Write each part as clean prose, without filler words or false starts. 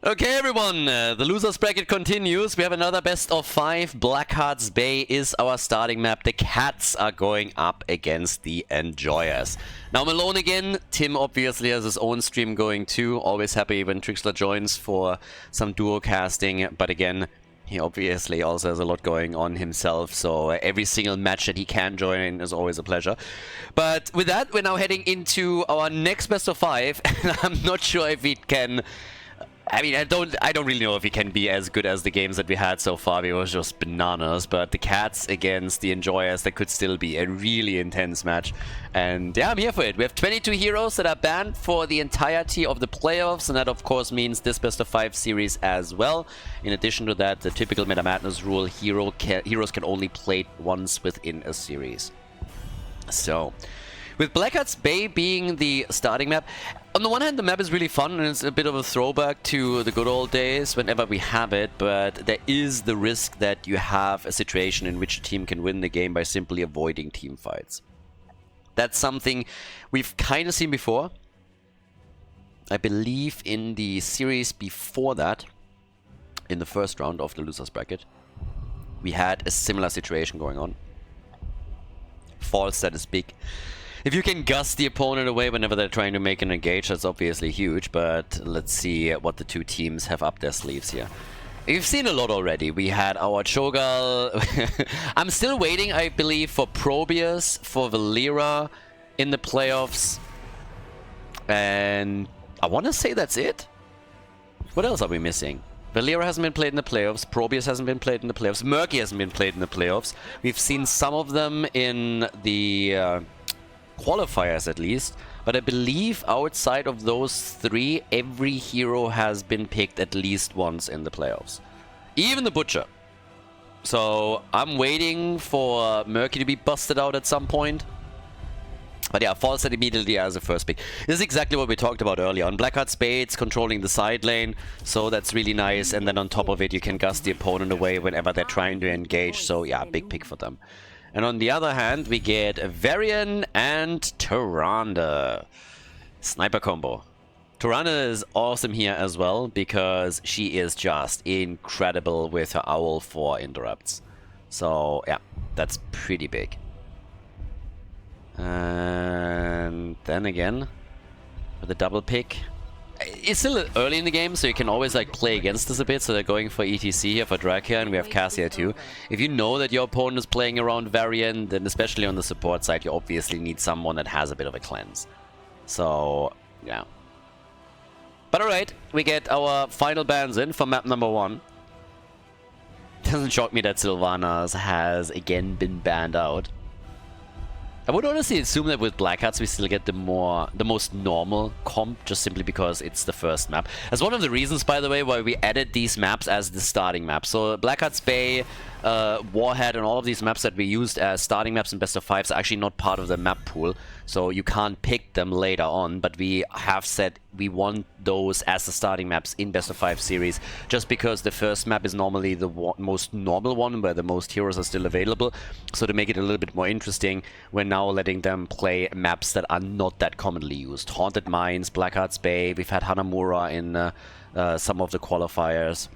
Okay, everyone, the losers bracket continues. We have another best of 5. Blackheart's Bay is our starting map. The Cats are going up against the Enjoyers. Now I'm alone again. Tim obviously has his own stream going too. Always happy when Trixler joins for some duo casting. But again, he obviously also has a lot going on himself. So every single match that he can join in is always a pleasure. But with that, we're now heading into our next best of 5. And I'm not sure if we can... I mean, I don't really know if he can be as good as the games that we had so far. It was just bananas. But the Cats against the Enjoyers, that could still be a really intense match. And yeah, I'm here for it. We have 22 heroes that are banned for the entirety of the playoffs. And that, of course, means this best of 5 series as well. In addition to that, the typical Meta Madness rule, heroes can only play once within a series. So... with Blackheart's Bay being the starting map, on the one hand the map is really fun and it's a bit of a throwback to the good old days whenever we have it, but there is the risk that you have a situation in which a team can win the game by simply avoiding team fights. That's something we've kind of seen before. I believe in the series before that, in the first round of the losers bracket, we had a similar situation going on. False, that is big. If you can gust the opponent away whenever they're trying to make an engage, that's obviously huge, but let's see what the two teams have up their sleeves here. You've seen a lot already. We had our Cho'Gall. I'm still waiting, I believe, for Probius, for Valera in the playoffs. And I want to say that's it. What else are we missing? Valera hasn't been played in the playoffs. Probius hasn't been played in the playoffs. Murky hasn't been played in the playoffs. We've seen some of them in the... qualifiers at least, but I believe outside of those 3, every hero has been picked at least once in the playoffs. Even the Butcher. So I'm waiting for Murky to be busted out at some point. But yeah, Falstad immediately as a first pick. This is exactly what we talked about earlier. On Blackheart's Bay, it's controlling the side lane, so that's really nice. And then on top of it, you can gust the opponent away whenever they're trying to engage. So yeah, big pick for them. And on the other hand, we get Varian and Tyrande. Sniper combo. Tyrande is awesome here as well, because she is just incredible with her Owl for interrupts. So, yeah, that's pretty big. And then again, with a double pick. It's still early in the game, so you can always like play against us a bit. So they're going for ETC here for Drakia, and we have Cassia too. If you know that your opponent is playing around Varian, then especially on the support side, you obviously need someone that has a bit of a cleanse. So, yeah. But alright, we get our final bans in for map number 1. Doesn't shock me that Sylvanas has again been banned out. I would honestly assume that with Blackhearts we still get the most normal comp, just simply because it's the first map. That's one of the reasons, by the way, why we added these maps as the starting map. So Blackhearts Bay, Warhead, and all of these maps that we used as starting maps in best of 5s are actually not part of the map pool. So you can't pick them later on, but we have said we want those as the starting maps in best of 5 series, just because the first map is normally the most normal one, where the most heroes are still available. So to make it a little bit more interesting, we're now letting them play maps that are not that commonly used. Haunted Mines, Blackheart's Bay, we've had Hanamura in some of the qualifiers,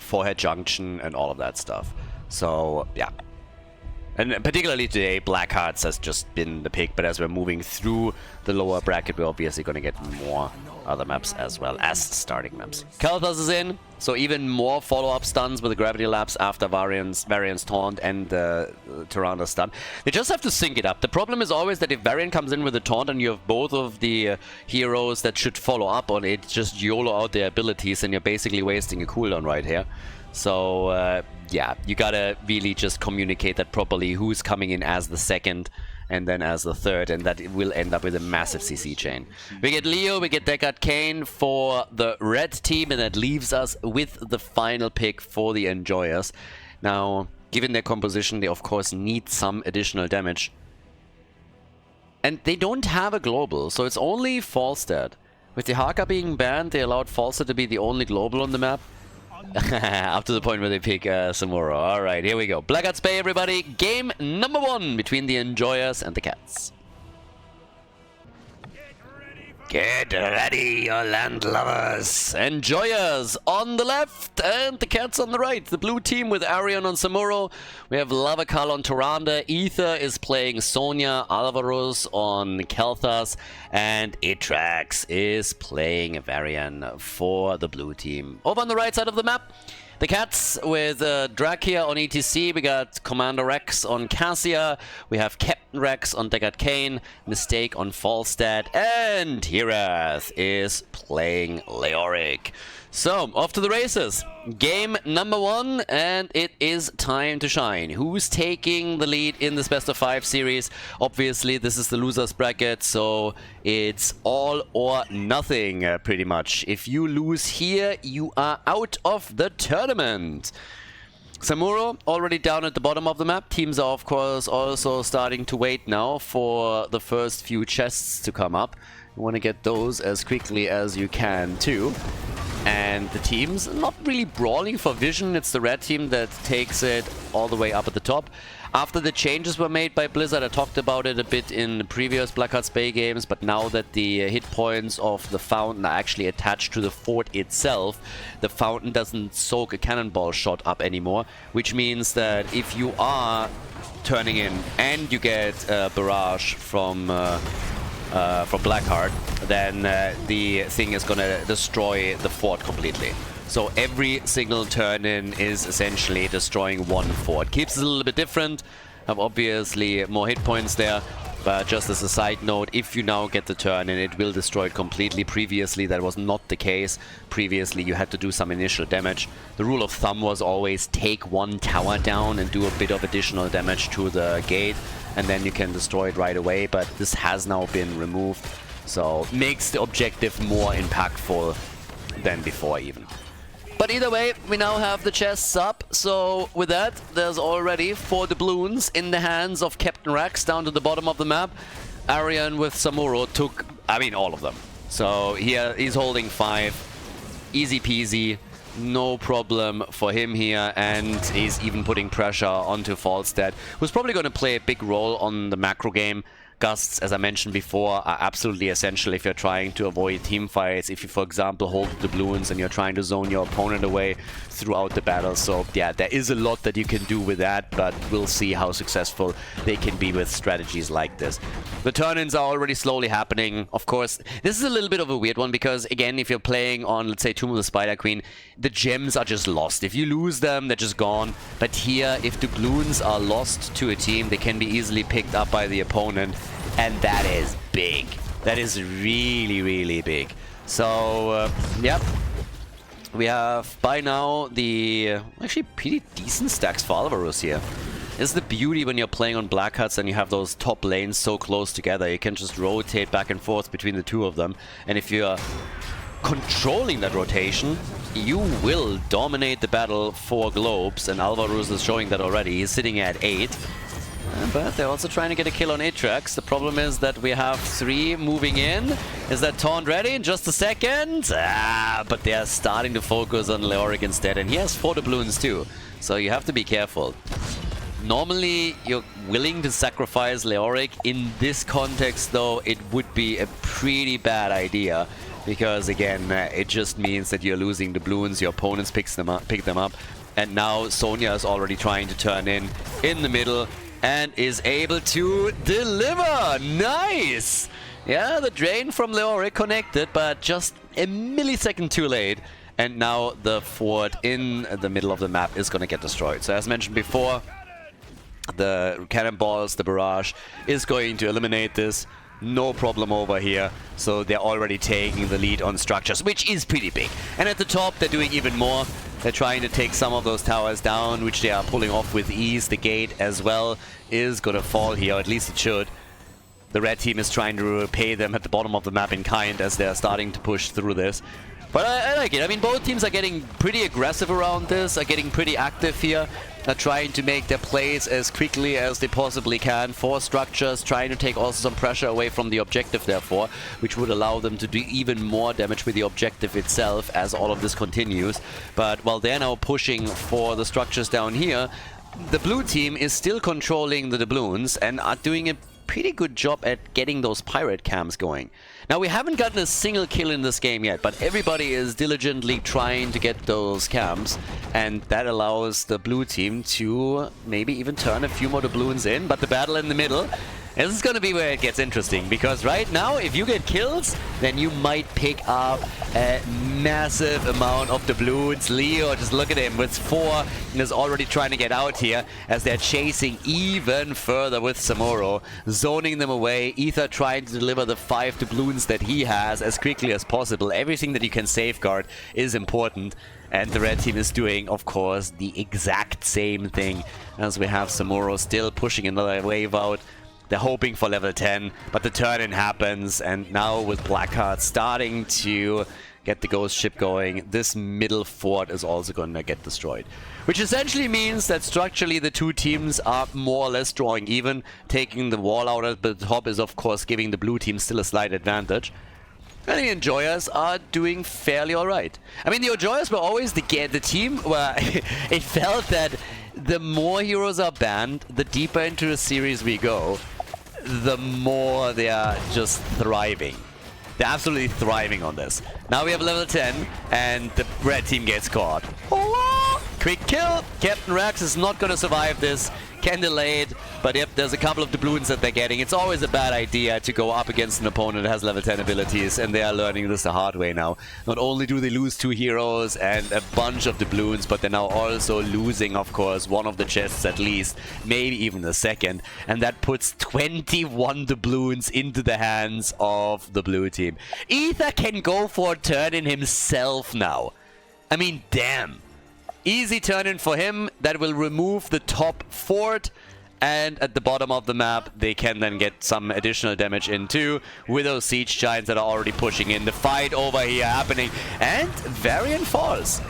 Forehead Junction, and all of that stuff. So, yeah. And particularly today, Blackhearts has just been the pick, but as we're moving through the lower bracket, we're obviously going to get more other maps as well as starting maps. Khaldor is in, so even more follow-up stuns with the Gravity Lapse after Varian's Taunt and Tyrande's stun. They just have to sync it up. The problem is always that if Varian comes in with a Taunt and you have both of the heroes that should follow up on it, just YOLO out their abilities, and you're basically wasting a cooldown right here. So, yeah, you gotta really just communicate that properly, who's coming in as the second and then as the third, and that it will end up with a massive CC chain. We get Leo, we get Deckard Kane for the red team, and that leaves us with the final pick for the Enjoyers. Now, given their composition, they of course need some additional damage. And they don't have a global, so it's only Falstad. With the Haka being banned, they allowed Falstad to be the only global on the map. Up to the point where they pick Samura. Alright, here we go. Blackheart's Bay, everybody. Game number 1 between the Enjoyers and the Cats. Get ready for Get ready, your land lovers. Enjoyers on the left and the cats on the right. The blue team with Arion on Samuro. We have Lavakal on Tyrande. Ether is playing Sonya. Alvaros on Kelthas. And Itrax is playing Varian for the blue team. Over on the right side of the map, the cats with Drakia on ETC. We got Commander Rex on Cassia. We have Captain Rex on Deckard Cain. Mistake on Falstad. And Hirath is playing Leoric. So, off to the races. Game number 1, and it is time to shine. Who's taking the lead in this best of 5 series? Obviously, this is the losers bracket, so it's all or nothing, pretty much. If you lose here, you are out of the tournament. Samuro already down at the bottom of the map. Teams are, of course, also starting to wait now for the first few chests to come up. You want to get those as quickly as you can, too. And the teams not really brawling for vision. It's the red team that takes it all the way up at the top. After the changes were made by Blizzard, I talked about it a bit in the previous Blackheart's Bay games, but now that the hit points of the fountain are actually attached to the fort itself, the fountain doesn't soak a cannonball shot up anymore, which means that if you are turning in and you get a barrage from Blackheart, then the thing is gonna destroy the fort completely. So every single turn-in is essentially destroying one fort. Keeps it a little bit different. Have obviously more hit points there, but just as a side note, if you now get the turn-in, it will destroy it completely. Previously, that was not the case. Previously, you had to do some initial damage. The rule of thumb was always take one tower down and do a bit of additional damage to the gate, and then you can destroy it right away, but this has now been removed, so makes the objective more impactful than before even. But either way, we now have the chests up, so with that, there's already 4 doubloons in the hands of Captain Rex down to the bottom of the map. Arion with Samuro took, all of them. So here he's holding 5, easy peasy. No problem for him here, and he's even putting pressure onto Falstad, who's probably going to play a big role on the macro game. Gusts, as I mentioned before, are absolutely essential if you're trying to avoid team fights. If you, for example, hold the doubloons and you're trying to zone your opponent away throughout the battle. So yeah, there is a lot that you can do with that, but we'll see how successful they can be with strategies like this. The turn-ins are already slowly happening. Of course, this is a little bit of a weird one because, again, if you're playing on, let's say, Tomb of the Spider Queen, the gems are just lost. If you lose them, they're just gone. But here, if doubloons are lost to a team, they can be easily picked up by the opponent. And that is big. That is really, really big. So, yep. We have, by now, the actually pretty decent stacks for Alvaros here. This is the beauty when you're playing on Blackhearts and you have those top lanes so close together. You can just rotate back and forth between the two of them. And if you're controlling that rotation, you will dominate the battle for globes. And Alvaros is showing that already. He's sitting at 8. But they're also trying to get a kill on Itrax. The problem is that we have 3 moving in. Is that taunt ready in just a second? But they're starting to focus on Leoric instead. And he has 4 doubloons too. So you have to be careful. Normally, you're willing to sacrifice Leoric. In this context, though, it would be a pretty bad idea. Because, again, it just means that you're losing doubloons. Your opponents pick them up. And now Sonya is already trying to turn in the middle. And is able to deliver! Nice! Yeah, the drain from Leoric connected, but just a millisecond too late. And now the fort in the middle of the map is going to get destroyed. So as mentioned before, the cannonballs, the barrage, is going to eliminate this. No problem over here. So they're already taking the lead on structures, which is pretty big. And at the top, they're doing even more. They're trying to take some of those towers down, which they are pulling off with ease. The gate as well is going to fall here, or at least it should. The red team is trying to repay them at the bottom of the map in kind as they're starting to push through this. But I like it. I mean, both teams are getting pretty aggressive around this, are getting pretty active here. Are trying to make their plays as quickly as they possibly can for structures, trying to take also some pressure away from the objective therefore, which would allow them to do even more damage with the objective itself as all of this continues. But while they're now pushing for the structures down here, the blue team is still controlling the doubloons and are doing a pretty good job at getting those pirate camps going. Now, we haven't gotten a single kill in this game yet, but everybody is diligently trying to get those camps, and that allows the blue team to maybe even turn a few more doubloons in, but the battle in the middle, this is going to be where it gets interesting, because right now, if you get kills, then you might pick up a massive amount of doubloons. Leo, just look at him, with 4, and is already trying to get out here, as they're chasing even further with Samuro, zoning them away. Ether trying to deliver the 5 doubloons that he has as quickly as possible. Everything that you can safeguard is important. And the red team is doing, of course, the exact same thing, as we have Samuro still pushing another wave out. They're hoping for level 10, but the turn-in happens, and now with Blackheart starting to get the ghost ship going, this middle fort is also going to get destroyed. Which essentially means that structurally the two teams are more or less drawing even. Taking the wall out at the top is of course giving the blue team still a slight advantage. And the Enjoyers are doing fairly alright. I mean, the Enjoyers were always the team where it felt that the more heroes are banned, the deeper into the series we go, the more they are just thriving. They're absolutely thriving on this. Now we have level 10, and the red team gets caught. Oh, quick kill! Captain Rex is not going to survive this. Can delay it, but yep, there's a couple of doubloons that they're getting. It's always a bad idea to go up against an opponent that has level 10 abilities, and they are learning this the hard way now. Not only do they lose 2 heroes and a bunch of doubloons, but they're now also losing, of course, one of the chests at least, maybe even the second, and that puts 21 doubloons into the hands of the blue team. Ether can go for a turn-in himself now. I mean, damn. Easy turn-in for him. That will remove the top fort, and at the bottom of the map they can then get some additional damage in too with those siege giants that are already pushing in. The fight over here happening, and Varian falls.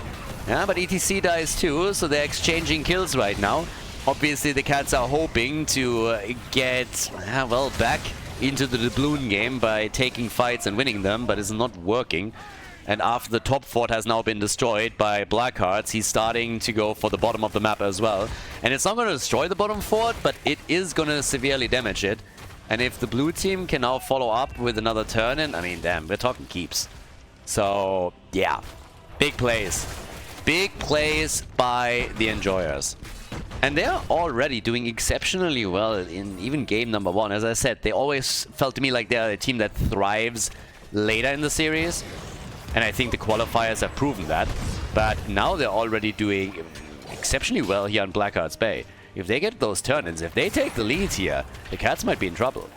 Yeah, but ETC dies too, so they're exchanging kills right now. Obviously the cats are hoping to get, well, back into the doubloon game by taking fights and winning them, but it's not working. And after the top fort has now been destroyed by Blackhearts, he's starting to go for the bottom of the map as well. And it's not going to destroy the bottom fort, but it is going to severely damage it. And if the blue team can now follow up with another turn-in, I mean, damn, we're talking keeps. So, yeah, big plays. Big plays by the Enjoyers. And they're already doing exceptionally well in even game number 1. As I said, they always felt to me like they're a team that thrives later in the series. And I think the qualifiers have proven that. But now they're already doing exceptionally well here on Blackheart's Bay. If they get those turn-ins, if they take the lead here, the Cats might be in trouble.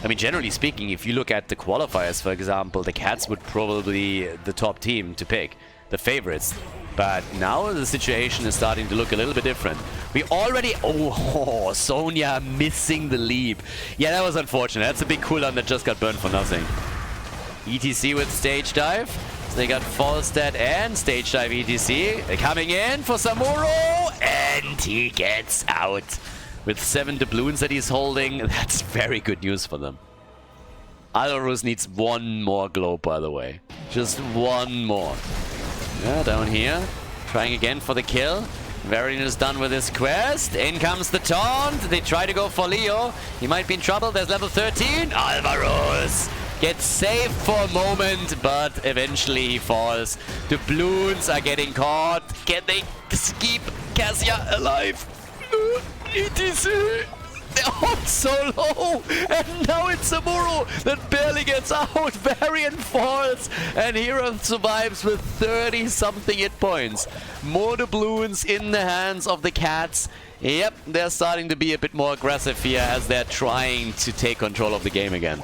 I mean, generally speaking, if you look at the qualifiers, for example, the Cats would probably be the top team to pick, the favorites. But now the situation is starting to look a little bit different. We already... Oh, Sonya missing the leap. Yeah, that was unfortunate. That's a big cooldown that just got burned for nothing. ETC with stage dive. So they got Falstad and stage dive ETC. They're coming in for Samuro, and he gets out with 7 doubloons that he's holding. That's very good news for them. Alorus needs 1 more globe, by the way. Just 1 more. Yeah, down here. Trying again for the kill. Varian is done with his quest. In comes the taunt. They try to go for Leo. He might be in trouble. There's level 13. Alvarez gets saved for a moment, but eventually he falls. The balloons are getting caught. Can they keep Cassia alive? ETC! They're all so low! And now it's Samuro that barely gets out. Varian falls, and Hero survives with 30-something hit points. More doubloons in the hands of the Cats. Yep, they're starting to be a bit more aggressive here as they're trying to take control of the game again.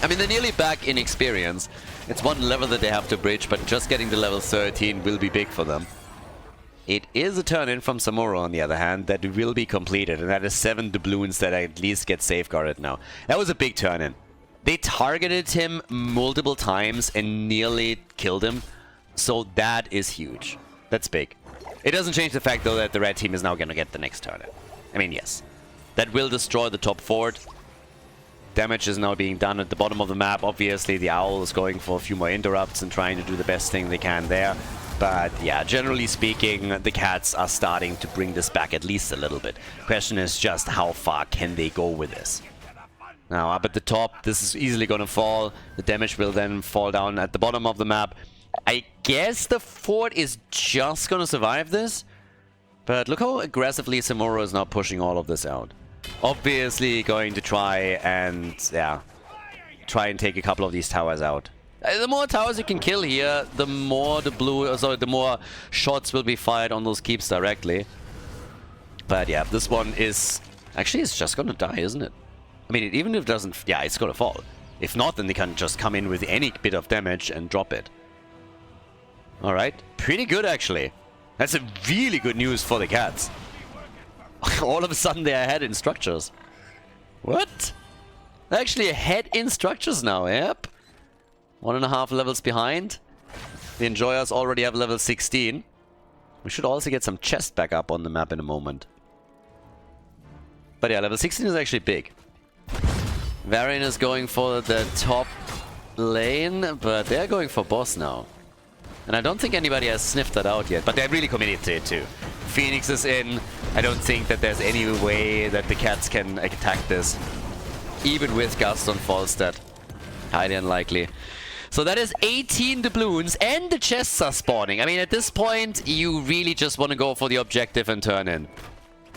I mean, they're nearly back in experience. It's 1 level that they have to bridge, but just getting to level 13 will be big for them. It is a turn-in from Samuro, on the other hand, that will be completed, and that is 7 doubloons that at least get safeguarded now. That was a big turn-in. They targeted him multiple times and nearly killed him, so that is huge. That's big. It doesn't change the fact, though, that the red team is now going to get the next turn-in. I mean, yes. That will destroy the top fort. Damage is now being done at the bottom of the map. Obviously, the Owl is going for a few more interrupts and trying to do the best thing they can there. But yeah, generally speaking, the Cats are starting to bring this back at least a little bit. Question is just how far can they go with this? Now up at the top, this is easily going to fall. The damage will then fall down at the bottom of the map. I guess the fort is just going to survive this. But look how aggressively Samuro is now pushing all of this out. Obviously going to try and, yeah, try and take a couple of these towers out. The more towers you can kill here, the more the more shots will be fired on those keeps directly. But yeah, this one is... Actually, it's just gonna die, isn't it? I mean, even if it doesn't... Yeah, it's gonna fall. If not, then they can just come in with any bit of damage and drop it. Alright, pretty good actually. That's a really good news for the Cats. All of a sudden they're ahead in structures. What? They're actually ahead in structures now, yep. 1.5 levels behind. The Enjoyers already have level 16. We should also get some chest back up on the map in a moment. But yeah, level 16 is actually big. Varian is going for the top lane, but they're going for boss now. And I don't think anybody has sniffed that out yet, but they're really committed to it too. Phoenix is in. I don't think that there's any way that the Cats can attack this. Even with Gust on Falstad. Highly unlikely. So that is 18 doubloons, and the chests are spawning. I mean, at this point, you really just want to go for the objective and turn in.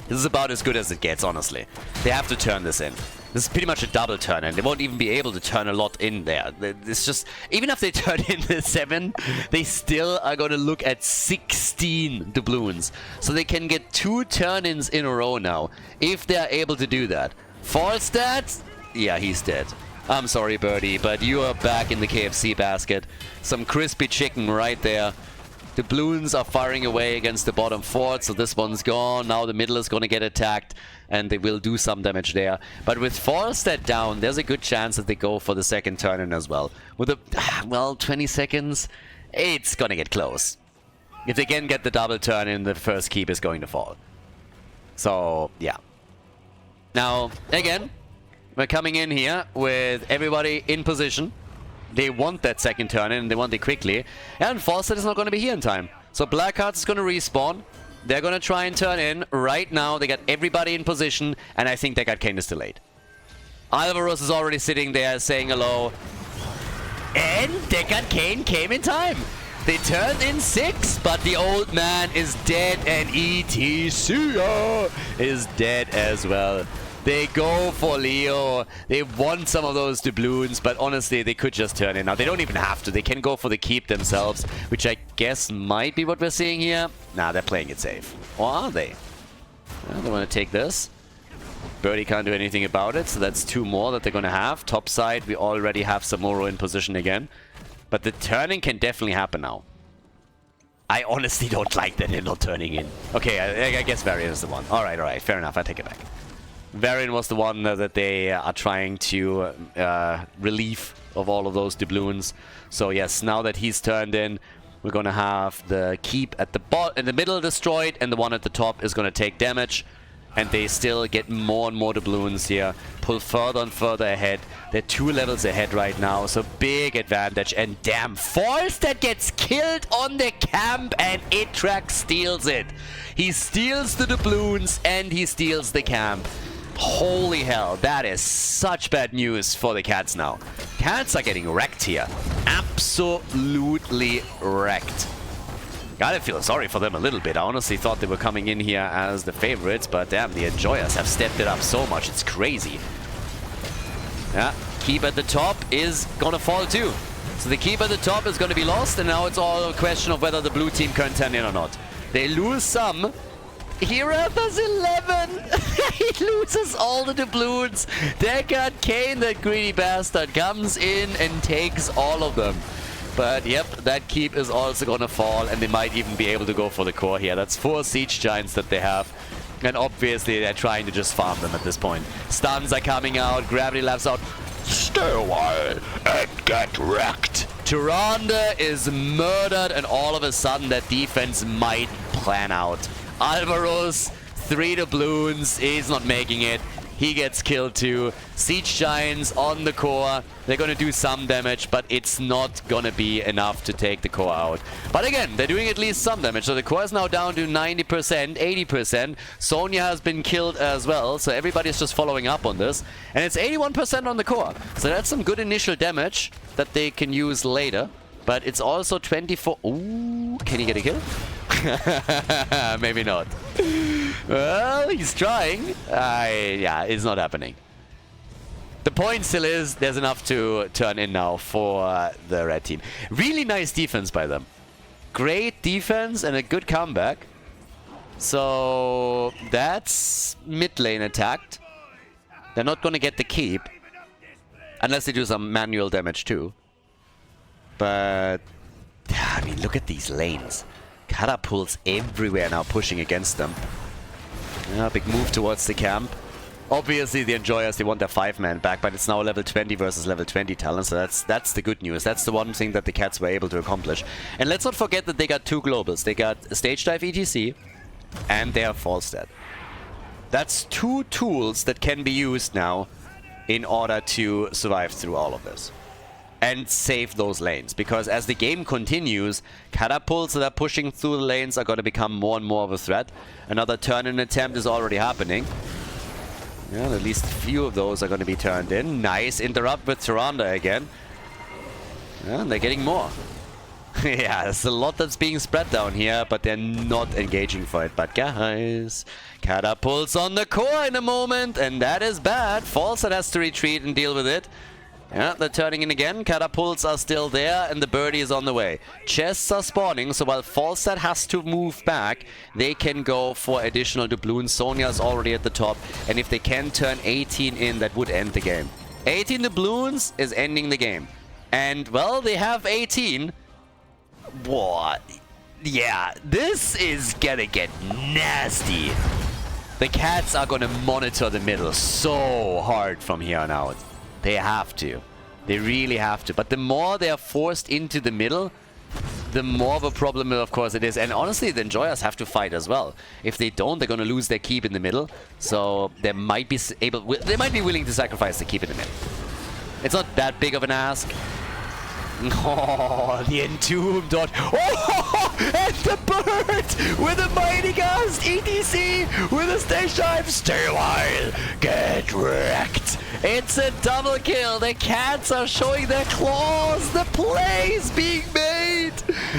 This is about as good as it gets, honestly. They have to turn this in. This is pretty much a double turn, and they won't even be able to turn a lot in there. It's just... Even if they turn in the 7, they still are going to look at 16 doubloons. So they can get 2 turn-ins in a row now, if they're able to do that. Falstad? Yeah, he's dead. I'm sorry, Birdie, but you are back in the KFC basket. Some crispy chicken right there. The balloons are firing away against the bottom fort, so this one's gone. Now the middle is going to get attacked, and they will do some damage there. But with Falstad down, there's a good chance that they go for the second turn-in as well. With a, well, 20 seconds, it's going to get close. If they can get the double turn-in, the first keep is going to fall. So, yeah. Now, again... We're coming in here with everybody in position. They want that second turn in, and they want it quickly. And Falstad is not going to be here in time. So Blackhearts is going to respawn. They're going to try and turn in. Right now, they got everybody in position, and I think that Kane is delayed. Alvaros is already sitting there saying hello. And Deckard Kane came in time. They turned in 6, but the old man is dead, and ETC is dead as well. They go for Leo. They want some of those doubloons, but honestly, they could just turn in. Now, they don't even have to. They can go for the keep themselves, which I guess might be what we're seeing here. Nah, they're playing it safe. Or are they? Well, they want to take this. Birdie can't do anything about it, so that's 2 more that they're going to have. Top side, we already have Samuro in position again. But the turning can definitely happen now. I honestly don't like that they're not turning in. Okay, I guess Varian is the one. Alright, fair enough. I take it back. Varian was the one that they are trying to relieve of all of those doubloons. So yes, now that he's turned in, we're going to have the keep at the in the middle destroyed, and the one at the top is going to take damage. And they still get more and more doubloons here, pull further and further ahead. They're 2 levels ahead right now, so big advantage. And damn, Falstad gets killed on the camp, and Itrak steals it. He steals the doubloons, and he steals the camp. Holy hell, that is such bad news for the Cats now. Cats are getting wrecked here. Absolutely wrecked. Gotta feel sorry for them a little bit. I honestly thought they were coming in here as the favorites, but damn, the Enjoyers have stepped it up so much. It's crazy. Yeah, keep at the top is gonna fall too. So the keep at the top is gonna be lost, and now it's all a question of whether the blue team can turn in or not. They lose some. Hero does 11! He loses all the doubloons. Deckard Kane, that greedy bastard, comes in and takes all of them. But yep, that keep is also gonna fall, and they might even be able to go for the core here. That's 4 siege giants that they have. And obviously they're trying to just farm them at this point. Stuns are coming out, gravity laps out. Stay a while and get wrecked. Tyrande is murdered, and all of a sudden that defense might plan out. Alvaros, 3 doubloons, he's not making it. He gets killed too. Siege Giants on the core. They're going to do some damage, but it's not going to be enough to take the core out. But again, they're doing at least some damage. So the core is now down to 90%, 80%. Sonya has been killed as well. So everybody's just following up on this. And it's 81% on the core. So that's some good initial damage that they can use later. But it's also 24... Ooh, can he get a kill? Maybe not. Well, he's trying. Yeah, it's not happening. The point still is there's enough to turn in now for the red team. Really nice defense by them. Great defense and a good comeback. So that's mid lane attacked. They're not going to get the keep. Unless they do some manual damage too. But, I mean, look at these lanes. Catapults everywhere now pushing against them. Yeah, big move towards the camp. Obviously, the Enjoyers, they want their 5-man back, but it's now level 20 versus level 20 talent, so that's the good news. That's the one thing that the Cats were able to accomplish. And let's not forget that they got 2 globals. They got Stage Dive ETC, and they have Falstad. That's 2 tools that can be used now in order to survive through all of this. And save those lanes, because as the game continues, catapults that are pushing through the lanes are going to become more and more of a threat. Another turn-in attempt is already happening. Yeah, at least a few of those are going to be turned in. Nice interrupt with Tyrande again. Yeah, and they're getting more. Yeah, there's a lot that's being spread down here, but they're not engaging for it. But guys, catapults on the core in a moment, and that is bad. Falstad has to retreat and deal with it. Yeah, they're turning in again. Catapults are still there, and the birdie is on the way. Chests are spawning, so while Falstad has to move back, they can go for additional doubloons. Sonya's already at the top, and if they can turn 18 in, that would end the game. 18 doubloons is ending the game. And, well, they have 18. What? Yeah, this is gonna get nasty. The Cats are gonna monitor the middle so hard from here on out. They have to. They really have to. But the more they are forced into the middle, the more of a problem, of course, it is. And honestly, the Enjoyers have to fight as well. If they don't, they're going to lose their keep in the middle. So they might be willing to sacrifice the keep in the middle. It's not that big of an ask. Oh, the Entombed. Oh, and the bird with a mighty gust. ETC with a stage dive. Stay a while. Get wrecked. It's a double kill. The Cats are showing their claws. The play is being made.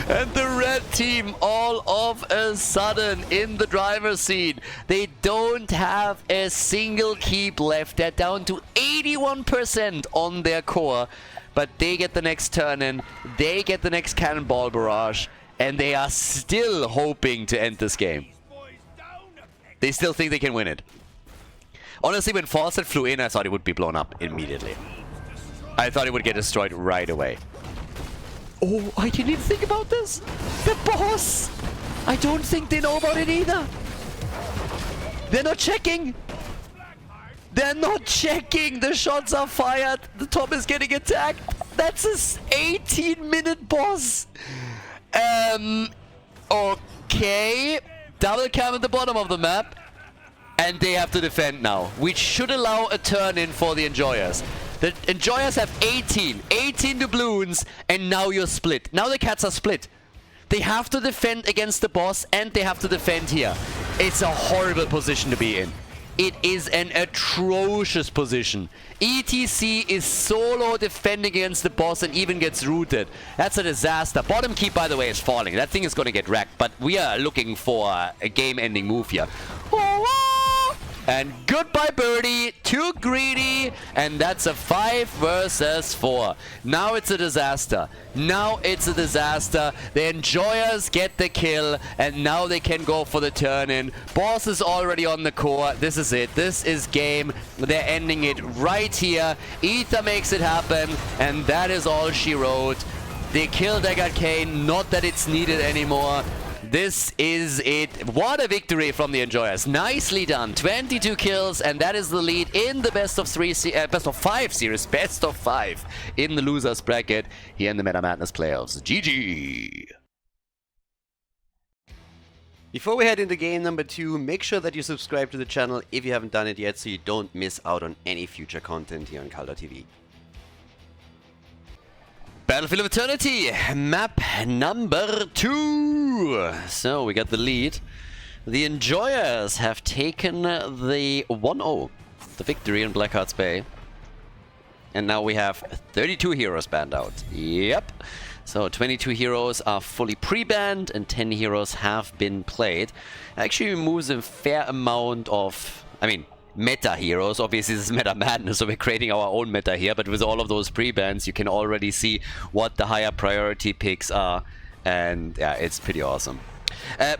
And the red team all of a sudden in the driver's seat. They don't have a single keep left. They're down to 81% on their core. But they get the next turn in, they get the next cannonball barrage, and they are still hoping to end this game. They still think they can win it. Honestly, when Falstad flew in, I thought it would be blown up immediately. I thought it would get destroyed right away. Oh, I didn't even think about this. The boss! I don't think they know about it either. They're not checking. They're not checking! The shots are fired! The top is getting attacked! That's a 18-minute boss! Okay. Double cam at the bottom of the map. And they have to defend now. Which should allow a turn in for the Enjoyers. The Enjoyers have 18 doubloons, and now you're split. Now the Cats are split. They have to defend against the boss, and they have to defend here. It's a horrible position to be in. It is an atrocious position. ETC is solo defending against the boss and even gets rooted. That's a disaster. Bottom keep, by the way, is falling. That thing is going to get wrecked, but we are looking for a game-ending move here. And goodbye, birdie. Too greedy. And that's a 5 versus 4. Now it's a disaster. Now it's a disaster. The Enjoyers get the kill. And now they can go for the turn-in. Boss is already on the core. This is it. This is game. They're ending it right here. Ether makes it happen. And that is all she wrote. They killed Deckard Cain. Not that it's needed anymore. This is it. What a victory from the Enjoyers. Nicely done. 22 kills, and that is the lead in the best of 5 series. Best of 5 in the losers bracket here in the Meta Madness playoffs. GG. Before we head into game number 2, make sure that you subscribe to the channel if you haven't done it yet so you don't miss out on any future content here on Khaldor TV. Battlefield of Eternity, map number 2. So we got the lead. The Enjoyers have taken the 1-0, the victory in Blackheart's Bay. And now we have 32 heroes banned out. Yep. So 22 heroes are fully pre-banned and 10 heroes have been played. Actually removes a fair amount of, meta heroes. Obviously this is meta madness, so we're creating our own meta here, but with all of those pre-bans you can already see what the higher priority picks are, and yeah, it's pretty awesome.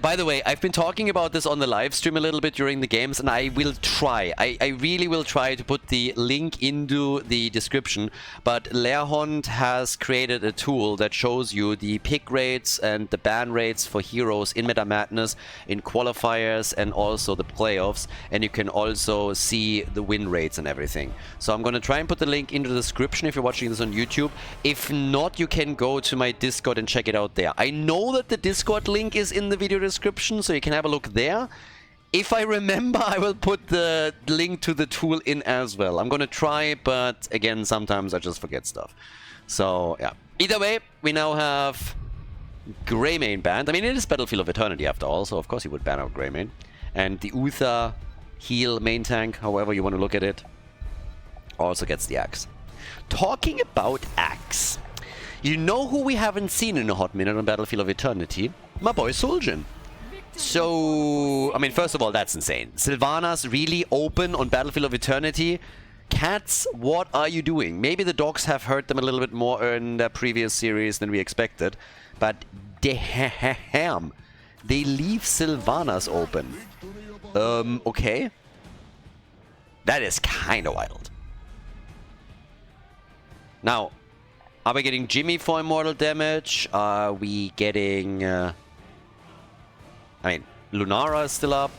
By the way, I've been talking about this on the live stream a little bit during the games, and I will try. I really will try to put the link into the description, but Leerhond has created a tool that shows you the pick rates and the ban rates for heroes in Meta Madness, in qualifiers, and also the playoffs, and you can also see the win rates and everything. So I'm going to try and put the link into the description if you're watching this on YouTube. If not, you can go to my Discord and check it out there. I know that the Discord link is in the video description, so you can have a look there. If I remember, I will put the link to the tool in as well. I'm gonna try, but again, sometimes I just forget stuff. So yeah, either way, we now have Greymane banned. It is Battlefield of Eternity after all, so of course he would ban out Greymane. And the Uther heal main tank, however you want to look at it, also gets the axe. Talking about axe, you know who we haven't seen in a hot minute on Battlefield of Eternity? My boy Suljin. So, first of all, that's insane. Sylvanas really open on Battlefield of Eternity. Cats, what are you doing? Maybe the dogs have hurt them a little bit more in the previous series than we expected. But damn, they leave Sylvanas open. Okay. That is kind of wild. Now, are we getting Jimmy for immortal damage? Are we getting... Lunara is still up.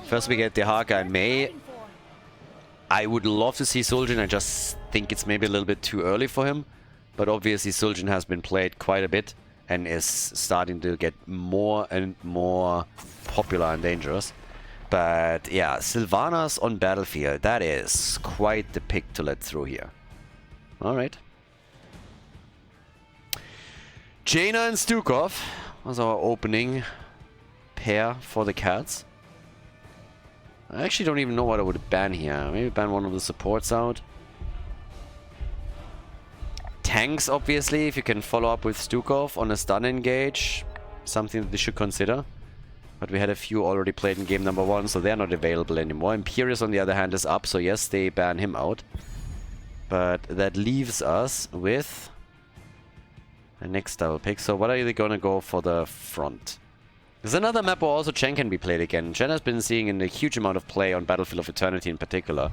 First we get Dehaka and Mei. I would love to see Suljin. I just think it's maybe a little bit too early for him. But obviously Suljin has been played quite a bit and is starting to get more and more popular and dangerous. But yeah, Sylvanas on Battlefield, that is quite the pick to let through here. Alright. Jaina and Stukov was our opening pair for the Cats. I actually don't even know what I would ban here. Maybe ban one of the supports out. Tanks, obviously, if you can follow up with Stukov on a stun engage. Something that they should consider. But we had a few already played in game number 1, so they're not available anymore. Imperius, on the other hand, is up, so yes, they ban him out. But that leaves us with... the next double pick. So what are they gonna go for the front? There's another map where also Chen can be played again. Chen has been seeing in a huge amount of play on Battlefield of Eternity in particular.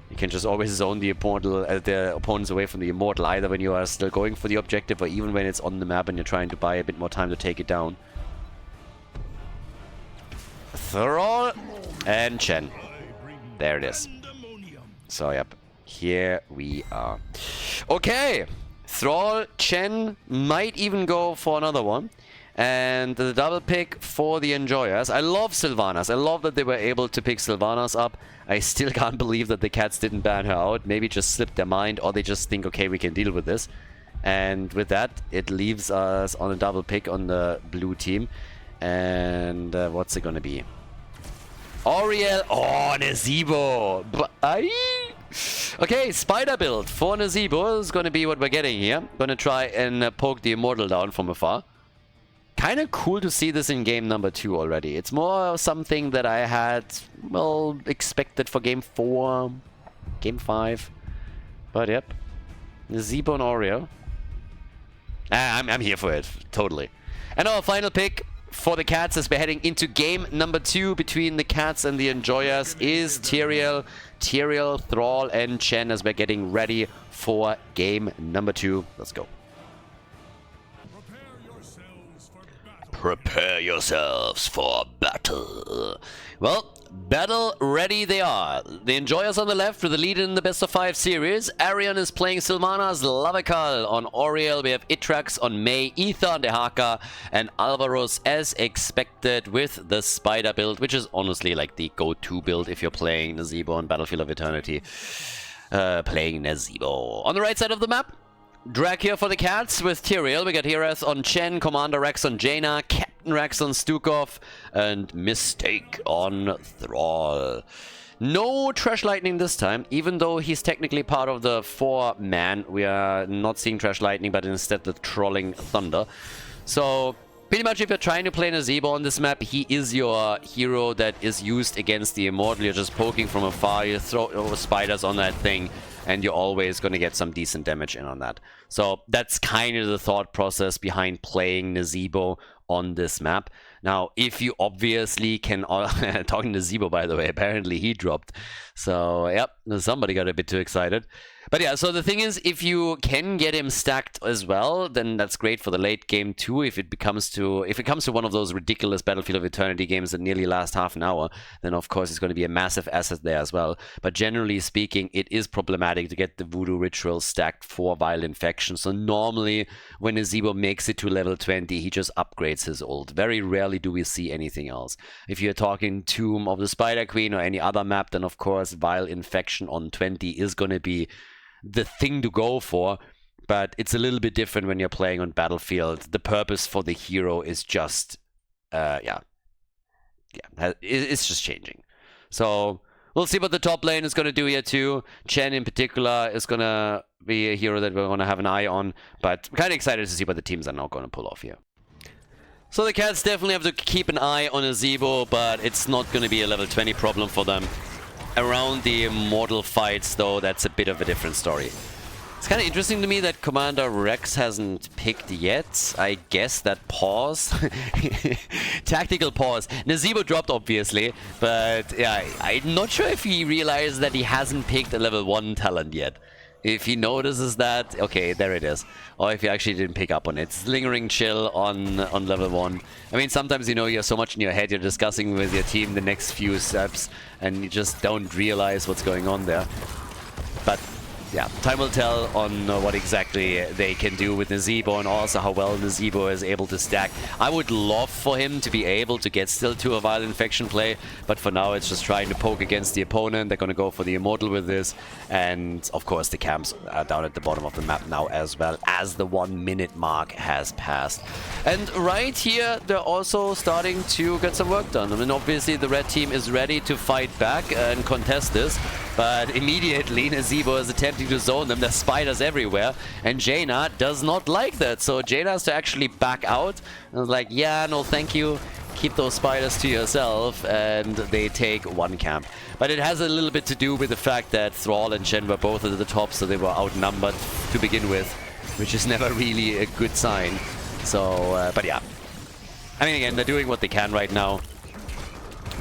You can just always zone the opponents away from the Immortal, either when you are still going for the objective or even when it's on the map and you're trying to buy a bit more time to take it down. Thrall and Chen. There it is. So yep, here we are. Okay. Thrall, Chen might even go for another one. And the double pick for the Enjoyers. I love Sylvanas. I love that they were able to pick Sylvanas up. I still can't believe that the Cats didn't ban her out. Maybe just slipped their mind, or they just think, okay, we can deal with this. And with that, it leaves us on a double pick on the blue team. And what's it gonna be? Auriel. Oh, Nezebo. Okay, spider build for Nezebo is gonna be what we're getting here. Gonna try and poke the Immortal down from afar. Kind of cool to see this in game number 2 already. It's more something that I had, well, expected for game 4, game 5. But yep, Nezebo and Auriel. I'm here for it, totally. And our final pick for the Cats as we're heading into game number 2 between the Cats and the Enjoyers is Tyrael, Thrall, and Chen as we're getting ready for game number 2. Let's go. Prepare yourselves for battle. Well, Battle ready they are. The Enjoyers on the left with the lead in the best of 5 series. Arian is playing Silmanas, Lavakal on Oriel. We have Itrax on Mei, Ether on Dehaka, and Alvaros as expected with the Spider build, which is honestly like the go-to build if you're playing Nazeebo on Battlefield of Eternity. Playing Nazeebo. On the right side of the map, Drag here for the Cats with Tyrael. We got Heroes on Chen, Commander Rex on Jaina, Captain Rex on Stukov, and Mistake on Thrall. No Trash Lightning this time, even though he's technically part of the 4-man. We are not seeing Trash Lightning, but instead the Trolling Thunder. So, pretty much if you're trying to play Nazeebo on this map, he is your hero that is used against the Immortal. You're just poking from afar, you throw spiders on that thing, and you're always going to get some decent damage in on that. So that's kind of the thought process behind playing Nazeebo on this map. Now, if you obviously can... talking to Nazeebo, by the way, apparently he dropped. So, yep, somebody got a bit too excited. But yeah, so the thing is, if you can get him stacked as well, then that's great for the late game too. If it comes to one of those ridiculous Battlefield of Eternity games that nearly last half an hour, then of course it's going to be a massive asset there as well. But generally speaking, it is problematic to get the Voodoo Ritual stacked for Vile Infection. So normally, when Nazeebo makes it to level 20, he just upgrades his ult. Very rarely do we see anything else. If you're talking Tomb of the Spider Queen or any other map, then of course Vile Infection on 20 is going to be the thing to go for, but it's a little bit different when you're playing on Battlefield. The purpose for the hero is just, it's just changing. So we'll see what the top lane is going to do here too. Chen in particular is going to be a hero that we're going to have an eye on, but I'm kind of excited to see what the teams are now going to pull off here. So the Cats definitely have to keep an eye on Nazeebo, but it's not going to be a level 20 problem for them. Around the Immortal fights, though, that's a bit of a different story. It's kind of interesting to me that Commander Rex hasn't picked yet. I guess that pause. Tactical pause. Nazeebo dropped, obviously, but yeah, I'm not sure if he realized that he hasn't picked a level 1 talent yet. If he notices that, okay, there it is. Or if he actually didn't pick up on it. It's Lingering Chill on level 1. I mean, sometimes, you know, you're so much in your head, you're discussing with your team the next few steps, and you just don't realize what's going on there. But yeah, time will tell on what exactly they can do with Nazeebo, and also how well Nazeebo is able to stack. I would love for him to be able to get still to a Vile Infection play, but for now it's just trying to poke against the opponent. They're going to go for the Immortal with this, and of course the camps are down at the bottom of the map now as well, as the 1 minute mark has passed. And right here they're also starting to get some work done. I mean, obviously the red team is ready to fight back and contest this, but immediately Nazeebo is attempting to zone them. There's spiders everywhere, and Jaina does not like that. So Jaina has to actually back out. And I was like, yeah, no thank you. Keep those spiders to yourself, and they take 1 camp. But it has a little bit to do with the fact that Thrall and Chen were both at the top, so they were outnumbered to begin with, which is never really a good sign. So, but yeah. I mean, again, they're doing what they can right now.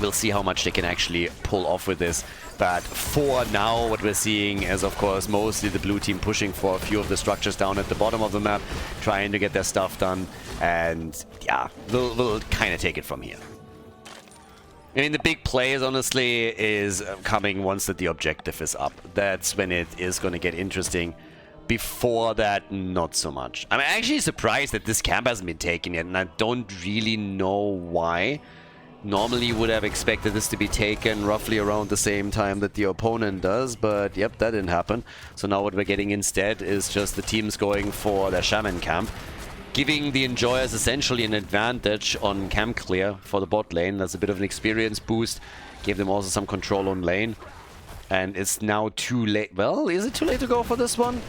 We'll see how much they can actually pull off with this. But for now, what we're seeing is, of course, mostly the blue team pushing for a few of the structures down at the bottom of the map, trying to get their stuff done. And yeah, we'll kind of take it from here. I mean, the big plays, honestly, is coming once that the objective is up. That's when it is going to get interesting. Before that, not so much. I'm actually surprised that this camp hasn't been taken yet, and I don't really know why. Normally would have expected this to be taken roughly around the same time that the opponent does, but yep, that didn't happen. So now what we're getting instead is just the teams going for their Shaman camp, giving the Enjoyers essentially an advantage on camp clear for the bot lane. That's a bit of an experience boost, gave them also some control on lane. And it's now too late. Well, is it too late to go for this one?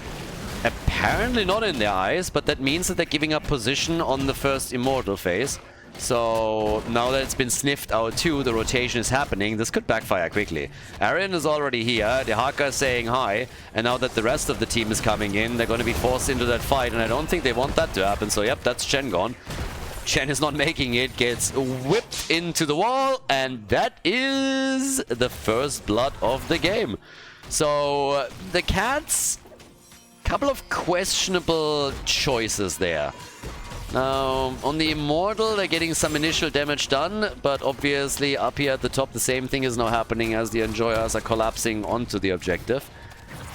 Apparently not in their eyes, but that means that they're giving up position on the first Immortal phase. So now that it's been sniffed out too, the rotation is happening. This could backfire quickly. Arian is already here, Dehaka is saying hi, and now that the rest of the team is coming in, they're going to be forced into that fight, and I don't think they want that to happen. So yep, that's Chen gone. Chen is not making it, gets whipped into the wall, and that is the first blood of the game. So the Cats, couple of questionable choices there. Now, on the Immortal, they're getting some initial damage done, but obviously up here at the top, the same thing is now happening as the Enjoyers are collapsing onto the objective.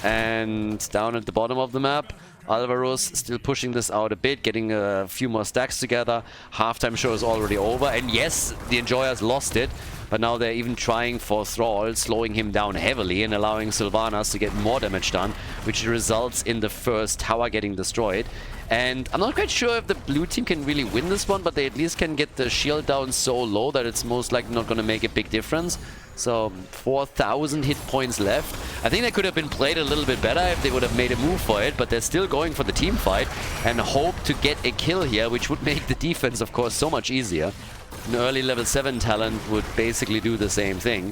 And down at the bottom of the map, Alvaro's still pushing this out a bit, getting a few more stacks together. Halftime show is already over, and yes, the Enjoyers lost it, but now they're even trying for Thrall, slowing him down heavily and allowing Sylvanas to get more damage done, which results in the first tower getting destroyed. And I'm not quite sure if the blue team can really win this one, but they at least can get the shield down so low that it's most likely not going to make a big difference. So 4,000 hit points left. I think they could have been played a little bit better if they would have made a move for it, but they're still going for the team fight and hope to get a kill here, which would make the defense, of course, so much easier. An early level 7 talent would basically do the same thing,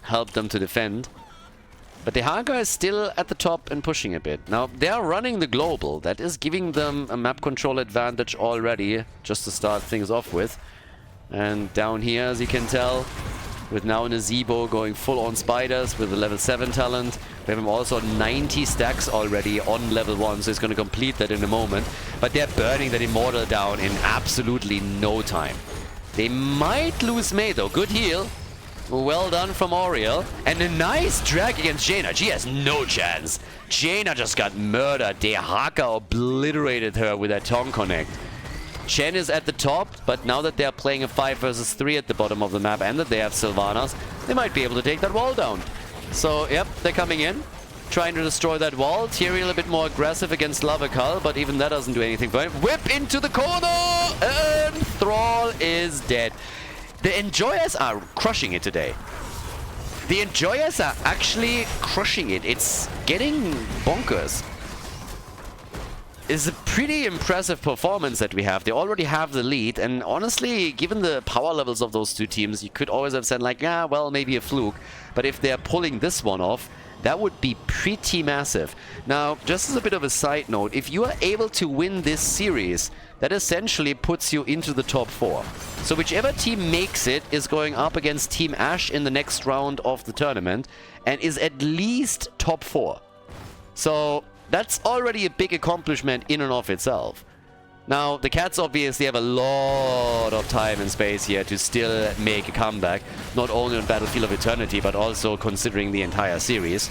help them to defend. But the Haga is still at the top and pushing a bit. Now, they are running the global. That is giving them a map control advantage already, just to start things off with. And down here, as you can tell, with now Nazebo going full on spiders with a level 7 talent. We have him also 90 stacks already on level 1, so he's going to complete that in a moment. But they're burning that Immortal down in absolutely no time. They might lose May though. Good heal. Well done from Oriel. And a nice drag against Jaina. She has no chance. Jaina just got murdered. De Haka obliterated her with that Tong Connect. Chen is at the top, but now that they're playing a 5 versus 3 at the bottom of the map and that they have Sylvanas, they might be able to take that wall down. So, yep, they're coming in, trying to destroy that wall. Tyrael a bit more aggressive against Lavakal, but even that doesn't do anything for him. Whip into the corner! And Thrall is dead. The Enjoyers are crushing it today. The Enjoyers are actually crushing it. It's getting bonkers. It's a pretty impressive performance that we have. They already have the lead, and honestly, given the power levels of those two teams, you could always have said like, yeah, well, maybe a fluke. But if they're pulling this one off, that would be pretty massive. Now, just as a bit of a side note, if you are able to win this series, that essentially puts you into the top 4. So whichever team makes it is going up against Team Ash in the next round of the tournament and is at least top 4. So that's already a big accomplishment in and of itself. Now, the Cats obviously have a lot of time and space here to still make a comeback, not only on Battlefield of Eternity, but also considering the entire series.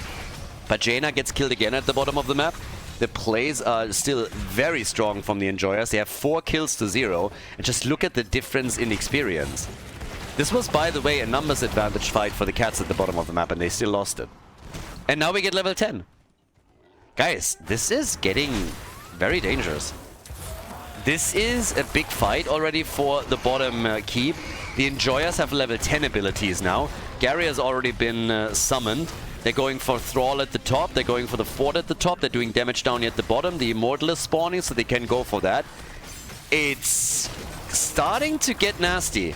But Jaina gets killed again at the bottom of the map. The plays are still very strong from the Enjoyers. They have 4 kills to 0, and just look at the difference in experience. This was, by the way, a numbers advantage fight for the Cats at the bottom of the map, and they still lost it. And now we get level 10. Guys, this is getting very dangerous. This is a big fight already for the bottom keep. The Enjoyers have level 10 abilities now. Gary has already been summoned. They're going for Thrall at the top. They're going for the Fort at the top. They're doing damage down here at the bottom. The Immortal is spawning, so they can go for that. It's starting to get nasty.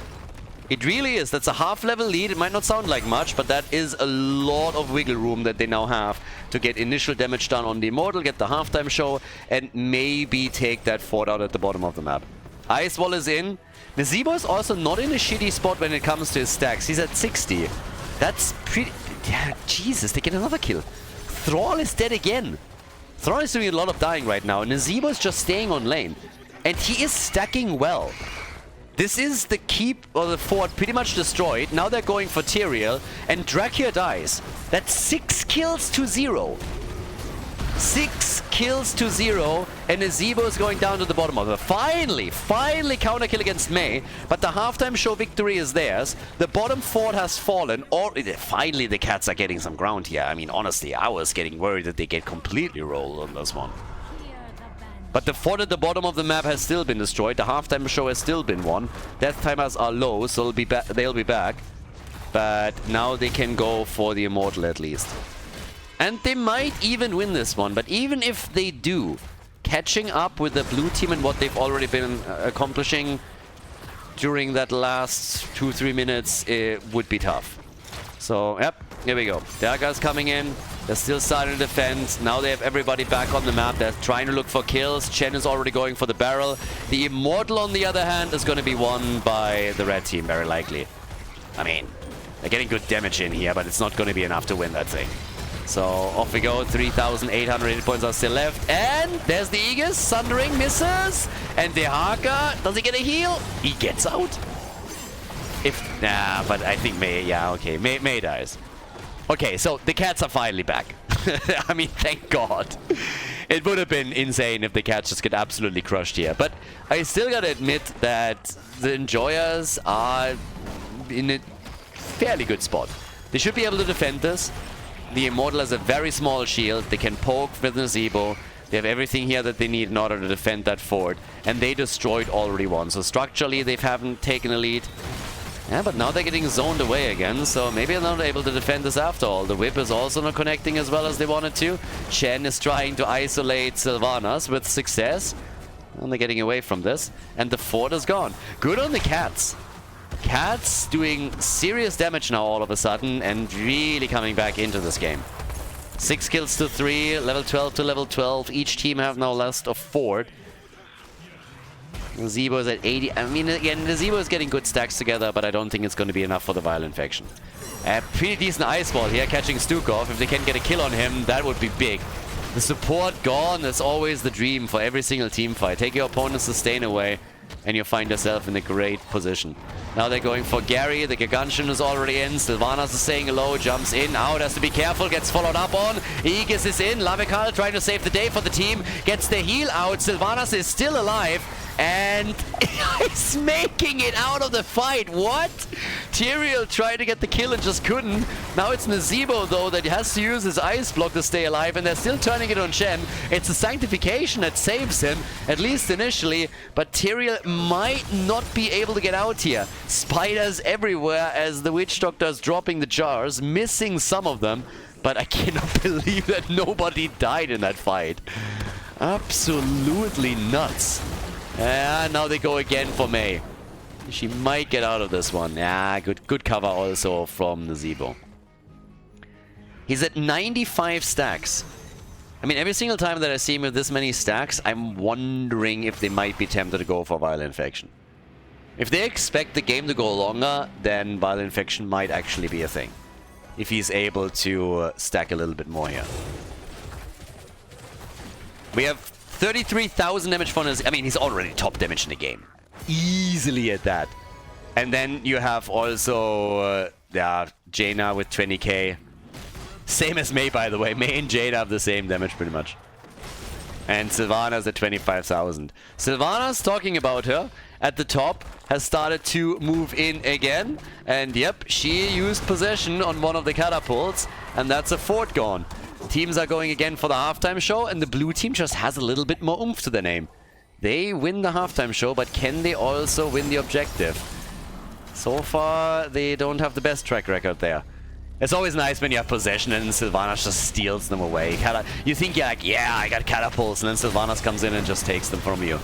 It really is. That's a half-level lead. It might not sound like much, but that is a lot of wiggle room that they now have to get initial damage done on the Immortal, get the halftime show, and maybe take that Fort out at the bottom of the map. Ice Wall is in. Nazebo is also not in a shitty spot when it comes to his stacks. He's at 60. That's pretty... Yeah, Jesus, they get another kill. Thrall is dead again. Thrall is doing a lot of dying right now. Nazebo is just staying on lane. And he is stacking well. This is the keep or the fort pretty much destroyed. Now they're going for Tyrael. And Dracula dies. That's 6 kills to 0. 6 kills to 0, and Nazebo is going down to the bottom of it. Finally counter kill against May, but the halftime show victory is theirs. The bottom fort has fallen, or finally the Cats are getting some ground here. I mean, honestly, I was getting worried that they get completely rolled on this one. But the fort at the bottom of the map has still been destroyed. The halftime show has still been won. Death timers are low, so they'll be back. But now they can go for the Immortal at least. And they might even win this one, but even if they do, catching up with the blue team and what they've already been accomplishing during that last 2-3 minutes, it would be tough. So, yep, here we go. Darga's coming in. They're still starting to defend. Now they have everybody back on the map. They're trying to look for kills. Chen is already going for the barrel. The Immortal, on the other hand, is going to be won by the red team, very likely. I mean, they're getting good damage in here, but it's not going to be enough to win that thing. So off we go, 3,800 hit points are still left. And there's the Aegis, Sundering misses. And the Haka, does he get a heal? He gets out. Nah, but I think Mei, yeah, okay, Mei dies. Okay, so the cats are finally back. I mean, thank God. It would have been insane if the cats just get absolutely crushed here. But I still gotta admit that the Enjoyers are in a fairly good spot. They should be able to defend this. The Immortal has a very small shield. They can poke with Nazebo. They have everything here that they need in order to defend that fort. And they destroyed already one. So structurally, they haven't taken a lead. Yeah, but now they're getting zoned away again, so maybe they're not able to defend this after all. The whip is also not connecting as well as they wanted to. Chen is trying to isolate Sylvanas with success. And they're getting away from this. And the fort is gone. Good on the cats. Cats doing serious damage now all of a sudden and really coming back into this game. 6 kills to 3, level 12 to level 12. Each team have now lost a fort. Zebo is at 80. I mean, again, the Zebo is getting good stacks together, but I don't think it's going to be enough for the Violent Faction. Pretty decent ice ball here, catching Stukov. If they can get a kill on him, that would be big. The support gone. That's always the dream for every single team fight. Take your opponent's sustain away, and you'll find yourself in a great position. Now they're going for Gary. The Gargantian is already in. Sylvanas is saying hello, jumps in, out, has to be careful, gets followed up on. Aegis is in. Lavekal trying to save the day for the team. Gets the heal out. Sylvanas is still alive. And he's making it out of the fight. What? Tyrael tried to get the kill and just couldn't. Now it's Nazebo, though, that has to use his ice block to stay alive, and they're still turning it on Shen. It's the Sanctification that saves him, at least initially, but Tyrael might not be able to get out here. Spiders everywhere as the Witch Doctor is dropping the jars, missing some of them, but I cannot believe that nobody died in that fight. Absolutely nuts. And now they go again for Mei. She might get out of this one. Yeah, good cover also from Nazebo. He's at 95 stacks. I mean, every single time that I see him with this many stacks, I'm wondering if they might be tempted to go for Violent Faction. If they expect the game to go longer, then Violent Faction might actually be a thing. If he's able to stack a little bit more here. We have 33,000 damage for his... I mean, he's already top damage in the game. Easily at that. And then you have also... Jaina with 20k. Same as Mei, by the way. Mei and Jaina have the same damage, pretty much. And Sylvanas at 25,000. Sylvanas, talking about her, at the top, has started to move in again. And yep, she used possession on one of the catapults. And that's a fort gone. Teams are going again for the halftime show, and the blue team just has a little bit more oomph to their name. They win the halftime show, but can they also win the objective? So far, they don't have the best track record there. It's always nice when you have possession and Sylvanas just steals them away. You think you're like, yeah, I got catapults, and then Sylvanas comes in and just takes them from you.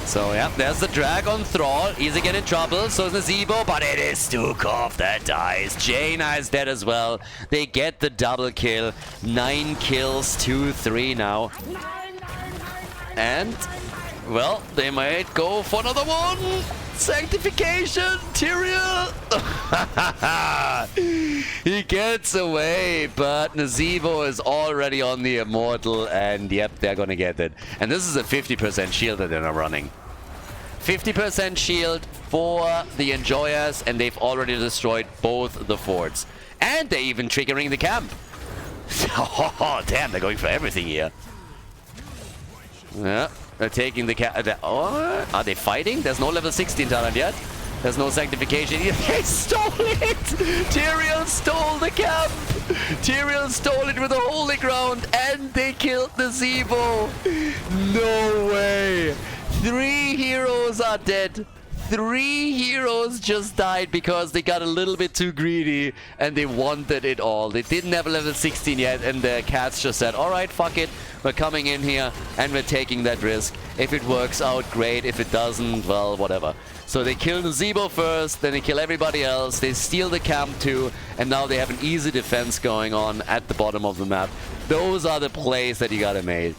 So yeah, there's the drag on Thrall. He's again in trouble, so is Nazebo, but it is Stukov that dies. Jaina is dead as well. They get the double kill. 9 kills to 3 now. And, well, they might go for another one. Sanctification, Tyrael. He gets away, but Nazebo is already on the Immortal, and yep, they're gonna get it. And this is a 50% shield that they're running. 50% shield for the Enjoyers, and they've already destroyed both the forts. And they're even triggering the camp. Oh, damn, they're going for everything here. Yeah. They're taking the oh, are they fighting? There's no level 16 talent yet. There's no sanctification. They stole it! Tyrael stole the camp! Tyrael stole it with the holy ground, and they killed the Zebo! No way! 3 heroes are dead. 3 heroes just died because they got a little bit too greedy and they wanted it all. They didn't have a level 16 yet, and the cats just said, alright, fuck it. We're coming in here and we're taking that risk. If it works out, great. If it doesn't, well, whatever. So they kill Nazebo first, then they kill everybody else. They steal the camp too, and now they have an easy defense going on at the bottom of the map. Those are the plays that you gotta make.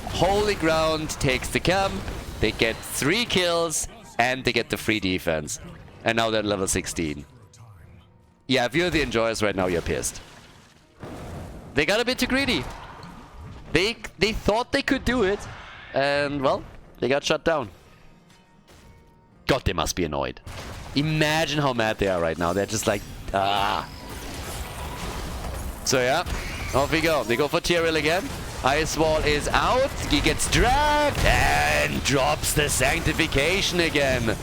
Holy Ground takes the camp. They get 3 kills. And they get the free defense. And now they're level 16. Yeah, if you're the Enjoyers right now, you're pissed. They got a bit too greedy. They thought they could do it. And, well, they got shut down. God, they must be annoyed. Imagine how mad they are right now. They're just like, ah. So, yeah. Off we go. They go for Tyrael again. Ice Wall is out. He gets dragged and drops the Sanctification again.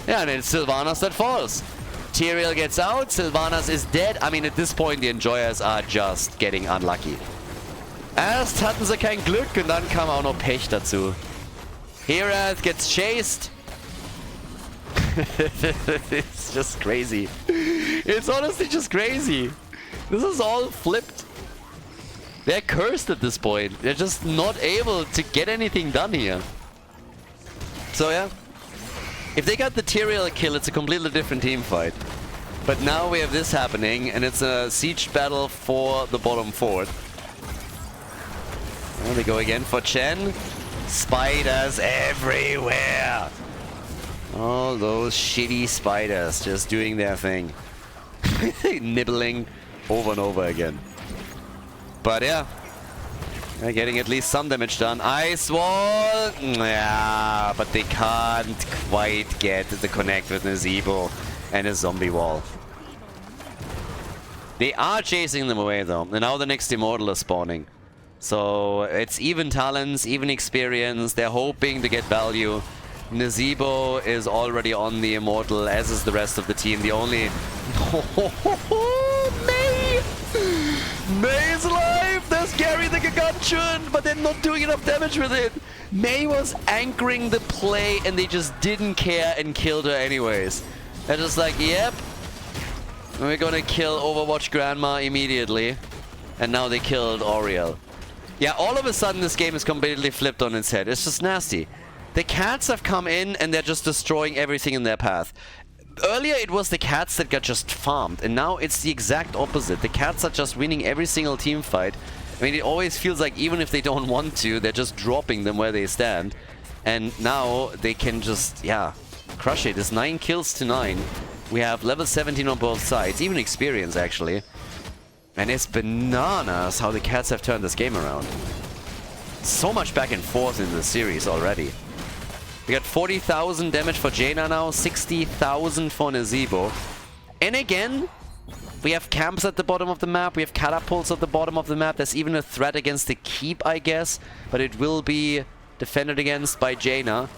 Yeah, and it's Sylvanas that falls. Tyrael gets out. Sylvanas is dead. I mean, at this point, the Enjoyers are just getting unlucky. Erst hatten sie kein Glück und dann kam auch noch Pech dazu. Herath gets chased. It's just crazy. It's honestly just crazy. This is all flipped. They're cursed at this point. They're just not able to get anything done here. So yeah. If they got the Tyrael kill, it's a completely different team fight. But now we have this happening, and it's a siege battle for the bottom fort. There we go again for Chen. Spiders everywhere. All those shitty spiders just doing their thing. Nibbling over and over again. But yeah. They're getting at least some damage done. Ice Wall! Yeah, but they can't quite get the connect with Nazebo and a zombie wall. They are chasing them away though. And now the next Immortal is spawning. So it's even talents, even experience. They're hoping to get value. Nazebo is already on the Immortal, as is the rest of the team. The only... May! May's alive! There's Gary the Gargantuan, but they're not doing enough damage with it. May was anchoring the play and they just didn't care and killed her anyways. They're just like, yep. We're gonna kill Overwatch Grandma immediately. And now they killed Oriel. Yeah, all of a sudden this game is completely flipped on its head. It's just nasty. The cats have come in and they're just destroying everything in their path. Earlier it was the cats that got just farmed, and now it's the exact opposite. The cats are just winning every single team fight. I mean, it always feels like even if they don't want to, they're just dropping them where they stand. And now they can just, yeah, crush it. It's 9 kills to 9. We have level 17 on both sides, even experience actually. And it's bananas how the cats have turned this game around. So much back and forth in the series already. We got 40,000 damage for Jaina now, 60,000 for Nazebo. And again, we have camps at the bottom of the map, we have catapults at the bottom of the map. There's even a threat against the keep, I guess, but it will be defended against by Jaina.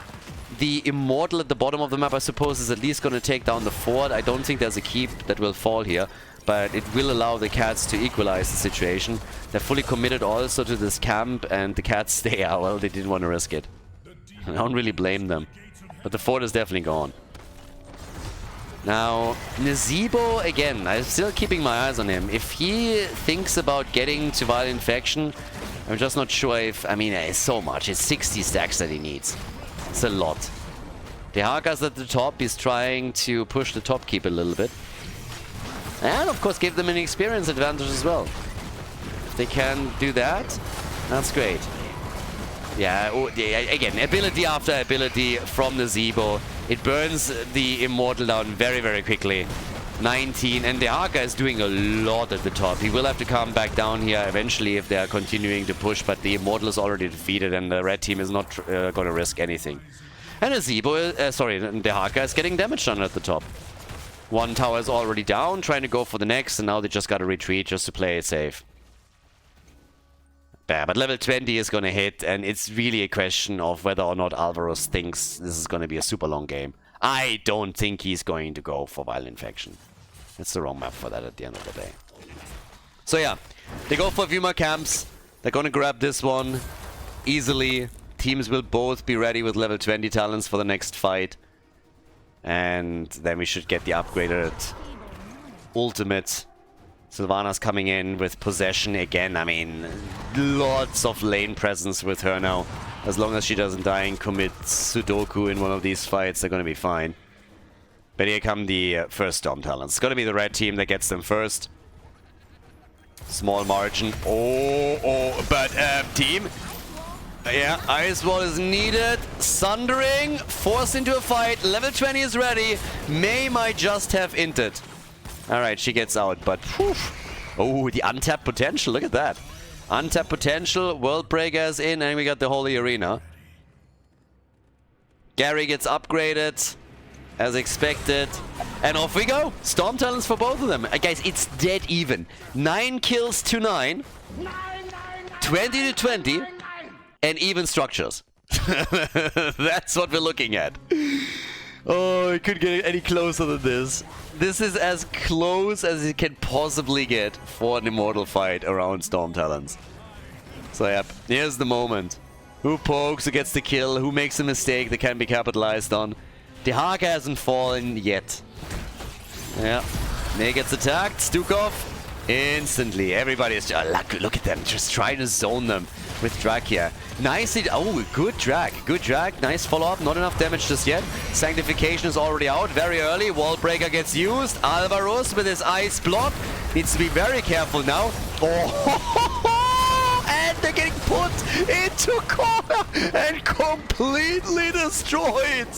The Immortal at the bottom of the map, I suppose, is at least going to take down the fort. I don't think there's a keep that will fall here, but it will allow the cats to equalize the situation. They're fully committed also to this camp, and the cats, they are, well, they didn't want to risk it. I don't really blame them. But the fort is definitely gone. Now, Nazebo, again, I'm still keeping my eyes on him. If he thinks about getting to Violent Infection, I'm just not sure if... I mean, it's so much. It's 60 stacks that he needs. It's a lot. Dehaka's at the top. He's trying to push the top keep a little bit. And, of course, give them an experience advantage as well. If they can do that, that's great. Yeah, again, ability after ability from Nazebo. It burns the Immortal down very, very quickly. 19, and Dehaka is doing a lot at the top. He will have to come back down here eventually if they are continuing to push, but the Immortal is already defeated and the red team is not going to risk anything. And Dehaka is getting damage done at the top. One tower is already down, trying to go for the next, and now they just got to retreat just to play it safe. Yeah, but level 20 is going to hit, and it's really a question of whether or not Alvaros thinks this is going to be a super long game. I don't think he's going to go for Violent Infection. It's the wrong map for that at the end of the day. So yeah, they go for a few more camps. They're going to grab this one easily. Teams will both be ready with level 20 talents for the next fight. And then we should get the upgraded ultimate. Sylvanas coming in with possession again. I mean, lots of lane presence with her now. As long as she doesn't die and commit Sudoku in one of these fights, they're going to be fine. But here come the first Storm talents. It's going to be the red team that gets them first. Small margin. But team. Yeah, Ice Wall is needed. Sundering, forced into a fight. Level 20 is ready. May might just have inted. Alright, she gets out, but whew, Oh, the untapped potential. Look at that. Untapped potential. World Breakers in, and we got the Holy Arena. Gary gets upgraded, as expected. And off we go. Storm Talents for both of them. Guys, it's dead even. 9 kills to 9. 20 to 20. And even structures. That's what we're looking at. Oh, it couldn't get any closer than this. This is as close as it can possibly get for an Immortal fight around Storm Talents. So yep, here's the moment. Who pokes, who gets the kill, who makes a mistake that can be capitalized on. The Haka hasn't fallen yet. Yeah, May gets attacked, Stukov, instantly. Everybody is just, look at them, just trying to zone them with Drag here. Nicely, oh, good drag, nice follow-up, not enough damage just yet. Sanctification is already out, very early, Wall Breaker gets used. Alvaros with his ice block, needs to be very careful now. Oh, and they're getting put into corner and completely destroyed.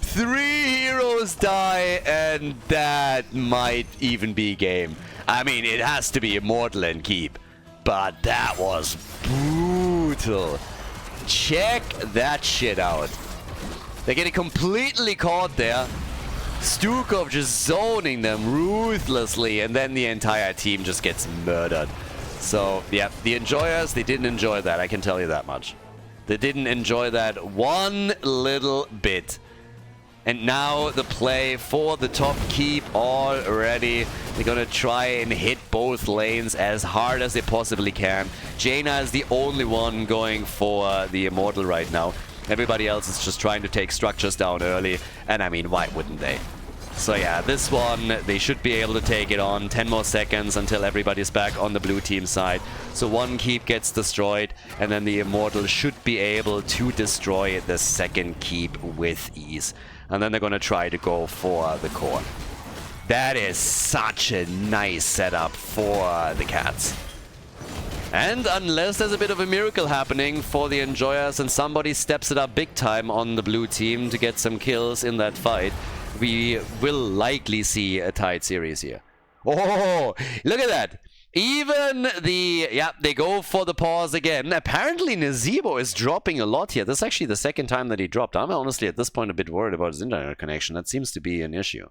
3 heroes die, and that might even be game. I mean, it has to be Immortal and keep, but that was brutal. Check that shit out. They're getting completely caught there. Stukov just zoning them ruthlessly, and then the entire team just gets murdered. So, yeah, the enjoyers, they didn't enjoy that, I can tell you that much. They didn't enjoy that one little bit. And now the play for the top keep already. They're gonna try and hit both lanes as hard as they possibly can. Jaina is the only one going for the Immortal right now. Everybody else is just trying to take structures down early. And I mean, why wouldn't they? So yeah, this one, they should be able to take it on. 10 more seconds until everybody's back on the blue team side. So one keep gets destroyed, and then the Immortal should be able to destroy the second keep with ease. And then they're going to try to go for the core. That is such a nice setup for the Cats. And unless there's a bit of a miracle happening for the enjoyers and somebody steps it up big time on the blue team to get some kills in that fight, we will likely see a tied series here. Oh, look at that. Even the... Yeah, they go for the pause again. Apparently, Nazebo is dropping a lot here. This is actually the second time that he dropped. I'm honestly at this point a bit worried about his internet connection. That seems to be an issue.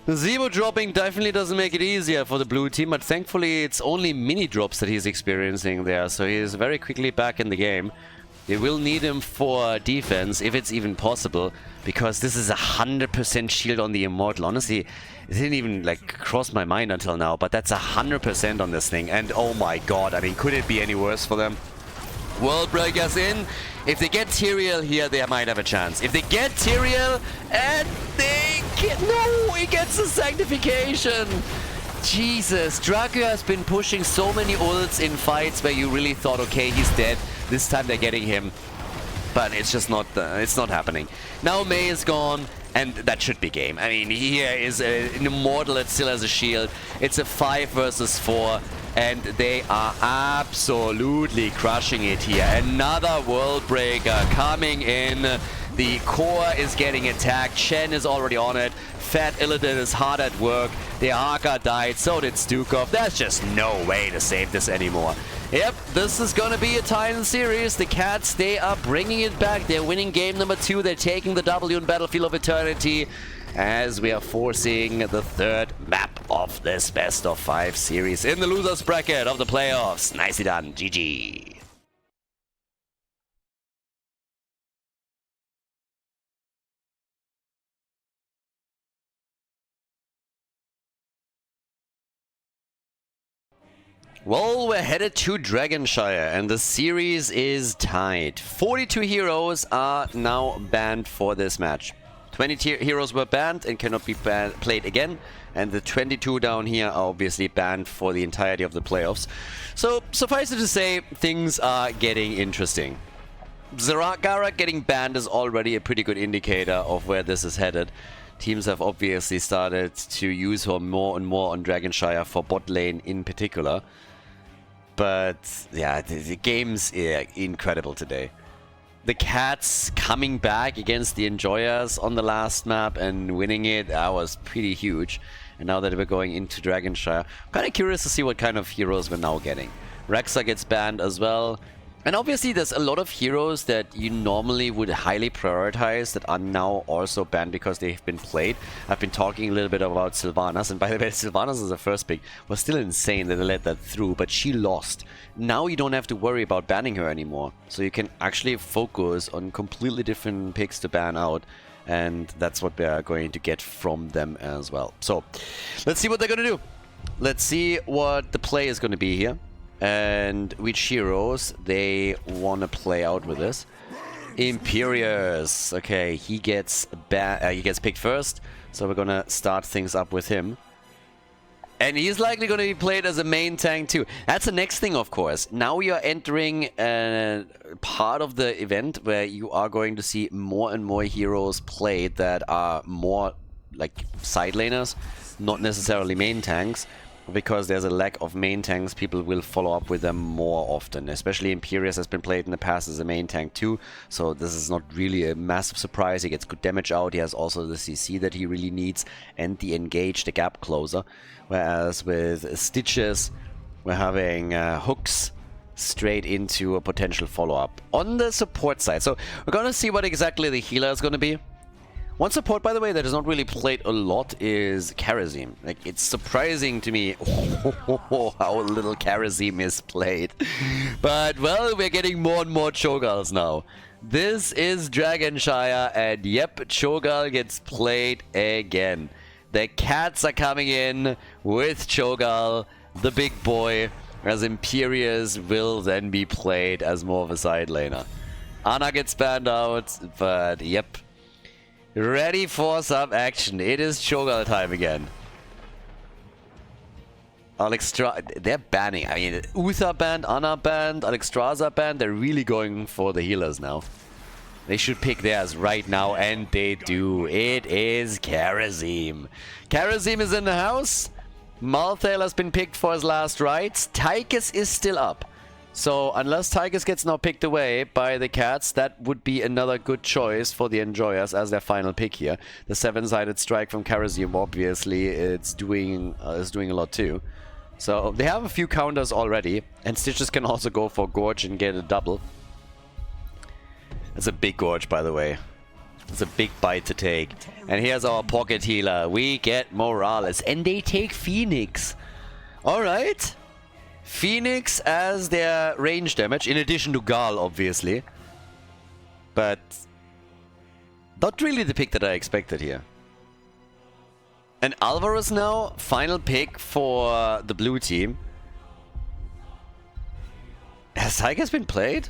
Nazebo dropping definitely doesn't make it easier for the blue team, but thankfully it's only mini drops that he's experiencing there. So he is very quickly back in the game. They will need him for defense, if it's even possible, because this is 100% shield on the Immortal. Honestly, it didn't even like cross my mind until now, but that's 100% on this thing. And oh my god, I mean, could it be any worse for them? World Breakers in. If they get Tyrael here, they might have a chance. If they get Tyrael, and they get... No, he gets the Sanctification! Jesus, Draco has been pushing so many ults in fights where you really thought, okay, he's dead. This time they're getting him, but it's just not, it's not happening. Now May is gone, and that should be game. I mean, here is an Immortal that still has a shield. It's a 5 versus 4, and they are absolutely crushing it here. Another World Breaker coming in. The core is getting attacked. Shen is already on it. Fat Illidan is hard at work. The Haka died, so did Stukov. There's just no way to save this anymore. Yep, this is gonna be a tie in the series. The Cats, they are bringing it back. They're winning game number 2. They're taking the W in Battlefield of Eternity as we are forcing the 3rd map of this best of 5 series in the losers bracket of the playoffs. Nicely done. GG. Well, we're headed to Dragonshire, and the series is tied. 42 heroes are now banned for this match. 20 heroes were banned and cannot be played again, and the 22 down here are obviously banned for the entirety of the playoffs. So, suffice it to say, things are getting interesting. Zeragara getting banned is already a pretty good indicator of where this is headed. Teams have obviously started to use her more and more on Dragonshire for bot lane in particular. But yeah, the game's incredible today. the Cats coming back against the Enjoyers on the last map and winning it, that was pretty huge. And now that we're going into Dragonshire, I'm kind of curious to see what kind of heroes we're now getting. Rexa gets banned as well. And obviously there's a lot of heroes that you normally would highly prioritize that are now also banned because they've been played. I've been talking a little bit about Sylvanas, and by the way, Sylvanas is the first pick. Was still insane that they let that through, but she lost. Now you don't have to worry about banning her anymore. So you can actually focus on completely different picks to ban out. And that's what we are going to get from them as well. So let's see what they're going to do. Let's see what the play is going to be here. And which heroes they want to play out with this. Imperius. Okay, he gets picked first, so we're gonna start things up with him. And he's likely going to be played as a main tank too. That's the next thing, of course. Now we are entering a part of the event where you are going to see more and more heroes played that are more like side laners, not necessarily main tanks. Because there's a lack of main tanks, people will follow up with them more often. Especially Imperius has been played in the past as a main tank too, so this is not really a massive surprise. He gets good damage out, he has also the CC that he really needs, and the engage, the gap closer. Whereas with Stitches, we're having hooks straight into a potential follow-up. On the support side, so we're gonna see what exactly the healer is gonna be. One support, by the way, that is not really played a lot is Karazim. Like, it's surprising to me how little Karazim is played. But, well, we're getting more and more Cho'Galls now. This is Dragonshire, and yep, Cho'Gall gets played again. The Cats are coming in with Cho'Gall, the big boy, as Imperius will then be played as more of a side laner. Ana gets banned out, but yep. Ready for some action. It is Cho'Gall time again. They're banning. I mean, Uther banned, Ana banned, Alexstrasza banned. They're really going for the healers now. They should pick theirs right now, and they do. It is Karazim. Karazim is in the house. Malthael has been picked for his last rites. Tychus is still up. So, unless Tychus gets now picked away by the Cats, that would be another good choice for the Enjoyers as their final pick here. The 7-sided strike from Karazim, obviously, is doing a lot too. So, they have a few counters already, and Stitches can also go for Gorge and get a double. That's a big Gorge, by the way. It's a big bite to take. And here's our pocket healer. We get Morales, and they take Phoenix. Alright. Phoenix as their range damage, in addition to Gal, obviously. But not really the pick that I expected here. And Alvarez now, final pick for the blue team. Has Tychus been played?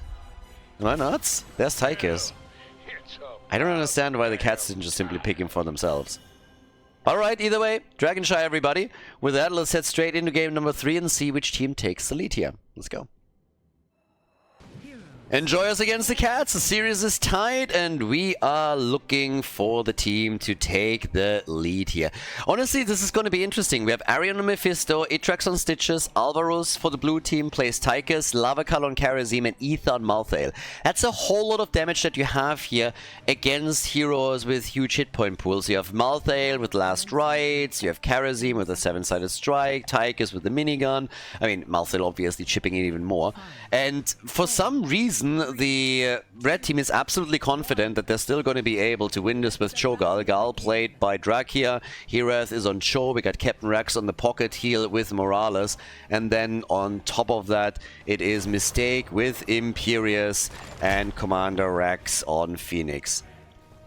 Why not? There's Tychus. I don't understand why the Cats didn't just simply pick him for themselves. Alright, either way, Dragonshire everybody. With that, let's head straight into game number 3 and see which team takes the lead here. Let's go. Enjoyers against the Cats. The series is tied, and we are looking for the team to take the lead here. Honestly, this is going to be interesting. We have Arion on Mephisto, Itrax on Stitches, Alvaros for the blue team plays Tychus, Lavakal on Karazim, and Ether on Malthael. That's a whole lot of damage that you have here against heroes with huge hit point pools. You have Malthael with Last Rites, you have Karazim with a 7-sided strike, Tychus with the minigun. I mean, Malthael obviously chipping in even more. And for some reason, the red team is absolutely confident that they're still going to be able to win this with Cho'Gall. Gal played by Drakia, Hereth is on Cho, we got Captain Rex on the pocket heal with Morales, and then on top of that it is Mistake with Imperius and Commander Rex on Phoenix.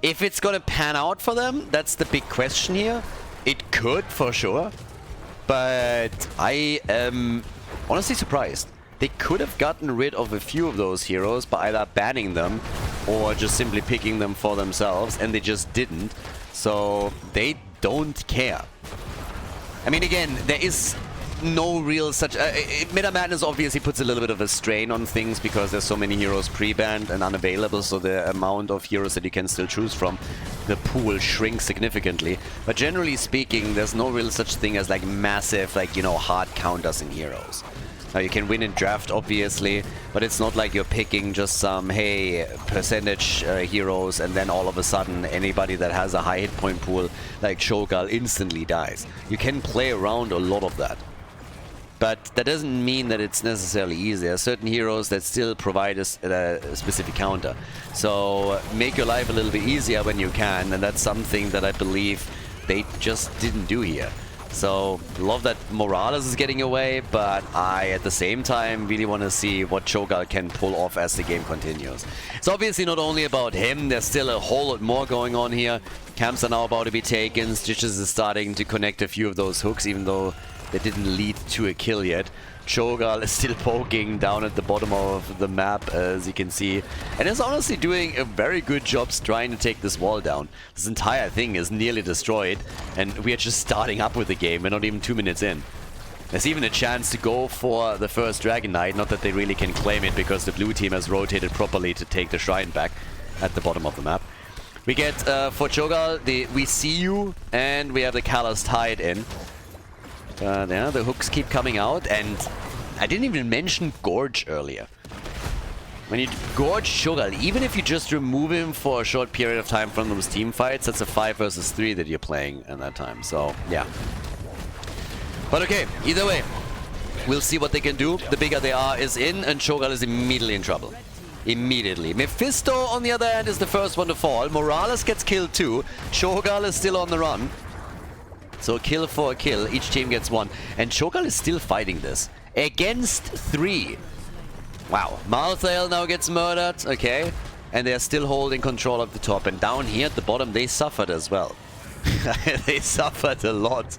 If it's going to pan out for them, that's the big question here. It could for sure, but I am honestly surprised. They could have gotten rid of a few of those heroes by either banning them or just simply picking them for themselves, and they just didn't. So they don't care. I mean, again, there is no real such... Meta Madness obviously puts a little bit of a strain on things because there's so many heroes pre-banned and unavailable, so the amount of heroes that you can still choose from, the pool shrinks significantly. But generally speaking, there's no real such thing as like massive, like, you know, hard counters in heroes. Now you can win in draft, obviously, but it's not like you're picking just some, hey, percentage heroes, and then all of a sudden anybody that has a high hit point pool like Shogal instantly dies. You can play around a lot of that. But that doesn't mean that it's necessarily easy. There are certain heroes that still provide a specific counter. So make your life a little bit easier when you can, and that's something that I believe they just didn't do here. So love that Morales is getting away, but I at the same time really want to see what Shogal can pull off as the game continues. It's obviously not only about him, there's still a whole lot more going on here. Camps are now about to be taken, Stitches is starting to connect a few of those hooks, even though they didn't lead to a kill yet. Shogal is still poking down at the bottom of the map, as you can see, and is honestly doing a very good job trying to take this wall down. This entire thing is nearly destroyed, and we are just starting up with the game. We're not even 2 minutes in. There's even a chance to go for the first Dragon Knight, not that they really can claim it because the blue team has rotated properly to take the shrine back at the bottom of the map. We get, for Shogal, the We See You, and we have the Callous Tide in. Yeah, the hooks keep coming out, and I didn't even mention Gorge earlier. When you Gorge Shogal, even if you just remove him for a short period of time from those team fights, that's a 5 versus 3 that you're playing at that time, so yeah. But okay, either way, we'll see what they can do. The bigger they are is in, and Shogal is immediately in trouble. Immediately. Mephisto, on the other hand, is the first one to fall. Morales gets killed too. Shogal is still on the run. So kill for a kill, each team gets one. And Shogal is still fighting this. Against 3. Wow. Malthael now gets murdered, okay. And they're still holding control of the top. And down here at the bottom, they suffered as well. They suffered a lot.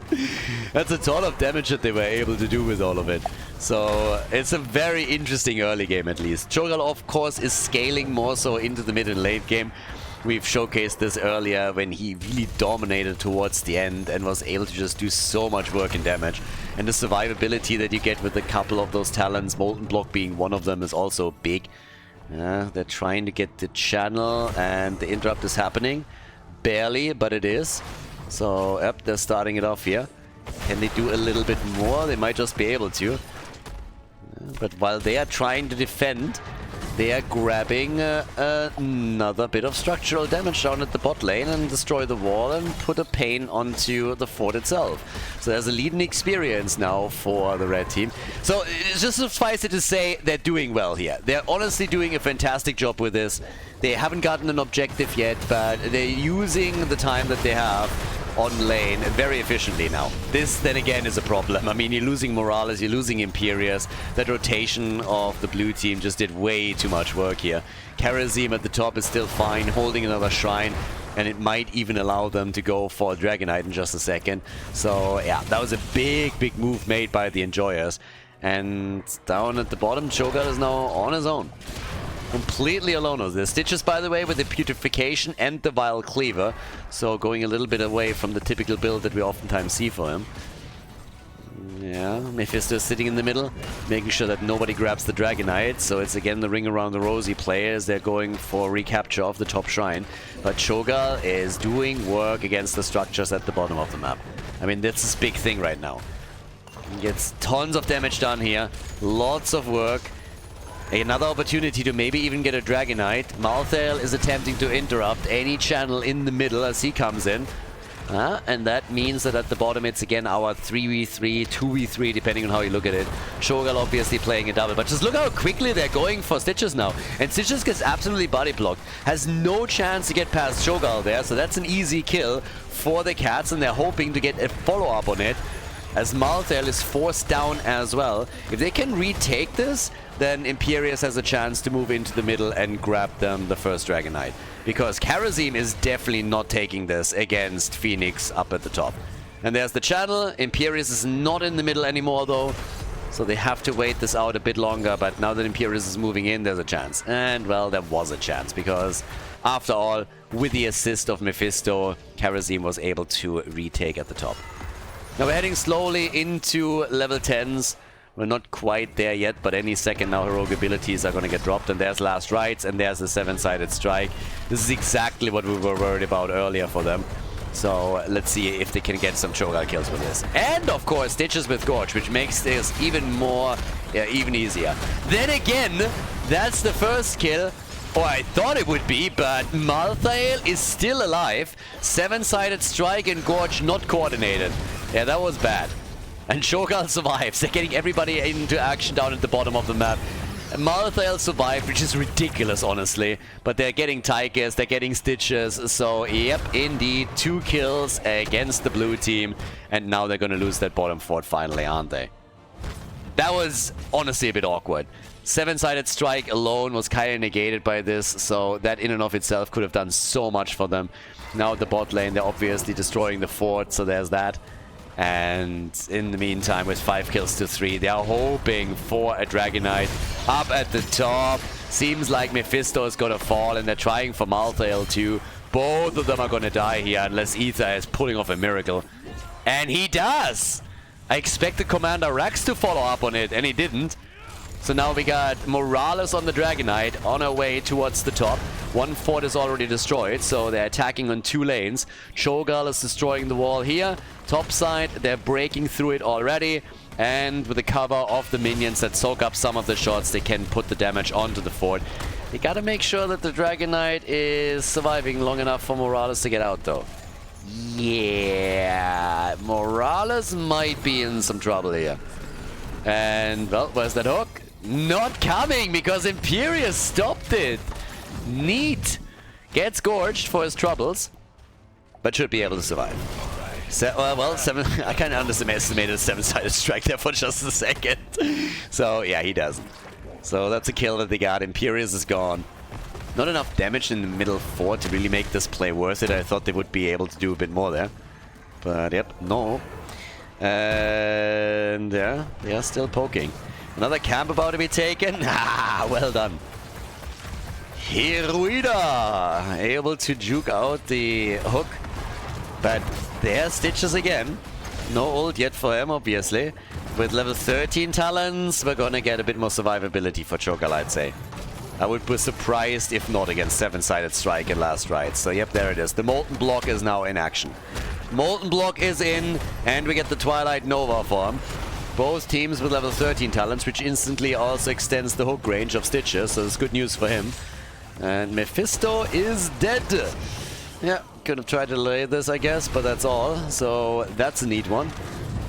That's a ton of damage that they were able to do with all of it. So it's a very interesting early game at least. Shogal, of course, is scaling more so into the mid and late game. We've showcased this earlier when he really dominated towards the end and was able to just do so much work and damage. And the survivability that you get with a couple of those talents, Molten Block being one of them, is also big. They're trying to get the channel, and the interrupt is happening. Barely, but it is. So, yep, they're starting it off here. Can they do a little bit more? They might just be able to. But while they are trying to defend, they are grabbing another bit of structural damage down at the bot lane and destroy the wall and put a pain onto the fort itself. So there's a leading experience now for the red team. So it's just suffice it to say they're doing well here. They're honestly doing a fantastic job with this. They haven't gotten an objective yet, but they're using the time that they have on lane very efficiently now. This, then again, is a problem. I mean, you're losing Morales, you're losing Imperius. That rotation of the blue team just did way too much work here. Karazim at the top is still fine, holding another shrine, and it might even allow them to go for a Dragon Knight in just a second. So, yeah, that was a big move made by the Enjoyers. And down at the bottom, Shogal is now on his own. Completely alone of this. Stitches, by the way, with the Putrefaction and the Vile Cleaver. So going a little bit away from the typical build that we oftentimes see for him. Yeah, Mephisto is sitting in the middle, making sure that nobody grabs the Dragon Knight. So it's again the ring around the rosy players. They're going for recapture of the top shrine. But Shogal is doing work against the structures at the bottom of the map. I mean, that's his big thing right now. He gets tons of damage done here. Lots of work. Another opportunity to maybe even get a Dragon Knight. Malthael is attempting to interrupt any channel in the middle as he comes in. And that means that at the bottom it's again our 3v3, 2v3, depending on how you look at it. Shogal obviously playing a double, but just look how quickly they're going for Stitches now. And Stitches gets absolutely body blocked. Has no chance to get past Shogal there, so that's an easy kill for the Cats, and they're hoping to get a follow-up on it, as Malthael is forced down as well. If they can retake this, then Imperius has a chance to move into the middle and grab them the first Dragon Knight. Because Karazim is definitely not taking this against Phoenix up at the top. And there's the channel. Imperius is not in the middle anymore though. So they have to wait this out a bit longer. But now that Imperius is moving in, there's a chance. And well, there was a chance. Because after all, with the assist of Mephisto, Karazim was able to retake at the top. Now we're heading slowly into level 10s. We're not quite there yet, but any second now heroic abilities are going to get dropped. And there's Last Rites, and there's the 7-sided strike. This is exactly what we were worried about earlier for them. So let's see if they can get some Cho'Gall kills with this. And of course, Stitches with Gorge, which makes this even more, even easier. Then again, that's the first kill. Or I thought it would be, but Malthael is still alive. 7-sided strike and Gorge not coordinated. Yeah, that was bad. And Cho'Gall survives. They're getting everybody into action down at the bottom of the map. Malthael survived, which is ridiculous, honestly. But they're getting Tigers, they're getting Stitches. So, yep, indeed, 2 kills against the blue team. And now they're going to lose that bottom fort finally, aren't they? That was honestly a bit awkward. 7-sided strike alone was kind of negated by this. So, that in and of itself could have done so much for them. Now at the bot lane, they're obviously destroying the fort, so there's that. And in the meantime, with 5 kills to 3, they are hoping for a Dragonite up at the top. Seems like Mephisto is going to fall, and they're trying for Malthael too. Both of them are going to die here unless Ether is pulling off a miracle. And he does! I expected Commander Rax to follow up on it, and he didn't. So now we got Morales on the Dragonite on our way towards the top. 1 fort is already destroyed, so they're attacking on 2 lanes. Cho'Gall is destroying the wall here. Top side, they're breaking through it already. And with the cover of the minions that soak up some of the shots, they can put the damage onto the fort. They gotta make sure that the Dragonite is surviving long enough for Morales to get out, though. Yeah, Morales might be in some trouble here. And, well, where's that hook? Not coming because Imperius stopped it. Neat. Gets gorged for his troubles, but should be able to survive. I kind of underestimated a 7-sided strike there for just a second. So, yeah, he doesn't. So that's a kill that they got. Imperius is gone. Not enough damage in the middle fort to really make this play worth it. I thought they would be able to do a bit more there. But, yep, no. And, yeah, they are still poking. Another camp about to be taken. Ah, well done. Heruida able to juke out the hook. But there's Stitches again. No ult yet for him, obviously. With level 13 talents, we're gonna get a bit more survivability for Cho'Gall, I'd say. I would be surprised if not against 7-sided strike and last ride. So yep, there it is. The Molten Block is now in action. Molten Block is in, and we get the Twilight Nova form. Both teams with level 13 talents, which instantly also extends the hook range of Stitches, so it's good news for him. And Mephisto is dead. Yeah, could have tried to delay this, I guess, but that's all. So that's a neat one.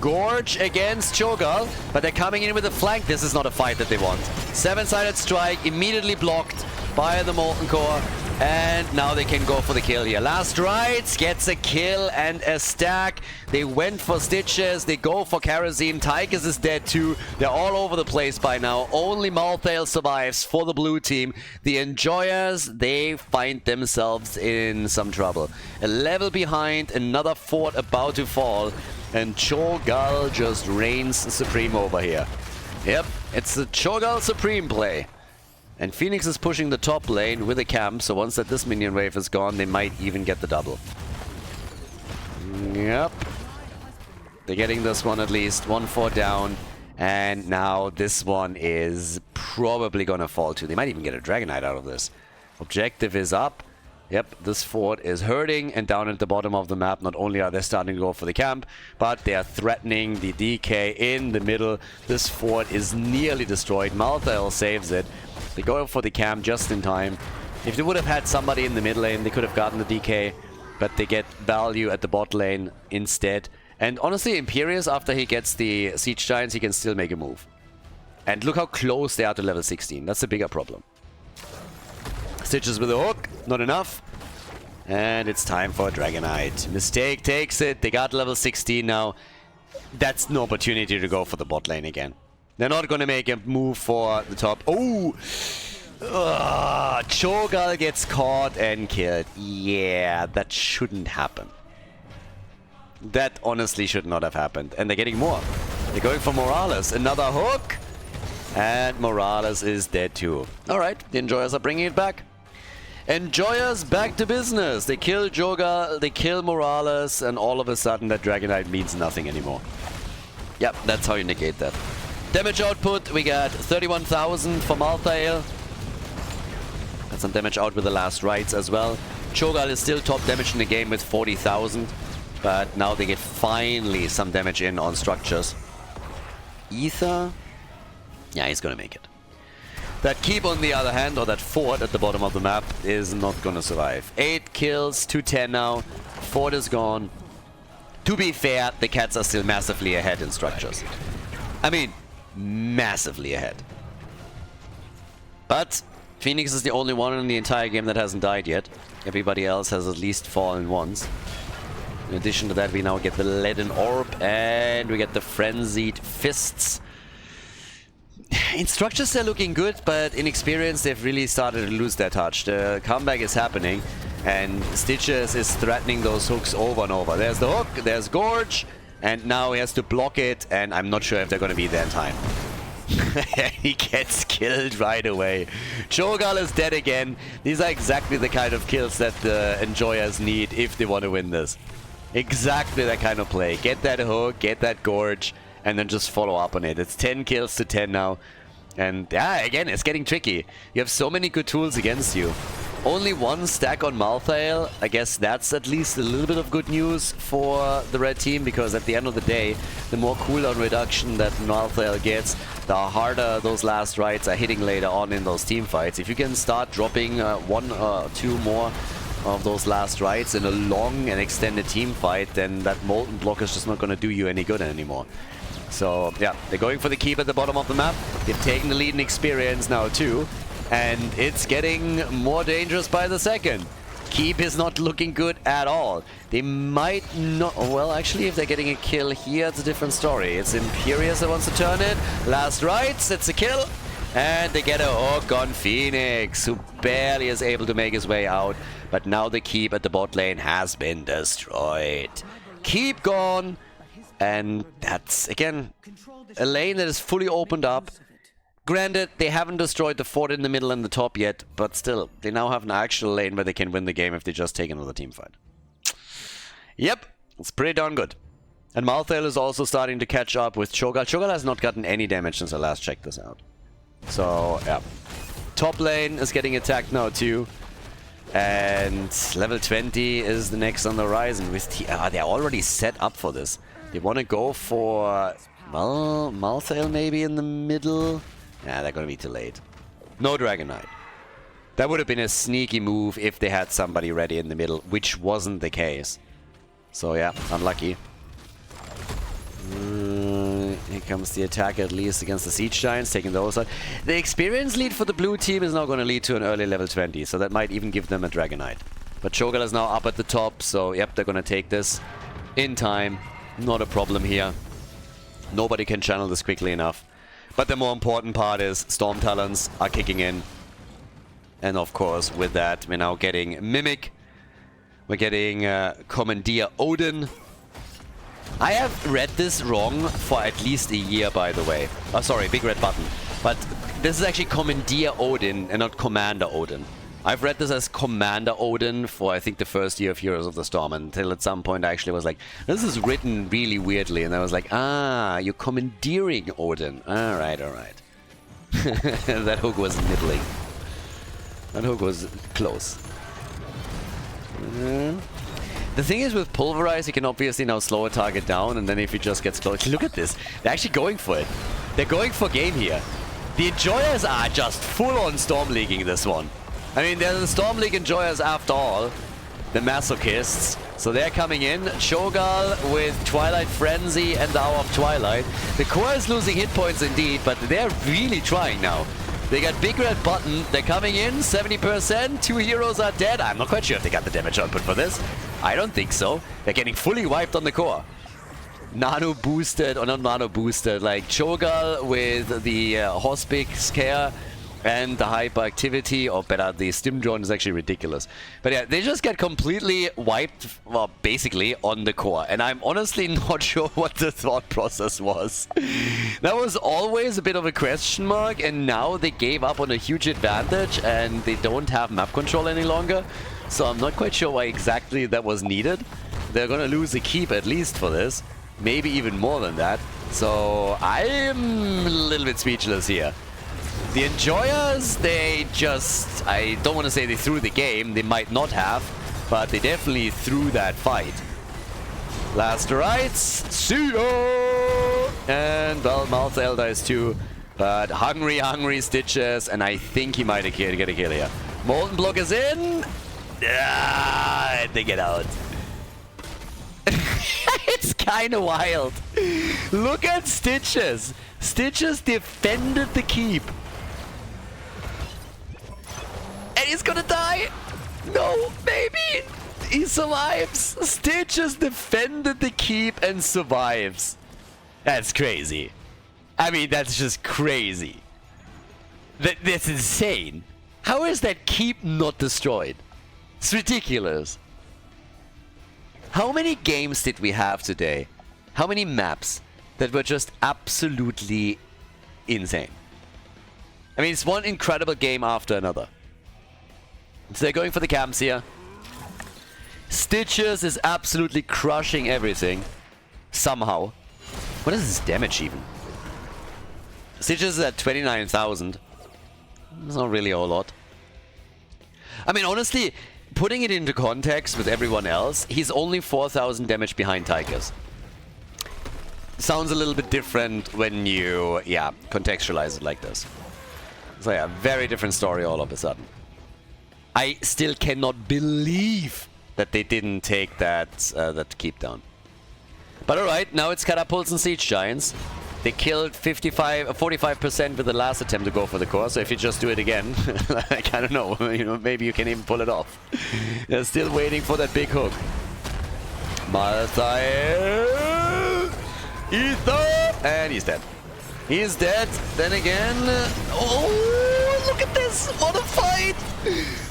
Gorge against Cho'Gall, but they're coming in with a flank. This is not a fight that they want. 7-sided strike, immediately blocked by the Molten Core. And now they can go for the kill here. Last Rites gets a kill and a stack. They went for Stitches. They go for Kerosene. Tigers is dead too. They're all over the place by now. Only Malthael survives for the blue team. The Enjoyers, they find themselves in some trouble. A level behind, another fort about to fall. And Cho'Gall just reigns supreme over here. Yep, it's the Cho'Gall Supreme play. And Phoenix is pushing the top lane with a camp, so once this minion wave is gone, they might even get the double. Yep. They're getting this one at least. 1 fort down. And now this one is probably gonna fall too. They might even get a Dragonite out of this. Objective is up. Yep, this fort is hurting, and down at the bottom of the map, not only are they starting to go for the camp, but they are threatening the DK in the middle. This fort is nearly destroyed. Malthael saves it. They go for the camp just in time. If they would have had somebody in the mid lane, they could have gotten the DK, but they get value at the bot lane instead. And honestly, Imperius, after he gets the Siege Giants, he can still make a move. And look how close they are to level 16. That's the bigger problem. Stitches with a hook, not enough. And it's time for a Dragonite. Mistake takes it. They got level 16 now. That's no opportunity to go for the bot lane again. They're not going to make a move for the top. Oh! Cho'Gall gets caught and killed. Yeah, that shouldn't happen. That honestly should not have happened. And they're getting more. They're going for Morales. Another hook. And Morales is dead too. Alright, the Enjoyers are bringing it back. Enjoyers back to business. They kill Cho'Gall, they kill Morales, and all of a sudden that Dragonite means nothing anymore. Yep, that's how you negate that. Damage output, we got 31,000 for Malthael. Got some damage out with the last rites as well. Cho'Gall is still top damage in the game with 40,000. But now they get finally some damage in on structures. Ether? Yeah, he's gonna make it. That keep, on the other hand, or that fort at the bottom of the map, is not gonna survive. 8 kills, 210 now. Fort is gone. To be fair, the cats are still massively ahead in structures. I mean, massively ahead. But Phoenix is the only one in the entire game that hasn't died yet. Everybody else has at least fallen once. In addition to that, we now get the leaden orb and we get the frenzied fists. In structures they're looking good, but in experience they've really started to lose their touch. The comeback is happening and Stitches is threatening those hooks over and over. There's the hook, there's Gorge, and now he has to block it, and I'm not sure if they're going to be there in time. He gets killed right away. Cho'Gall is dead again. These are exactly the kind of kills that the enjoyers need if they want to win this. Exactly that kind of play. Get that hook, get that Gorge, and then just follow up on it. It's 10 kills to 10 now. And yeah, again, it's getting tricky. You have so many good tools against you. Only one stack on Malthael. I guess that's at least a little bit of good news for the red team, because at the end of the day, the more cooldown reduction that Malthael gets, the harder those last rights are hitting later on in those team fights. If you can start dropping 1 or 2 more of those last rights in a long and extended team fight, then that molten block is just not going to do you any good anymore. So yeah, they're going for the keep at the bottom of the map. They've taken the lead in experience now too, and it's getting more dangerous by the second. Keep is not looking good at all. They might not... Well, actually, if they're getting a kill here, it's a different story. It's Imperius that wants to turn it. Last rights, it's a kill. And they get a hook on Phoenix, who barely is able to make his way out. But now the keep at the bot lane has been destroyed. Keep gone. And that's, again, a lane that is fully opened up. Granted, they haven't destroyed the fort in the middle and the top yet, but still, they now have an actual lane where they can win the game if they just take another team fight. Yep, it's pretty darn good. And Malthael is also starting to catch up with Cho'Gall. Cho'Gall has not gotten any damage since I last checked this out. So, yeah. Top lane is getting attacked now too. And level 20 is the next on the horizon. They're already set up for this. They want to go for, well, Malthael maybe in the middle. Yeah, they're going to be too late. No Dragon Knight. That would have been a sneaky move if they had somebody ready in the middle, which wasn't the case. So yeah, unlucky. Here comes the attack, at least against the Siege Giants, taking those out. The experience lead for the blue team is now going to lead to an early level 20, so that might even give them a Dragon Knight. But Cho'Gall is now up at the top, so yep, they're going to take this in time. Not a problem here. Nobody can channel this quickly enough. But the more important part is Storm Talons are kicking in. And of course, with that, we're now getting Mimic. We're getting Commandeer Odin. I have read this wrong for at least a year, by the way. Oh, sorry, big red button. But this is actually Commandeer Odin and not Commander Odin. I've read this as Commander Odin for, I think, the first year of Heroes of the Storm, until at some point I actually was like, this is written really weirdly, and I was like, ah, you're commandeering Odin. Alright, alright. That hook was nibbling. That hook was close. The thing is, with Pulverize, you can obviously now slow a target down, and then if he just gets close... Look at this. They're actually going for it. They're going for game here. The Enjoyers are just full-on Storm Leaguing this one. I mean, they're the Storm League Enjoyers after all. The Masochists. So they're coming in. Cho'Gall with Twilight Frenzy and the Hour of Twilight. The core is losing hit points indeed, but they're really trying now. They got big red button. They're coming in. 70%. 2 heroes are dead. I'm not quite sure if they got the damage output for this. I don't think so. They're getting fully wiped on the core. Nano boosted, or not nano boosted, like Cho'Gall with the Hospic Scare and the hyperactivity, or better, the Stim Drone is actually ridiculous. But yeah, they just get completely wiped, well, basically, on the core. And I'm honestly not sure what the thought process was. That was always a bit of a question mark, and now they gave up on a huge advantage, and they don't have map control any longer. So I'm not quite sure why exactly that was needed. They're gonna lose a keep at least for this. Maybe even more than that. So I'm a little bit speechless here. The Enjoyers, they just... I don't want to say they threw the game. They might not have. But they definitely threw that fight. Last rights. See ya! And well, Malthael dies too. But hungry Stitches, and I think he might get a kill here. Molten Block is in. And they get out. It's kind of wild. Look at Stitches. Stitches defended the keep. And he's gonna die. No, maybe. He survives. Stitches defended the keep and survives. That's crazy. I mean, that's just crazy. That's insane. How is that keep not destroyed? It's ridiculous. How many games did we have today? How many maps that were just absolutely insane? I mean, it's one incredible game after another. So they're going for the camps here. Stitches is absolutely crushing everything. Somehow. What is his damage even? Stitches is at 29,000. That's not really a whole lot. I mean, honestly, putting it into context with everyone else, he's only 4,000 damage behind Tigers. Sounds a little bit different when you, contextualize it like this. So yeah, very different story all of a sudden. I still cannot believe that they didn't take that keep down. But alright, now it's Catapults and Siege Giants. They killed 45% with the last attempt to go for the core, so if you just do it again, like, I don't know, maybe you can even pull it off. They're still waiting for that big hook. Malthael! Ether! And he's dead. He's dead. Then again... oh, look at this! What a fight!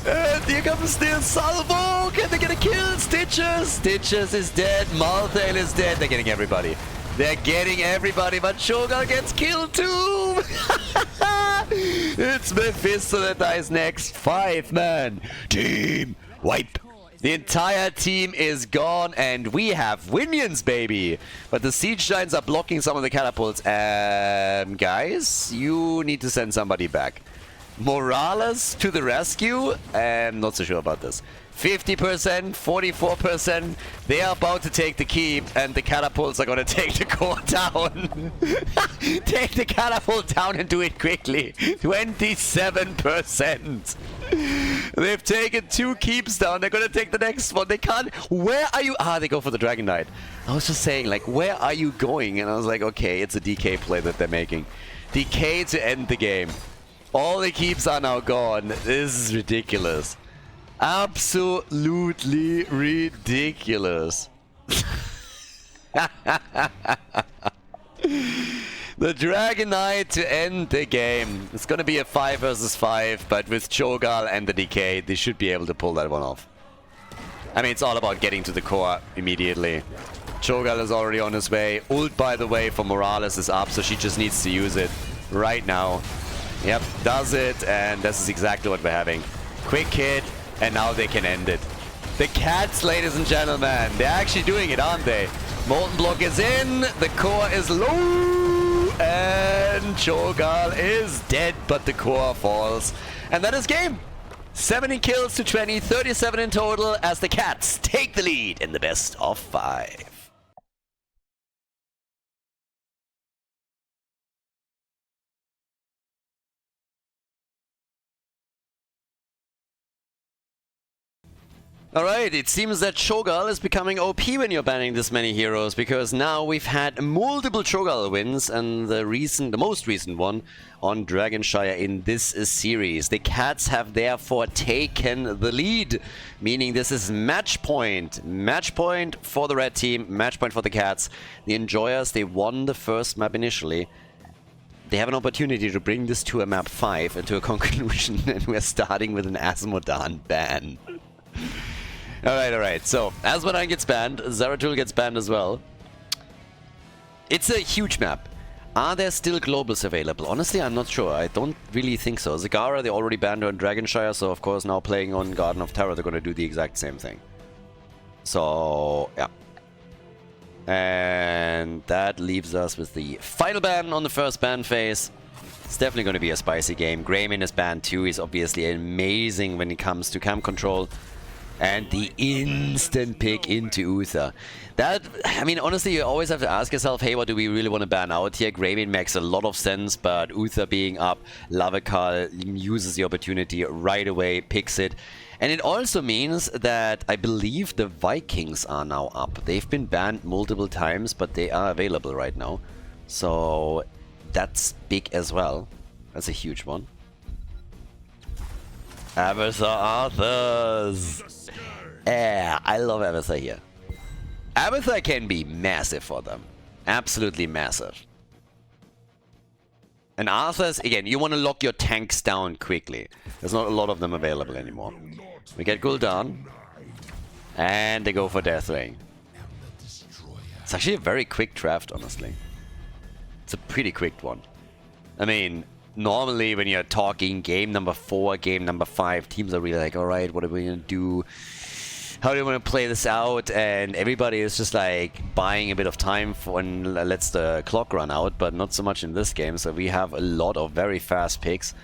And here comes still Salvo! Can they get a kill? Stitches! Stitches is dead. Malthael is dead. They're getting everybody. They're getting everybody, but Shogal gets killed too! It's Mephisto that dies next. 5-man team wipe. The entire team is gone, and we have Winions, baby! But the Siege Giants are blocking some of the catapults. Guys, you need to send somebody back. Morales to the rescue? I'm not so sure about this. 50%, 44%. They are about to take the keep, and the catapults are gonna take the core down. Take the catapult down and do it quickly. 27%. They've taken 2 keeps down. They're gonna take the next one. They can't. Where are you? Ah, they go for the Dragon Knight. I was just saying, like, where are you going? And I was like, okay, it's a DK play that they're making. DK to end the game. All the keeps are now gone. This is ridiculous. Absolutely ridiculous. The Dragon Knight to end the game. It's gonna be a 5 versus 5, but with Cho'Gall and the DK, they should be able to pull that one off. I mean, it's all about getting to the core immediately. Cho'Gall is already on his way. Ult, by the way, for Morales is up, so she just needs to use it right now. Yep, does it, and this is exactly what we're having. Quick hit. And now they can end it. The cats, ladies and gentlemen, they're actually doing it, aren't they? Molten Block is in, the core is low, and Cho'Gall is dead, but the core falls. And that is game. 70 kills to 20, 37 in total, as the cats take the lead in the best of 5. Alright, it seems that Cho'Gall is becoming OP when you're banning this many heroes, because now we've had multiple Cho'Gall wins, and the most recent one on Dragonshire in this series. The cats have therefore taken the lead, meaning this is match point. Match point for the red team, match point for the cats. The Enjoyers, they won the first map initially. They have an opportunity to bring this to a map 5 and to a conclusion, and we're starting with an Asmodan ban. Alright, so Asmodan gets banned, Zeratul gets banned as well. It's a huge map. Are there still globals available? Honestly, I'm not sure. I don't really think so. Zagara, they already banned her on Dragonshire, so of course now playing on Garden of Terror, they're going to do the exact same thing. So, yeah. And that leaves us with the final ban on the first ban phase. It's definitely going to be a spicy game. Greymin is banned too. He's obviously amazing when it comes to camp control. And the instant pick into Uther. That, I mean, honestly, you always have to ask yourself, hey, what do we really want to ban out here? Gravin makes a lot of sense, but Uther being up, Lavakal uses the opportunity right away, picks it. And it also means that I believe the Vikings are now up. They've been banned multiple times, but they are available right now. So that's big as well. That's a huge one. Abathur Arthurs! Yeah, I love Abathur here. Abathur can be massive for them. Absolutely massive. And Arthurs, again, you want to lock your tanks down quickly. There's not a lot of them available anymore. We get Gul'dan. And they go for Deathwing. It's actually a very quick draft, honestly. It's a pretty quick one. I mean, normally when you're talking game number 4, game number 5, teams are really like, alright, what are we going to do? How do you want to play this out? And everybody is just like buying a bit of time for when lets the clock run out, but not so much in this game. So we have a lot of very fast picks.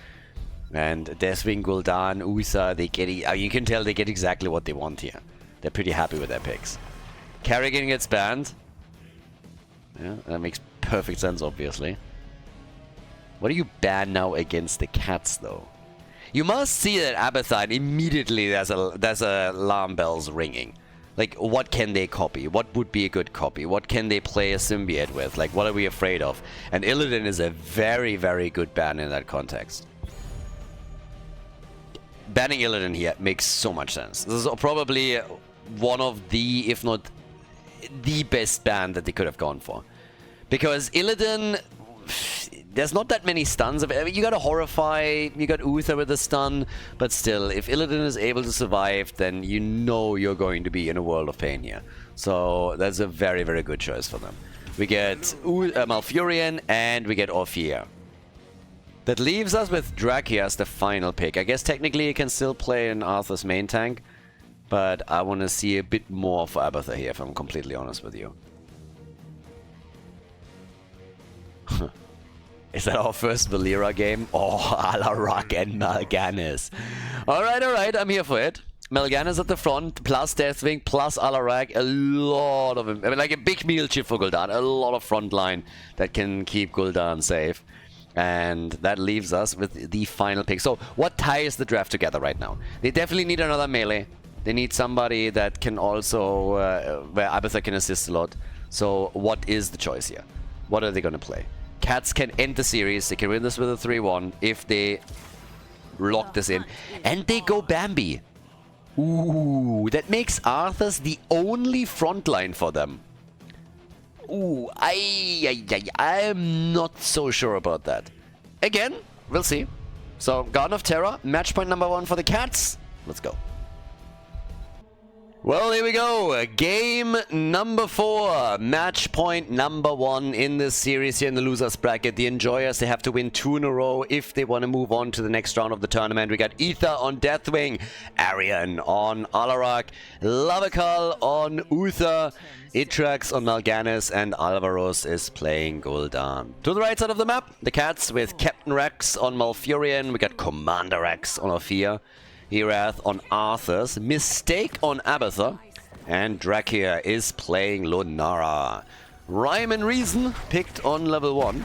And Deathwing, Gul'dan, Uther, they get, you can tell they get exactly what they want here. They're pretty happy with their picks. Kerrigan gets banned. Yeah, that makes perfect sense, obviously. What do you ban now against the cats, though? You must see that Abathur immediately there's alarm bells ringing. Like, what can they copy? What would be a good copy? What can they play a symbiote with? Like, what are we afraid of? And Illidan is a very, very good ban in that context. Banning Illidan here makes so much sense. This is probably one of the, if not the best ban that they could have gone for. Because Illidan, there's not that many stuns. I mean, you got a Horrify, you got Uther with a stun, but still, if Illidan is able to survive, then you know you're going to be in a world of pain here. So that's a very, very good choice for them. We get Malfurion and we get Orphea. That leaves us with Drachia as the final pick. I guess technically you can still play in Arthur's main tank, but I want to see a bit more for Abathur here, if I'm completely honest with you. Is that our first Valera game? Oh, Alarak and Mal'Ganis. Alright, I'm here for it. Mal'Ganis at the front, plus Deathwing, plus Alarak. A lot of, I mean, like a big meal chip for Gul'dan. A lot of front line that can keep Gul'dan safe. And that leaves us with the final pick. So, what ties the draft together right now? They definitely need another melee. They need somebody that can also, where Abathur can assist a lot. So, what is the choice here? What are they going to play? Cats can end the series. They can win this with a 3-1 if they lock this in. And they go Bambi. Ooh, that makes Arthur's the only frontline for them. Ooh, I'm not so sure about that. Again, we'll see. So, Garden of Terror, match point number 1 for the Cats. Let's go. Well, here we go. Game number 4. Match point number 1 in this series here in the losers bracket. The Enjoyers, they have to win 2 in a row if they want to move on to the next round of the tournament. We got Aether on Deathwing, Arian on Alarak, Lavakal on Uther, Itrax on Mal'Ganis, and Alvaros is playing Gul'dan. To the right side of the map, the Cats with Captain Rex on Malfurion. We got Commander Rex on Orphea. Erath on Arthur's, Mistake on Abathur, and Drachia is playing Lunara. Rhyme and Reason picked on level 1.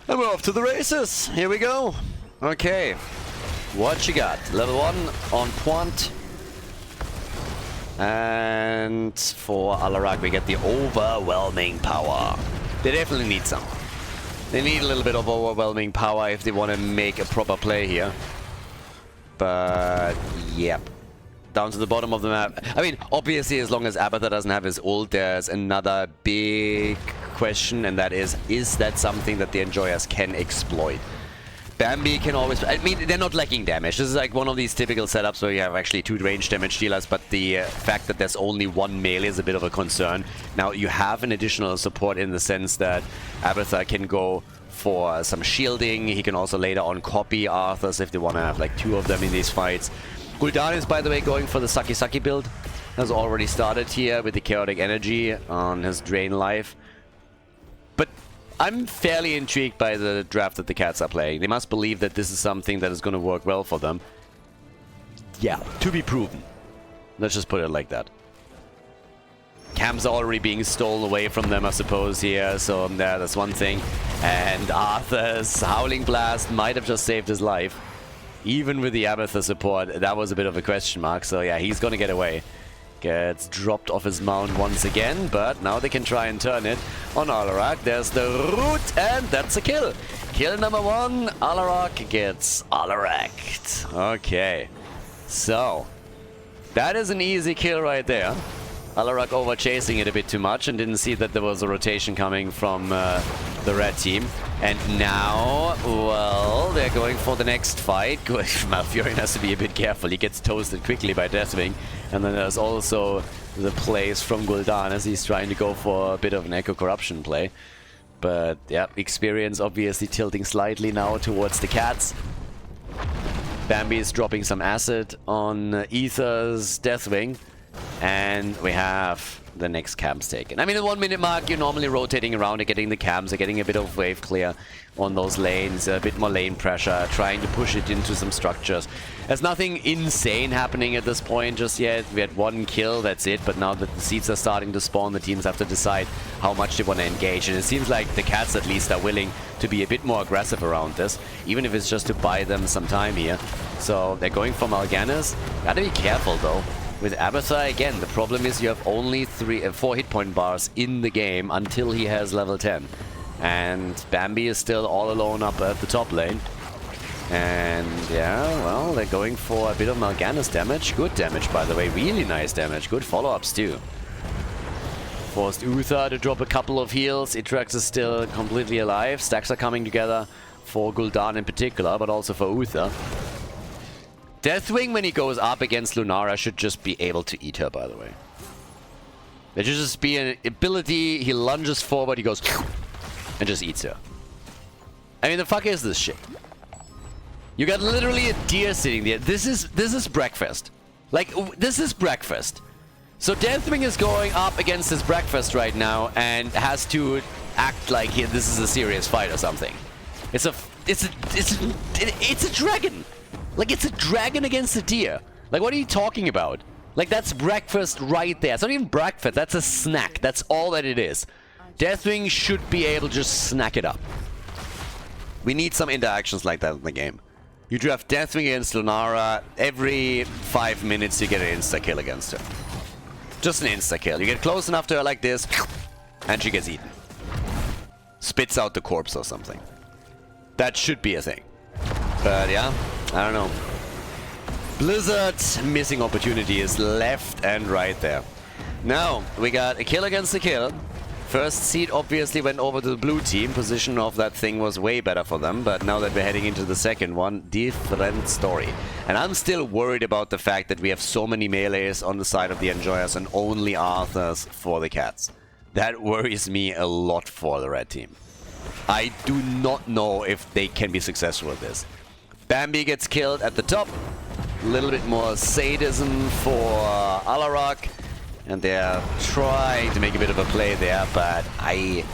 And we're off to the races. Here we go. Okay. What you got? Level 1 on Quant. And for Alarak we get the overwhelming power. They definitely need some. They need a little bit of overwhelming power if they want to make a proper play here. But, yep. Down to the bottom of the map. I mean, obviously, as long as Abathur doesn't have his ult, there's another big question, and that is that something that the Enjoyers can exploit? Bambi can always... I mean, they're not lacking damage. This is like one of these typical setups where you have actually 2 range damage dealers, but the fact that there's only 1 melee is a bit of a concern. Now, you have an additional support in the sense that Abathur can go for some shielding. He can also later on copy Arthur's if they want to have like 2 of them in these fights. Gul'dan is, by the way, going for the Saki build. Has already started here with the Chaotic Energy on his Drain Life. But I'm fairly intrigued by the draft that the Cats are playing. They must believe that this is something that is going to work well for them. Yeah, to be proven. Let's just put it like that. Camps are already being stolen away from them, I suppose, here. So yeah, that's one thing. And Arthur's Howling Blast might have just saved his life. Even with the Amethyst support, that was a bit of a question mark. So yeah, he's gonna get away. Gets dropped off his mount once again, but now they can try and turn it on Alarak. There's the root, and that's a kill. Kill number 1, Alarak gets Alaraked. Okay, so that is an easy kill right there. Alarak over chasing it a bit too much and didn't see that there was a rotation coming from the red team. And now, well, they're going for the next fight. Malfurion has to be a bit careful. He gets toasted quickly by Deathwing. And then there's also the plays from Gul'dan as he's trying to go for a bit of an Echo Corruption play. But yeah, experience obviously tilting slightly now towards the cats. Bambi is dropping some acid on Aether's Deathwing. And we have the next camps taken. I mean, at 1 minute mark, you're normally rotating around and getting the camps, and getting a bit of wave clear on those lanes, a bit more lane pressure, trying to push it into some structures. There's nothing insane happening at this point just yet. We had 1 kill, that's it. But now that the seeds are starting to spawn, the teams have to decide how much they want to engage. And it seems like the cats at least are willing to be a bit more aggressive around this, even if it's just to buy them some time here. So they're going for Mal'Ganis. Gotta be careful though. With Abathar, again, the problem is you have only 4 hit point bars in the game until he has level 10. And Bambi is still all alone up at the top lane. And yeah, well, they're going for a bit of Mal'Ganis damage. Good damage, by the way. Really nice damage. Good follow-ups, too. Forced Uther to drop a couple of heals. Itrax is still completely alive. Stacks are coming together for Gul'dan in particular, but also for Uther. Deathwing, when he goes up against Lunara, should just be able to eat her, by the way. There should just be an ability, he lunges forward, he goes and just eats her. I mean, the fuck is this shit? You got literally a deer sitting there. This is breakfast. Like, this is breakfast. So Deathwing is going up against his breakfast right now and has to act like this is a serious fight or something. It's a dragon. Like, it's a dragon against a deer. Like, what are you talking about? Like, that's breakfast right there. It's not even breakfast. That's a snack. That's all that it is. Deathwing should be able to just snack it up. We need some interactions like that in the game. You draft Deathwing against Lunara. Every 5 minutes, you get an insta-kill against her. Just an insta-kill. You get close enough to her like this, and she gets eaten. Spits out the corpse or something. That should be a thing. But yeah, I don't know. Blizzard missing opportunities left and right there. Now, we got a kill against a kill. First seed obviously went over to the blue team. Position of that thing was way better for them. But now that we're heading into the second one, different story. And I'm still worried about the fact that we have so many melees on the side of the Enjoyers and only Arthurs for the cats. That worries me a lot for the red team. I do not know if they can be successful with this. Bambi gets killed at the top. A little bit more sadism for Alarak. And they're trying to make a bit of a play there, but I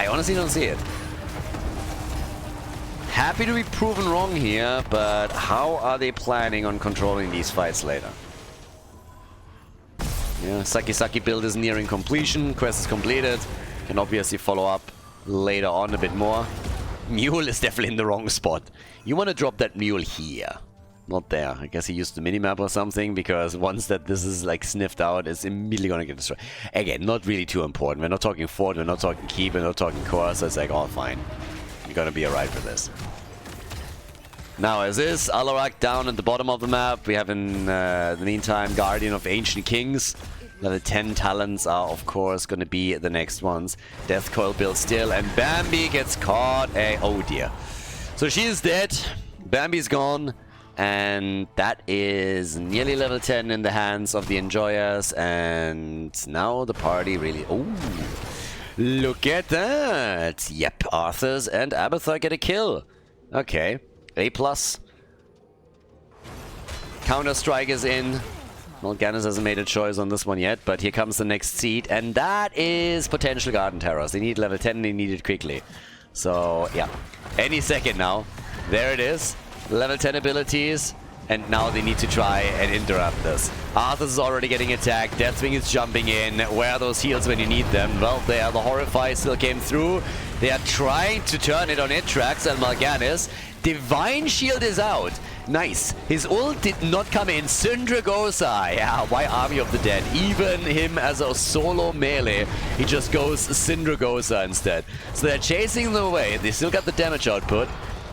honestly don't see it. Happy to be proven wrong here, but how are they planning on controlling these fights later? Yeah, Saki build is nearing completion. Quest is completed. Can obviously follow up later on a bit more. Mule is definitely in the wrong spot. You want to drop that mule here. Not there. I guess he used the minimap or something, because once that this is like sniffed out, it's immediately gonna get destroyed. Again, not really too important. We're not talking fort, we're not talking keep, we're not talking core, so it's like, oh fine. You're gonna be alright with this. Now as is, Alarak down at the bottom of the map. We have in the meantime Guardian of Ancient Kings. Level 10 talents are of course gonna be the next ones. Death Coil build still, and Bambi gets caught. Oh dear. So she is dead. Bambi's gone. And that is nearly level 10 in the hands of the Enjoyers. And now the party really... Oh, look at that. Yep, Arthurs and Abathar get a kill. Okay, A+. Counter-Strike is in. Mal'Ganis hasn't made a choice on this one yet, but here comes the next seed. And that is potential Garden Terrors. They need level 10, they need it quickly. So, yeah, any second now. There it is. Level 10 abilities. And now they need to try and interrupt this. Arthas is already getting attacked. Deathwing is jumping in. Where are those heals when you need them? Well, there. The Horrify still came through. They are trying to turn it on Itrax and Mal'Ganis. Divine Shield is out. Nice. His ult did not come in. Syndragosa. Yeah, why Army of the Dead? Even him as a solo melee, he just goes Syndragosa instead. So they're chasing them away. They still got the damage output.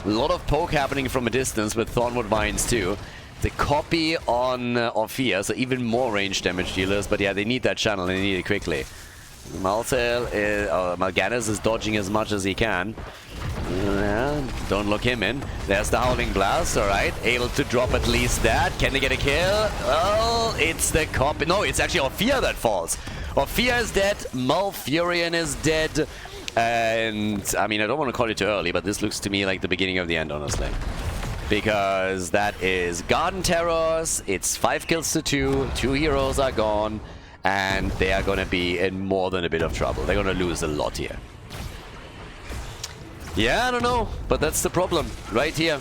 A lot of poke happening from a distance with Thornwood Vines too. The copy on Orphea, so even more range damage dealers. But yeah, they need that channel and they need it quickly. Mal'Ganis is dodging as much as he can. Don't look him in. There's the Howling Blast, alright. Able to drop at least that. Can they get a kill? Well, it's the copy. No, it's actually Orphea that falls. Orphea is dead. Malfurion is dead. And, I mean, I don't want to call it too early, but this looks to me like the beginning of the end, honestly. Because that is Garden Terrors, it's 5 kills to 2, 2 heroes are gone, and they are going to be in more than a bit of trouble. They're going to lose a lot here. Yeah, I don't know, but that's the problem, right here.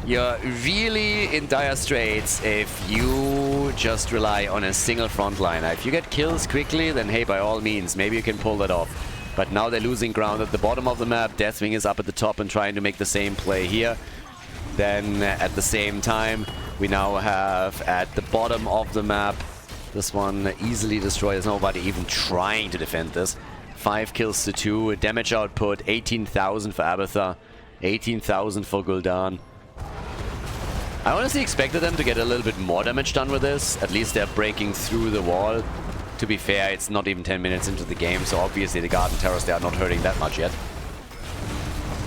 You're really in dire straits if you just rely on a single frontliner. If you get kills quickly, then hey, by all means, maybe you can pull that off. But now they're losing ground at the bottom of the map. Deathwing is up at the top and trying to make the same play here. Then at the same time, we now have at the bottom of the map, this one easily destroyed. There's nobody even trying to defend this. 5 kills to 2, damage output, 18,000 for Abathur, 18,000 for Gul'dan. I honestly expected them to get a little bit more damage done with this. At least they're breaking through the wall. To be fair, it's not even 10 minutes into the game, so obviously the Garden Terrors, they are not hurting that much yet.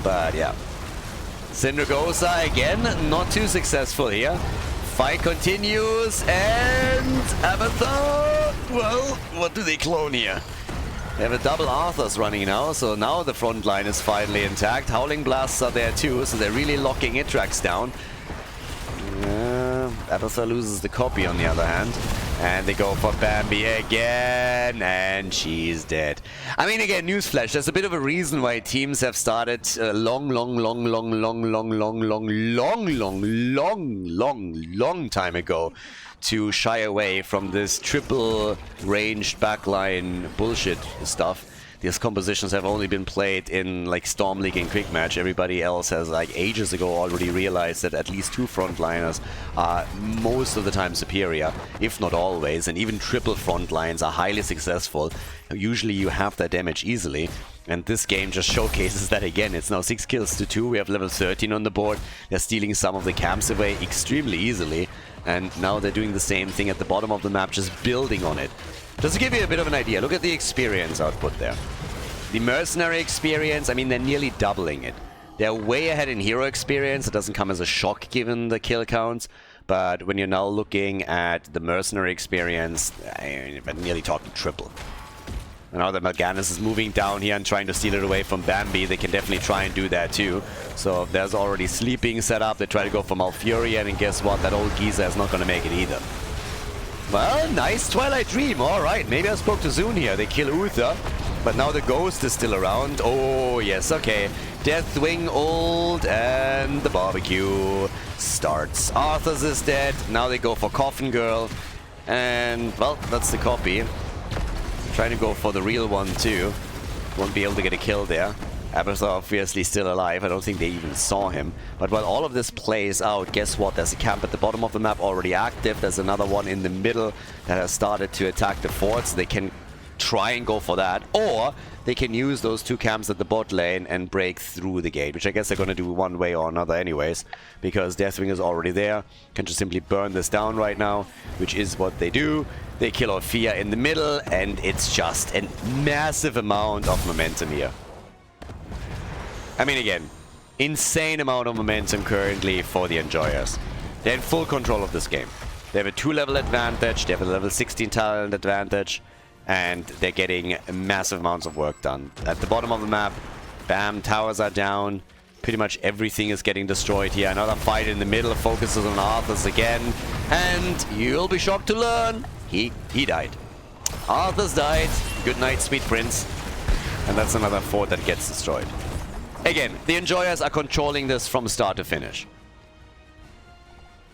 But yeah. Syndragosa again, not too successful here. Fight continues, and Abathur, well, what do they clone here? They have a double Arthas running now, so now the front line is finally intact. Howling Blasts are there too, so they're really locking Itrax down. Abathur loses the copy on the other hand. And they go for Bambi again, and she's dead. I mean, again, newsflash, there's a bit of a reason why teams have started long time ago to shy away from this triple ranged backline bullshit stuff. These compositions have only been played in like Storm League and Quick Match. Everybody else has like ages ago already realized that at least 2 frontliners are most of the time superior, if not always, and even triple frontlines are highly successful. Usually you have that damage easily, and this game just showcases that again. It's now 6 kills to 2, we have level 13 on the board. They're stealing some of the camps away extremely easily, and now they're doing the same thing at the bottom of the map, just building on it. Just to give you a bit of an idea, look at the experience output there. The mercenary experience, I mean, they're nearly doubling it. They're way ahead in hero experience. It doesn't come as a shock given the kill counts. But when you're now looking at the mercenary experience, I'm nearly talking triple. And now that Mal'Ganis is moving down here and trying to steal it away from Bambi, they can definitely try and do that too. So there's already sleeping set up. They try to go for Malfurion, and guess what? That old geezer is not going to make it either. Well, nice Twilight Dream. Alright, maybe I spoke to Zune here. They kill Uther, but now the Ghost is still around. Oh, yes, okay. Deathwing ult, and the barbecue starts. Arthas is dead. Now they go for Coffin Girl. And, well, that's the copy. Trying to go for the real one, too. Won't be able to get a kill there. Abathur obviously still alive. I don't think they even saw him. But while all of this plays out, guess what? There's a camp at the bottom of the map already active. There's another one in the middle that has started to attack the forts. They can try and go for that. Or they can use those 2 camps at the bot lane and break through the gate, which I guess they're going to do one way or another anyways, because Deathwing is already there. Can just simply burn this down right now, which is what they do. They kill Orphea in the middle, and it's just a massive amount of momentum here. I mean, again, insane amount of momentum currently for the Enjoyers. They're in full control of this game. They have a 2-level advantage, they have a level 16 talent advantage, and they're getting massive amounts of work done. At the bottom of the map, bam, towers are down. Pretty much everything is getting destroyed here. Another fight in the middle focuses on Arthas again, and you'll be shocked to learn he died. Arthas died. Good night, sweet prince. And that's another fort that gets destroyed. Again, the Enjoyers are controlling this from start to finish.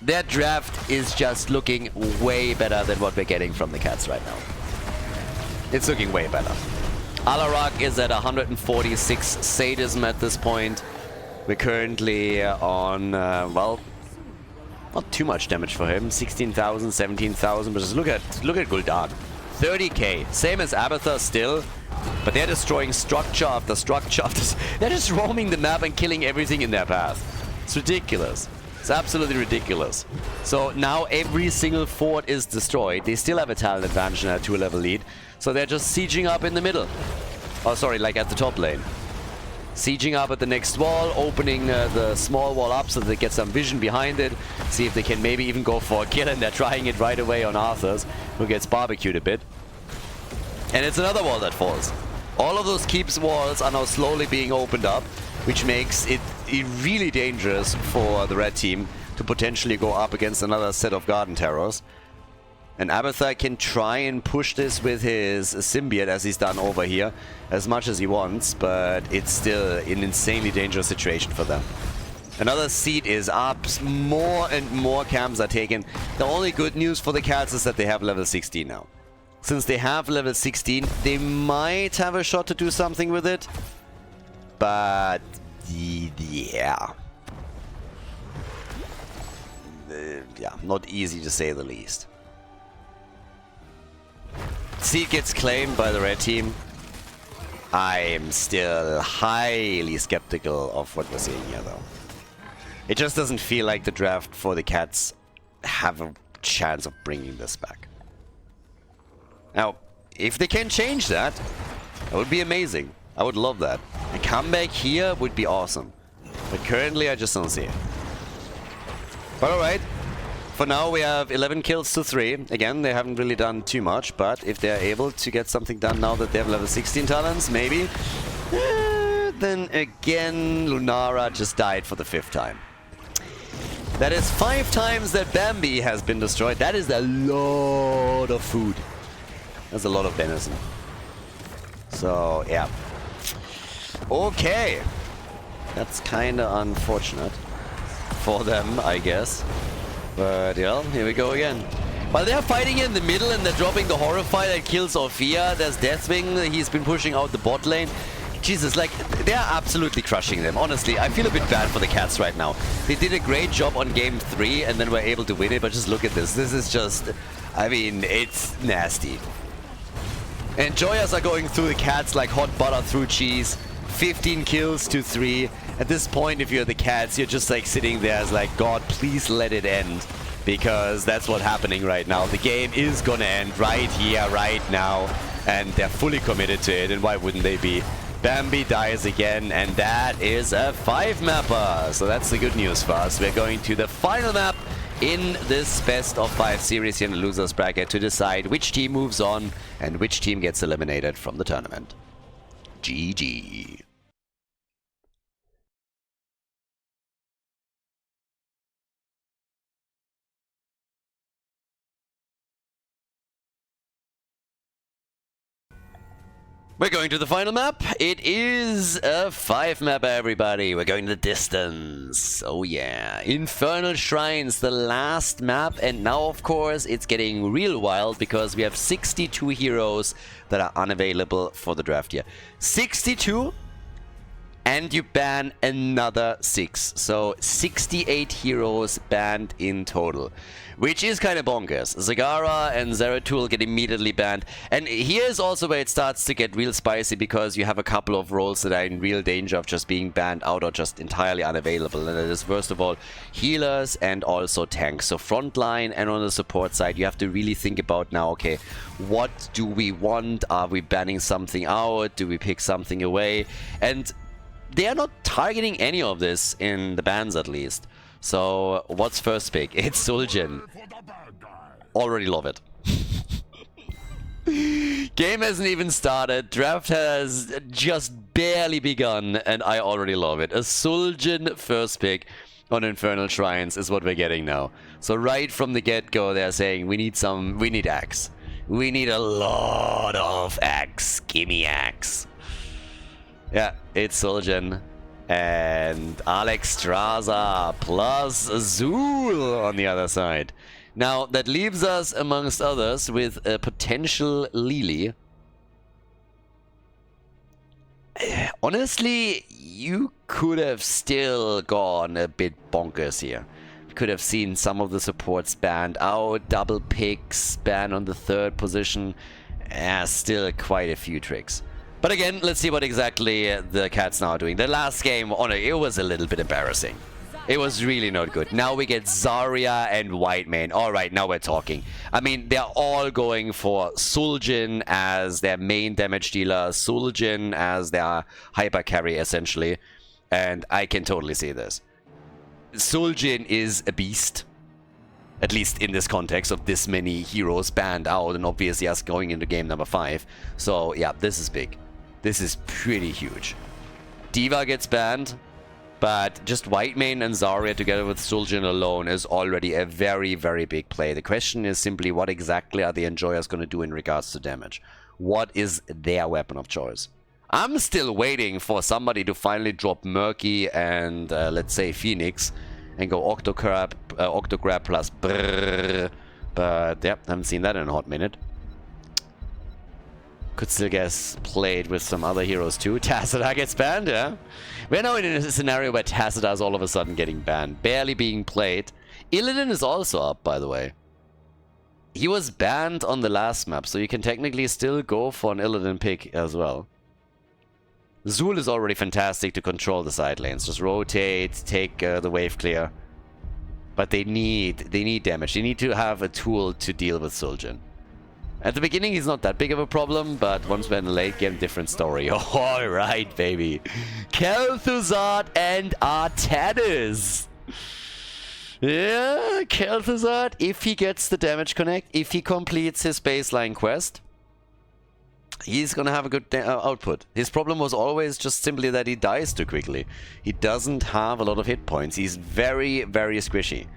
their draft is just looking way better than what we're getting from the Cats right now. It's looking way better. Alarak is at 146 sadism at this point. We're currently on, well, not too much damage for him. 16,000, 17,000, but just look at Gul'dan. 30k, same as Abathur still, but they're destroying structure after structure after... They're just roaming the map and killing everything in their path. It's ridiculous. It's absolutely ridiculous. So now every single fort is destroyed. They still have a talent advantage and a 2-level lead. So they're just sieging up in the middle. Oh, sorry, like at the top lane. Sieging up at the next wall, opening the small wall up so that they get some vision behind it. See if they can maybe even go for a kill, and they're trying it right away on Arthur's, who gets barbecued a bit. And it's another wall that falls. All of those keeps walls are now slowly being opened up, which makes it really dangerous for the red team to potentially go up against another set of Garden Terrors. And Abathur can try and push this with his symbiote, as he's done over here, as much as he wants, but it's still an insanely dangerous situation for them. Another seed is up, more and more camps are taken. The only good news for the Cats is that they have level 16 now. Since they have level 16, they might have a shot to do something with it, but yeah. Yeah, not easy to say the least. Seed gets claimed by the red team. I'm still highly skeptical of what we're seeing here, though. It just doesn't feel like the draft for the Cats have a chance of bringing this back. Now, if they can change that, that would be amazing. I would love that. A comeback here would be awesome. But currently, I just don't see it. But alright. For now, we have 11 kills to 3. Again, they haven't really done too much, but if they're able to get something done now that they have level 16 talents, maybe. Then again, Lunara just died for the 5th time. That is 5 times that Bambi has been destroyed. That is a lot of food. That's a lot of venison. So, yeah. Okay. That's kind of unfortunate for them, I guess. But, yeah, here we go again. While they're fighting in the middle and they're dropping the Horrify that kills Orphea, there's Deathwing, he's been pushing out the bot lane. Jesus, like, they're absolutely crushing them. Honestly, I feel a bit bad for the Cats right now. They did a great job on game 3 and then were able to win it, but just look at this. This is just, I mean, it's nasty. And Joyas are going through the Cats like hot butter through cheese. 15 kills to 3. At this point, if you're the Cats, you're just like sitting there as like, God, please let it end. Because that's what's happening right now. The game is gonna end right here, right now. And they're fully committed to it, and why wouldn't they be? Bambi dies again, and that is a 5-mapper. So that's the good news for us. We're going to the final map in this best of 5 series here in the losers bracket to decide which team moves on and which team gets eliminated from the tournament. GG. We're going to the final map. It is a 5-mapper, everybody. We're going to the distance. Oh yeah. Infernal Shrines, the last map. And now, of course, it's getting real wild because we have 62 heroes that are unavailable for the draft here. 62? And you ban another 6. So 68 heroes banned in total. Which is kind of bonkers. Zagara and Zeratul get immediately banned. And here's also where it starts to get real spicy, because you have a couple of roles that are in real danger of just being banned out or just entirely unavailable. And that is, first of all, healers and also tanks. So frontline and on the support side, you have to really think about now, okay, what do we want? Are we banning something out? Do we pick something away? And they are not targeting any of this in the bans, at least. So, what's first pick? It's Zul'jin. Already love it. Game hasn't even started. Draft has just barely begun, and I already love it. A Zul'jin first pick on Infernal Shrines is what we're getting now. So right from the get-go, they're saying we need axe. We need a lot of axe. Gimme axe. Yeah, it's Zul'jin. And Alexstrasza plus Azul on the other side. Now, that leaves us, amongst others, with a potential Lili. Honestly, you could have still gone a bit bonkers here. You could have seen some of the supports banned out, double picks, ban on the 3rd position. Still quite a few tricks. But again, let's see what exactly the Cats now are doing. The last game, it was a little bit embarrassing. It was really not good. Now we get Zarya and Whitemane. Alright, now we're talking. I mean, they're all going for Suljin as their main damage dealer, Suljin as their hyper carry, essentially. And I can totally see this. Suljin is a beast. At least in this context of this many heroes banned out, and obviously us going into game number 5. So yeah, this is big. This is pretty huge. D.Va gets banned, but just Whitemane and Zarya together with Suljin alone is already a very, very big play. The question is simply, what exactly are the Enjoyers going to do in regards to damage? What is their weapon of choice? I'm still waiting for somebody to finally drop Murky and, let's say, Phoenix, and go Octograb plus brrr. But, yeah, haven't seen that in a hot minute. Could still guess played with some other heroes too. Tassadar gets banned, yeah? We're now in a scenario where Tassadar is all of a sudden getting banned. Barely being played. Illidan is also up, by the way. He was banned on the last map, so you can technically still go for an Illidan pick as well. Zul is already fantastic to control the side lanes. Just rotate, take the wave clear. But they need damage. They need to have a tool to deal with Suljin. At the beginning, he's not that big of a problem, but once we're in the late game, different story. Alright, baby. Khaldor and Artanis. Yeah, Khaldor, if he gets the damage connect, if he completes his baseline quest, he's gonna have a good output. His problem was always just simply that he dies too quickly. He doesn't have a lot of hit points. He's very, very squishy.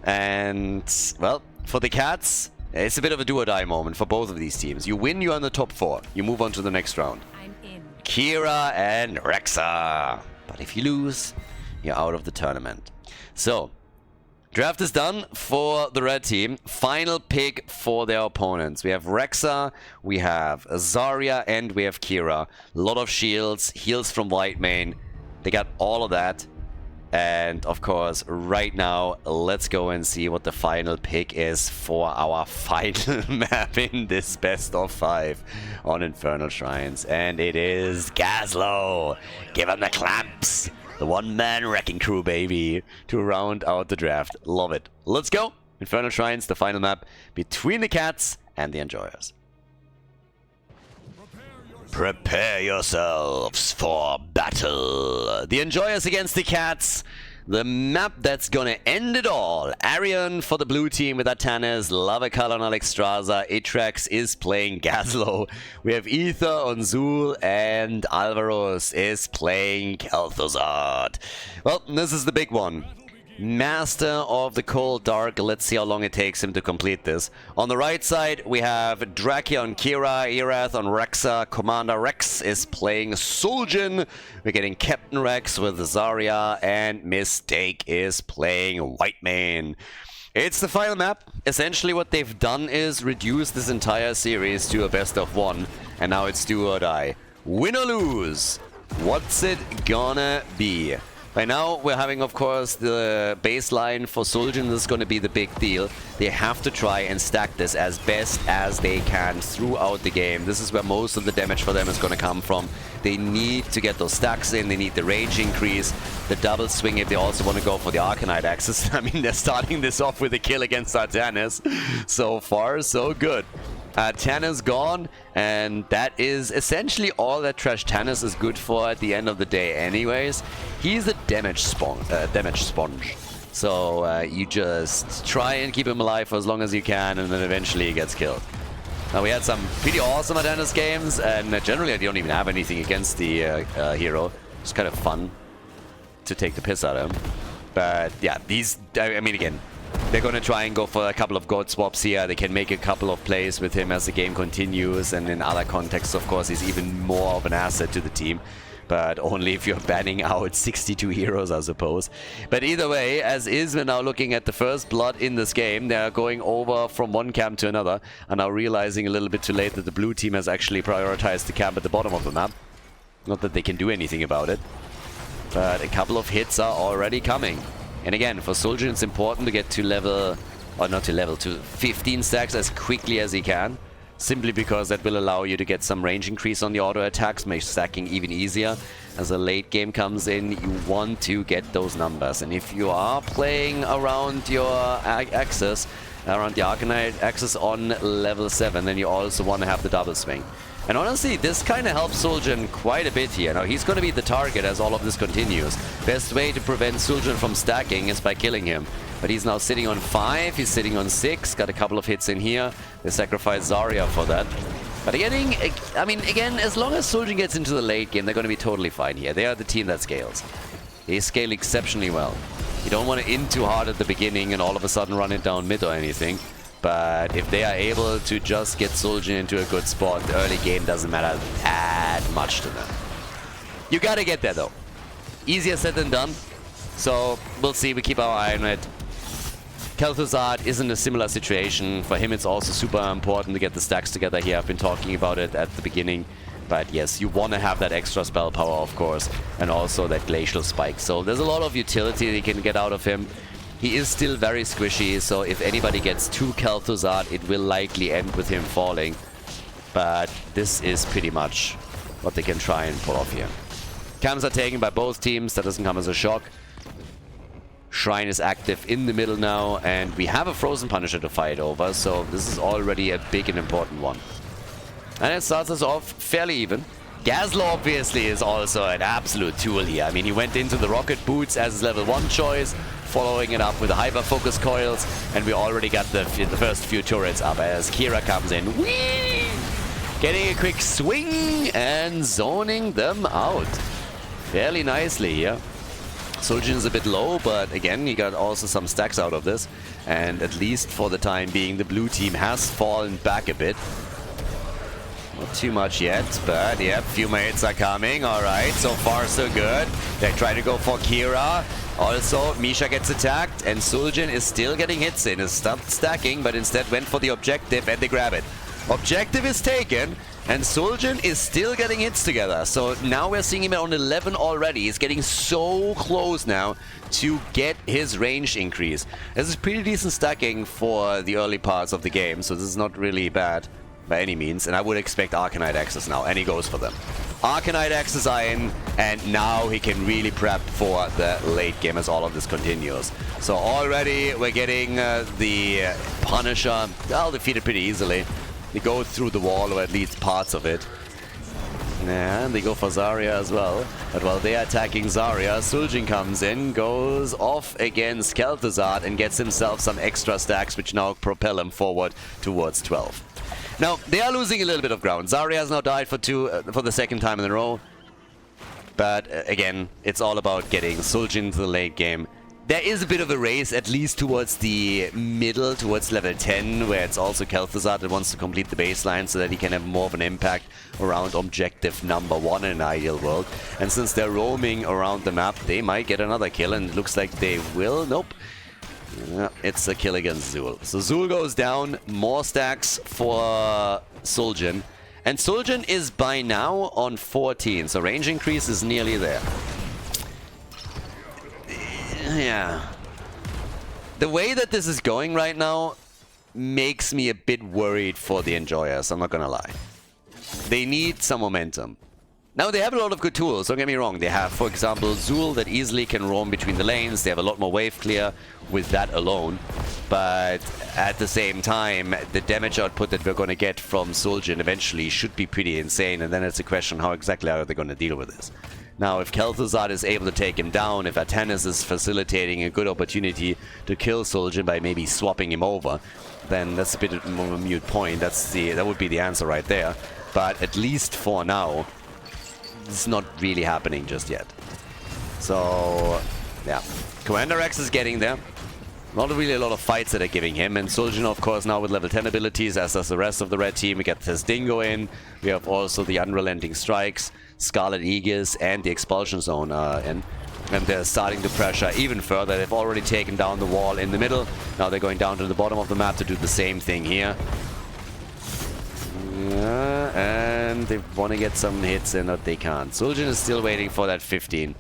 And, well, for the Cats, it's a bit of a do-or-die moment for both of these teams. You win, you're on the top 4. You move on to the next round. Kira and Rexa. But if you lose, you're out of the tournament. So, draft is done for the red team. Final pick for their opponents. We have Rexa, we have Zarya, and we have Kira. A lot of shields, heals from Whitemane. They got all of that. And of course, right now, let's go and see what the final pick is for our final map in this best of 5 on Infernal Shrines. And it is Gazlowe. Give him the clamps. The one-man wrecking crew, baby, to round out the draft. Love it. Let's go. Infernal Shrines, the final map between the Cats and the Enjoyers. Prepare yourselves for battle. The Enjoyers against the Cats. The map that's gonna end it all. Arion for the blue team with Artanis, Lavakal on Alexstrasza, Atrax is playing Gazlowe. We have Ether on Zul, and Alvaros is playing Khaldor. Well, this is the big one. Master of the Cold Dark. Let's see how long it takes him to complete this. On the right side, we have Draki on Kira, Erath on Rexa, Commander Rex is playing Suljin. We're getting Captain Rex with Zarya, and Mistake is playing Whitemane. It's the final map. Essentially what they've done is reduce this entire series to a best of 1, and now it's do or die. Win or lose, what's it gonna be? By now, we're having, of course, the baseline for Suljin. This is going to be the big deal. They have to try and stack this as best as they can throughout the game. This is where most of the damage for them is going to come from. They need to get those stacks in. They need the range increase, the double swing if they also want to go for the Arcanite axis. I mean, they're starting this off with a kill against Artanis. So far, so good. Tannis gone, and that is essentially all that Trash Tannis is good for at the end of the day anyways. He's a damage sponge. So you just try and keep him alive for as long as you can, and then eventually he gets killed. Now we had some pretty awesome Artanis games, and generally I don't even have anything against the hero. It's kind of fun to take the piss out of him. But yeah, these, I mean, again, they're going to try and go for a couple of gold swaps here. They can make a couple of plays with him as the game continues, and in other contexts, of course, he's even more of an asset to the team. but only if you're banning out 62 heroes, I suppose. But either way, as is, we're now looking at the first blood in this game. They're going over from one camp to another, and now realizing a little bit too late that the blue team has actually prioritized the camp at the bottom of the map. Not that they can do anything about it, but a couple of hits are already coming. And again, for Suljin, it's important to get to level, or not to level, to 15 stacks as quickly as he can. Simply because that will allow you to get some range increase on the auto attacks, make stacking even easier. As the late game comes in, you want to get those numbers. And if you are playing around your axis, around the Arcanite axis on level 7, then you also want to have the double swing. And honestly, this kind of helps Suljin quite a bit here. Now, he's going to be the target as all of this continues. Best way to prevent Suljin from stacking is by killing him. But he's now sitting on 5, he's sitting on 6, got a couple of hits in here. They sacrifice Zarya for that. But again, as long as Suljin gets into the late game, they're going to be totally fine here. They are the team that scales. They scale exceptionally well. You don't want to in too hard at the beginning and all of a sudden run it down mid or anything. But if they are able to just get Suljin into a good spot, the early game doesn't matter that much to them. You gotta get there though. Easier said than done. So we'll see, we keep our eye on it. Khaldor is in a similar situation. For him it's also super important to get the stacks together here. I've been talking about it at the beginning. But yes, you want to have that extra spell power, of course, and also that glacial spike. So there's a lot of utility that you can get out of him. He is still very squishy, so if anybody gets to Khaldor, it will likely end with him falling. But this is pretty much what they can try and pull off here. Camps are taken by both teams, that doesn't come as a shock. Shrine is active in the middle now, and we have a Frozen Punisher to fight over, so this is already a big and important one. And it starts us off fairly even. Gazlo obviously is also an absolute tool here. I mean, he went into the rocket boots as his level 1 choice, following it up with the hyper focus coils, and we already got the first few turrets up as Kira comes in. Whee! Getting a quick swing and zoning them out fairly nicely here. Suljin is a bit low, but again, he got also some stacks out of this, and at least for the time being, the blue team has fallen back a bit. Not too much yet, but yeah, few mates are coming. Alright, so far so good. They try to go for Kira. Also, Misha gets attacked, and Suljin is still getting hits in. He stopped stacking, but instead went for the objective, and they grab it. Objective is taken, and Suljin is still getting hits together. So now we're seeing him on 11 already. He's getting so close now to get his range increase. This is pretty decent stacking for the early parts of the game, so this is not really bad by any means, and I would expect Arcanite Axes now, and he goes for them. Arcanite Axes are in, and now he can really prep for the late game as all of this continues. So already we're getting the Punisher, I'll defeat it pretty easily. They go through the wall, or at least parts of it. And they go for Zarya as well. But while they're attacking Zarya, Suljin comes in, goes off against Khaldor, and gets himself some extra stacks, which now propel him forward towards 12. Now, they are losing a little bit of ground. Zarya has now died for the second time in a row. But again, it's all about getting Suljin to the late game. There is a bit of a race, at least towards the middle, towards level 10, where it's also Khaldor that wants to complete the baseline so that he can have more of an impact around objective number 1 in an ideal world. And since they're roaming around the map, they might get another kill, and it looks like they will. Nope. It's a kill against Zul. So Zul goes down, more stacks for Suljin. And Suljin is by now on 14, so range increase is nearly there. Yeah. The way that this is going right now makes me a bit worried for the Enjoyers, I'm not gonna lie. They need some momentum. Now, they have a lot of good tools, don't get me wrong. They have, for example, Zul that easily can roam between the lanes. They have a lot more wave clear with that alone. But at the same time, the damage output that we're going to get from Suljin eventually should be pretty insane. And then it's a question, how exactly are they going to deal with this? Now, if Khaldor is able to take him down, if Atanis is facilitating a good opportunity to kill Suljin by maybe swapping him over, then that's a bit of a mute point. That would be the answer right there. But at least for now, it's not really happening just yet. So, yeah. Commander X is getting there. Not really a lot of fights that are giving him. And Suljin, of course, now with level 10 abilities, as does the rest of the red team. We get this Dingo in. We have also the Unrelenting Strikes. Scarlet Aegis and the Expulsion Zone are in. And they're starting to pressure even further. They've already taken down the wall in the middle. Now they're going down to the bottom of the map to do the same thing here. And they want to get some hits in, but they can't. Zul'jin is still waiting for that 15.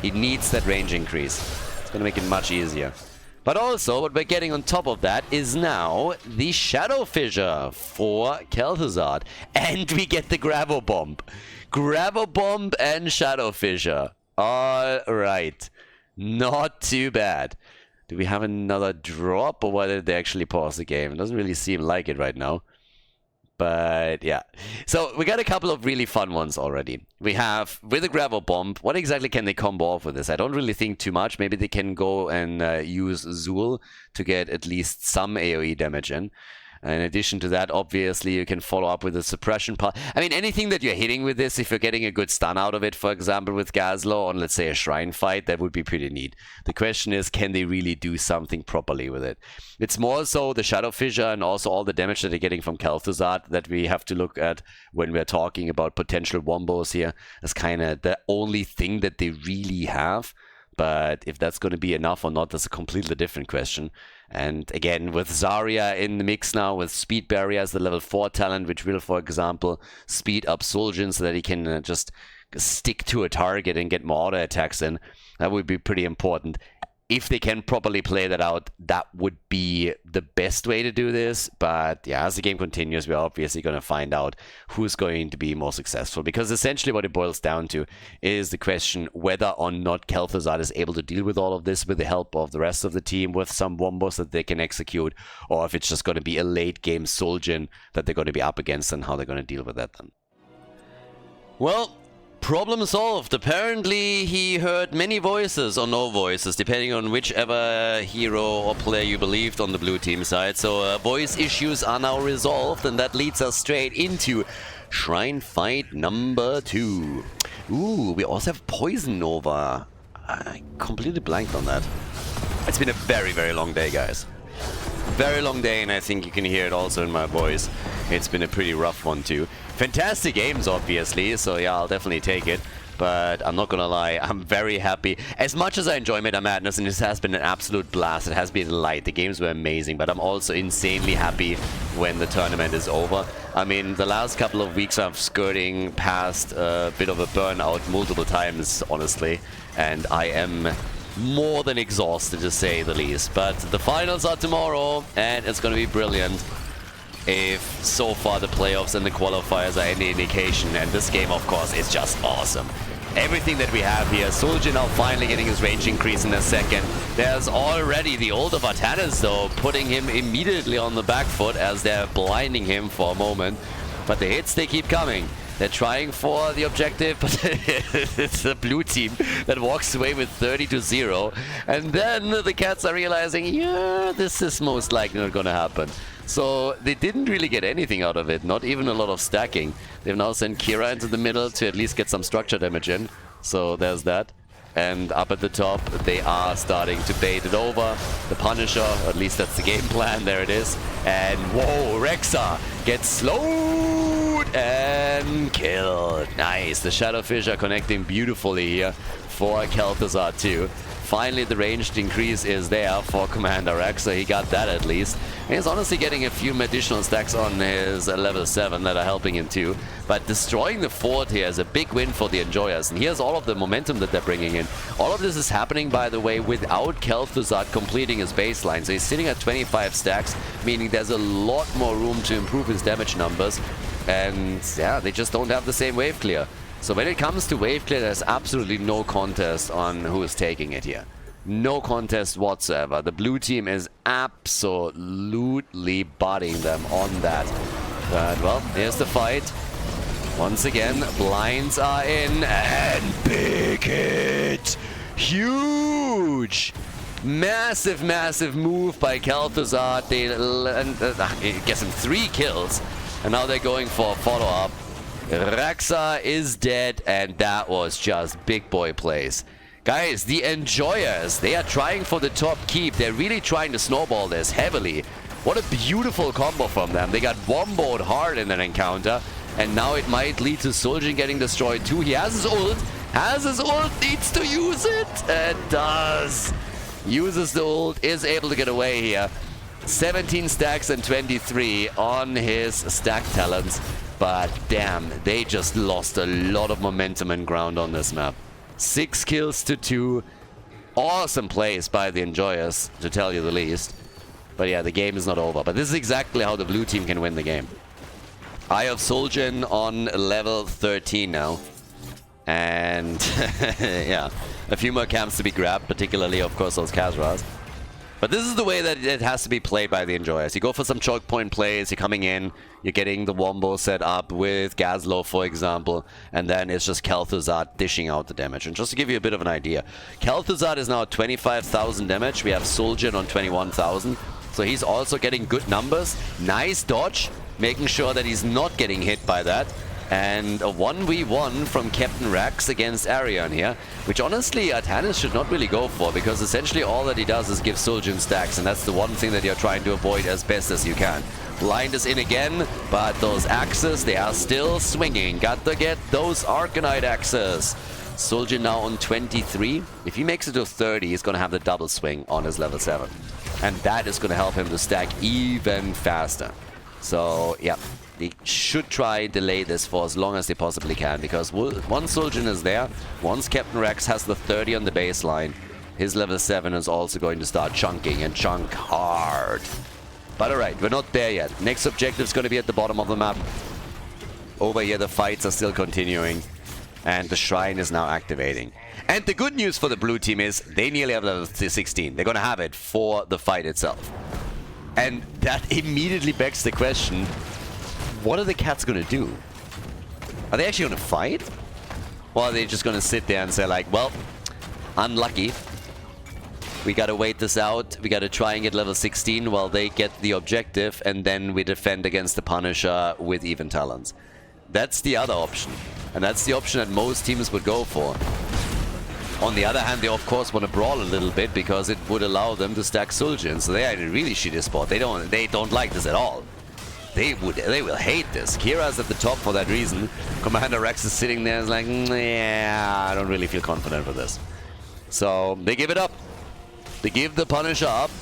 He needs that range increase. It's going to make it much easier. But also, what we're getting on top of that is now the Shadow Fissure for Kel'Thuzad. And we get the Gravo Bomb. Gravo Bomb and Shadow Fissure. Alright. Not too bad. Do we have another drop, or why did they actually pause the game? It doesn't really seem like it right now. But yeah, so we got a couple of really fun ones already. We have, with the Gravo Bomb, what exactly can they combo off with this? I don't really think too much. Maybe they can go and use Zul to get at least some AoE damage in. In addition to that, obviously, you can follow up with a suppression part. I mean, anything that you're hitting with this, if you're getting a good stun out of it, for example, with Gazlo on, let's say, a shrine fight, that would be pretty neat. The question is, can they really do something properly with it? It's more so the Shadow Fissure and also all the damage that they're getting from Kel'Thuzad that we have to look at when we're talking about potential wombos here. That's kind of the only thing that they really have. But if that's going to be enough or not, that's a completely different question. And again, with Zarya in the mix now, with Speed Barrier as the level 4 talent, which will, for example, speed up Zul'jin so that he can just stick to a target and get more auto attacks in, that would be pretty important. If they can properly play that out, that would be the best way to do this. But yeah, as the game continues, we're obviously going to find out who's going to be more successful. Because essentially what it boils down to is the question whether or not Kel'Thuzad is able to deal with all of this with the help of the rest of the team, with some wombos that they can execute, or if it's just going to be a late game Zul'jin that they're going to be up against and how they're going to deal with that then. Well, problem solved. Apparently he heard many voices or no voices, depending on whichever hero or player you believed on the blue team side. So voice issues are now resolved, and that leads us straight into Shrine Fight number 2. Ooh, we also have Poison Nova. I completely blanked on that. It's been a very, very long day, guys. Very long day, and I think you can hear it also in my voice. It's been a pretty rough one too. Fantastic games, obviously, so yeah, I'll definitely take it. But I'm not gonna lie, I'm very happy. As much as I enjoy Meta Madness, and this has been an absolute blast, it has been light, the games were amazing, but I'm also insanely happy when the tournament is over. I mean, the last couple of weeks I'm skirting past a bit of a burnout multiple times, honestly, and I am more than exhausted, to say the least. But the finals are tomorrow, and it's gonna be brilliant. If so far the playoffs and the qualifiers are any indication, and this game of course is just awesome. Everything that we have here, Zul'jin now finally getting his range increase in a second. There's already the ult of Artanis though, putting him immediately on the back foot as they're blinding him for a moment. But the hits, they keep coming. They're trying for the objective, but it's the blue team that walks away with 30-0. And then the cats are realizing, yeah, this is most likely not gonna happen. So they didn't really get anything out of it, not even a lot of stacking. They've now sent Kira into the middle to at least get some structure damage in. So there's that. And up at the top, they are starting to bait it over. The Punisher, at least that's the game plan, there it is. And whoa, Rexa gets slowed and killed. Nice, the Shadow Fissure connecting beautifully here for Kel'Thuzad too. Finally, the ranged increase is there for Commander Rexa. He got that at least. And he's honestly getting a few additional stacks on his level 7 that are helping him too. But destroying the fort here is a big win for the Enjoyers. And here's all of the momentum that they're bringing in. All of this is happening, by the way, without Kel'Thuzad completing his baseline. So he's sitting at 25 stacks, meaning there's a lot more room to improve his damage numbers. And yeah, they just don't have the same wave clear. So when it comes to wave clear, there's absolutely no contest on who is taking it here. No contest whatsoever. The blue team is absolutely bodying them on that. But, well, here's the fight. Once again, blinds are in, and big hit! Huge! Massive, massive move by Kel'Thuzad. It gets him 3 kills, and now they're going for a follow-up. Rexa is dead, and that was just big boy plays. Guys, the Enjoyers, they are trying for the top keep. They're really trying to snowball this heavily. What a beautiful combo from them. They got womboed hard in that encounter, And now it might lead to Suljin getting destroyed too. He has his ult. Needs to use it. And does. Uses the ult. Is able to get away here. 17 stacks and 23 on his stack talents. But damn, they just lost a lot of momentum and ground on this map. 6 kills to 2. Awesome plays by the Enjoyers, to tell you the least. But yeah, the game is not over. But this is exactly how the blue team can win the game. Eye of Suljin on level 13 now. And yeah, a few more camps to be grabbed, particularly, of course, those Khazras. But this is the way that it has to be played by the Enjoyers. You go for some choke point plays, you're coming in, you're getting the Wombo set up with Gazlo, for example, and then it's just Khaldor dishing out the damage. And just to give you a bit of an idea, Khaldor is now at 25,000 damage, we have Suljin on 21,000, so he's also getting good numbers. Nice dodge, making sure that he's not getting hit by that. And a 1v1 from Captain Rax against Arion here, which honestly Atanis should not really go for, because essentially all that he does is give Suljin stacks, and that's the one thing that you're trying to avoid as best as you can. Blind is in again, but those axes, they are still swinging. Got to get those Arcanite axes. Suljin now on 23. If he makes it to 30, he's going to have the double swing on his level 7. And that is going to help him to stack even faster. So, yeah. They should try delay this for as long as they possibly can, because once Suljin is there, once Captain Rex has the 30 on the baseline, his level 7 is also going to start chunking, and chunk hard. But alright, we're not there yet. Next objective is going to be at the bottom of the map. Over here the fights are still continuing, and the shrine is now activating. And the good news for the blue team is they nearly have level 16. They're going to have it for the fight itself. And that immediately begs the question, what are the cats going to do? Are they actually going to fight? Or are they just going to sit there and say like, well, unlucky. We got to wait this out. We got to try and get level 16 while they get the objective, and then we defend against the Punisher with even talents. That's the other option. And that's the option that most teams would go for. On the other hand, they of course want to brawl a little bit, because it would allow them to stack Suljin. So they are in a really shitty spot. They don't like this at all. They will hate this. Kira's at the top for that reason. Commander Rex is sitting there and is like, yeah, I don't really feel confident with this. So they give it up. They give the Punisher up.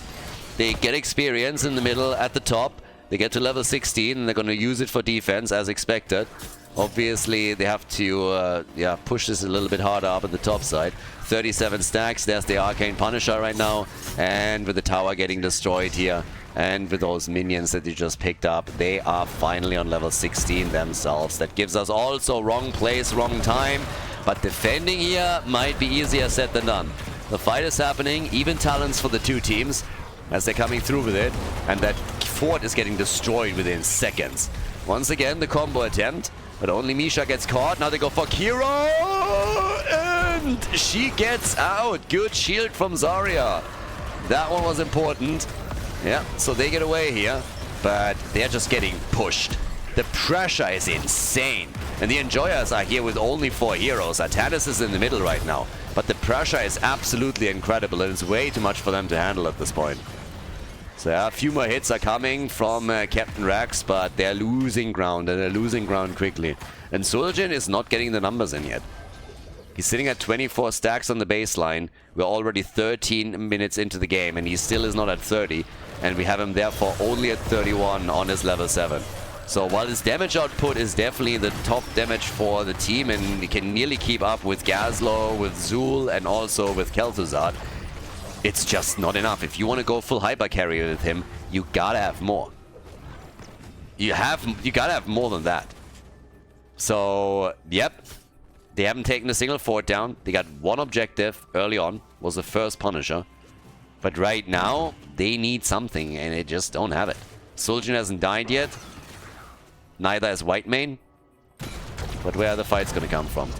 They get experience in the middle at the top. They get to level 16 and they're going to use it for defense as expected. Obviously, they have to push this a little bit harder up at the top side. 37 stacks. There's the Arcane Punisher right now. And with the tower getting destroyed here, and with those minions that you just picked up, they are finally on level 16 themselves. That gives us also wrong place, wrong time. But defending here might be easier said than done. The fight is happening. Even talents for the two teams as they're coming through with it. And that fort is getting destroyed within seconds. Once again, the combo attempt. But only Misha gets caught. Now they go for Kira. And she gets out. Good shield from Zarya. That one was important. Yeah, so they get away here. But they're just getting pushed. The pressure is insane. And the Enjoyers are here with only 4 heroes. Atanis is in the middle right now. But the pressure is absolutely incredible. And it's way too much for them to handle at this point. So yeah, a few more hits are coming from Captain Rax, but they're losing ground, and they're losing ground quickly. And Suljin is not getting the numbers in yet. He's sitting at 24 stacks on the baseline. We're already 13 minutes into the game, and he still is not at 30. And we have him therefore only at 31 on his level 7. So while his damage output is definitely the top damage for the team, and he can nearly keep up with Gazlo, with Zul, and also with Khaldor, it's just not enough. If you want to go full hyper carry with him, you gotta have more. You gotta have more than that. So, yep. They haven't taken a single fort down. They got one objective early on, was the first Punisher. But right now, they need something, and they just don't have it. Suljin hasn't died yet. Neither has Whitemane. But where are the fights gonna come from?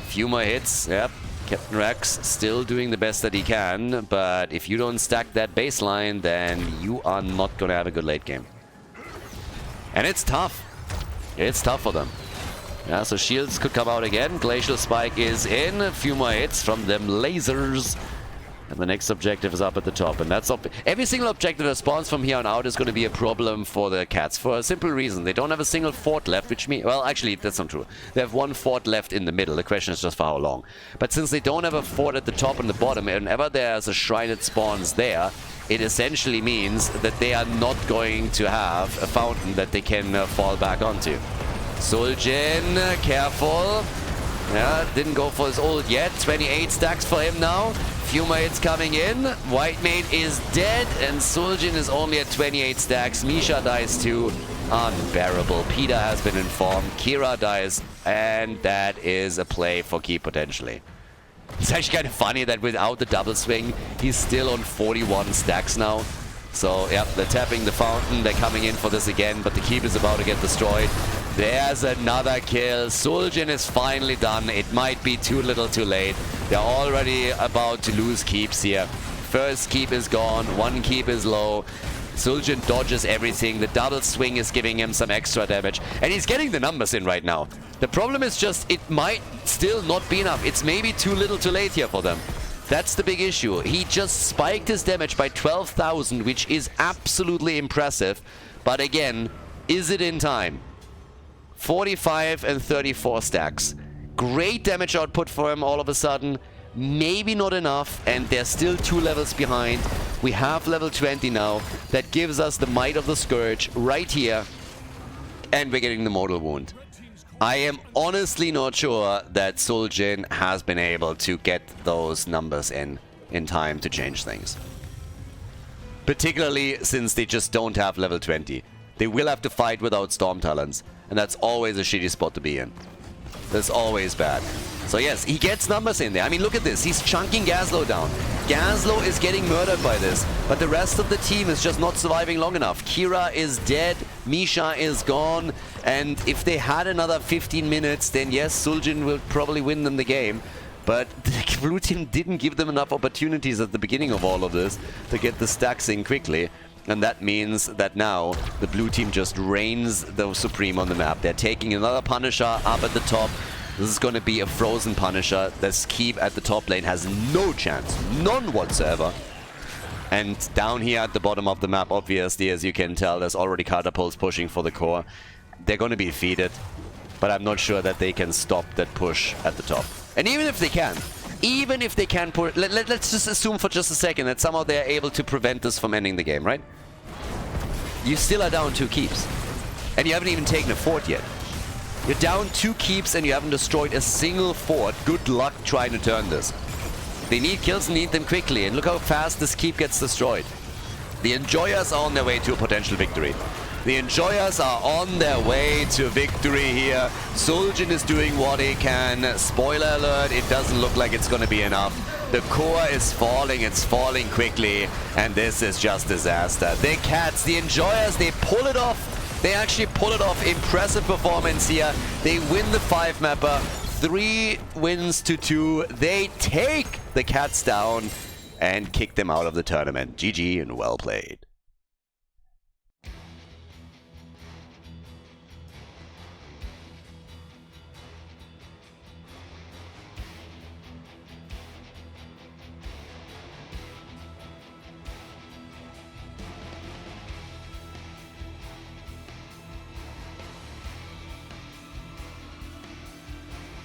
Few more hits, yep. Captain Rex still doing the best that he can, but if you don't stack that baseline, then you are not going to have a good late game. And it's tough. It's tough for them. Yeah, so shields could come out again. Glacial Spike is in. A few more hits from them lasers. And the next objective is up at the top. And that's every single objective that spawns from here on out is going to be a problem for the cats. For a simple reason. They don't have a single fort left, which means... Well, actually, that's not true. They have one fort left in the middle. The question is just for how long. But since they don't have a fort at the top and the bottom, and whenever there's a shrine that spawns there, it essentially means that they are not going to have a fountain that they can fall back onto. Suljin, careful. Yeah, didn't go for his ult yet. 28 stacks for him now. Few more hits coming in. White Mate is dead, and Suljin is only at 28 stacks. Misha dies too. Unbearable. Peter has been informed. Kira dies, and that is a play for keep potentially. It's actually kind of funny that without the double swing, he's still on 41 stacks now. So, yeah, they're tapping the fountain. They're coming in for this again, but the keep is about to get destroyed. There's another kill. Suljin is finally done. It might be too little too late. They're already about to lose keeps here. First keep is gone. One keep is low. Suljin dodges everything. The double swing is giving him some extra damage. And he's getting the numbers in right now. The problem is just it might still not be enough. It's maybe too little too late here for them. That's the big issue. He just spiked his damage by 12,000, which is absolutely impressive. But again, is it in time? 45 and 34 stacks. Great damage output for him all of a sudden. Maybe not enough, and they're still 2 levels behind. We have level 20 now. That gives us the Might of the Scourge right here. And we're getting the Mortal Wound. I am honestly not sure that Suljin has been able to get those numbers in time to change things. Particularly since they just don't have level 20. They will have to fight without Storm Talons. And that's always a shitty spot to be in. That's always bad. So yes, he gets numbers in there. I mean, look at this. He's chunking Gazlowe down. Gazlowe is getting murdered by this. But the rest of the team is just not surviving long enough. Kira is dead. Misha is gone. And if they had another 15 minutes, then yes, Suljin will probably win them the game. But the blue team didn't give them enough opportunities at the beginning of all of this to get the stacks in quickly. And that means that now the blue team just reigns the supreme on the map. They're taking another Punisher up at the top. This is going to be a frozen Punisher. This keep at the top lane has no chance. None whatsoever. And down here at the bottom of the map, obviously, as you can tell, there's already catapults pushing for the core. They're going to be defeated. But I'm not sure that they can stop that push at the top. And even if they can, push, let's just assume for just a second that somehow they're able to prevent this from ending the game, right? You still are down 2 keeps. And you haven't even taken a fort yet. You're down 2 keeps and you haven't destroyed a single fort. Good luck trying to turn this. They need kills and need them quickly. And look how fast this keep gets destroyed. The Enjoyers are on their way to a potential victory. The Enjoyers are on their way to victory here. Suljin is doing what he can. Spoiler alert, it doesn't look like it's going to be enough. The core is falling, it's falling quickly, and this is just disaster. The cats, the Enjoyers, they pull it off. They actually pull it off. Impressive performance here. They win the 5-mapper. 3 wins to 2. They take the cats down and kick them out of the tournament. GG and well played.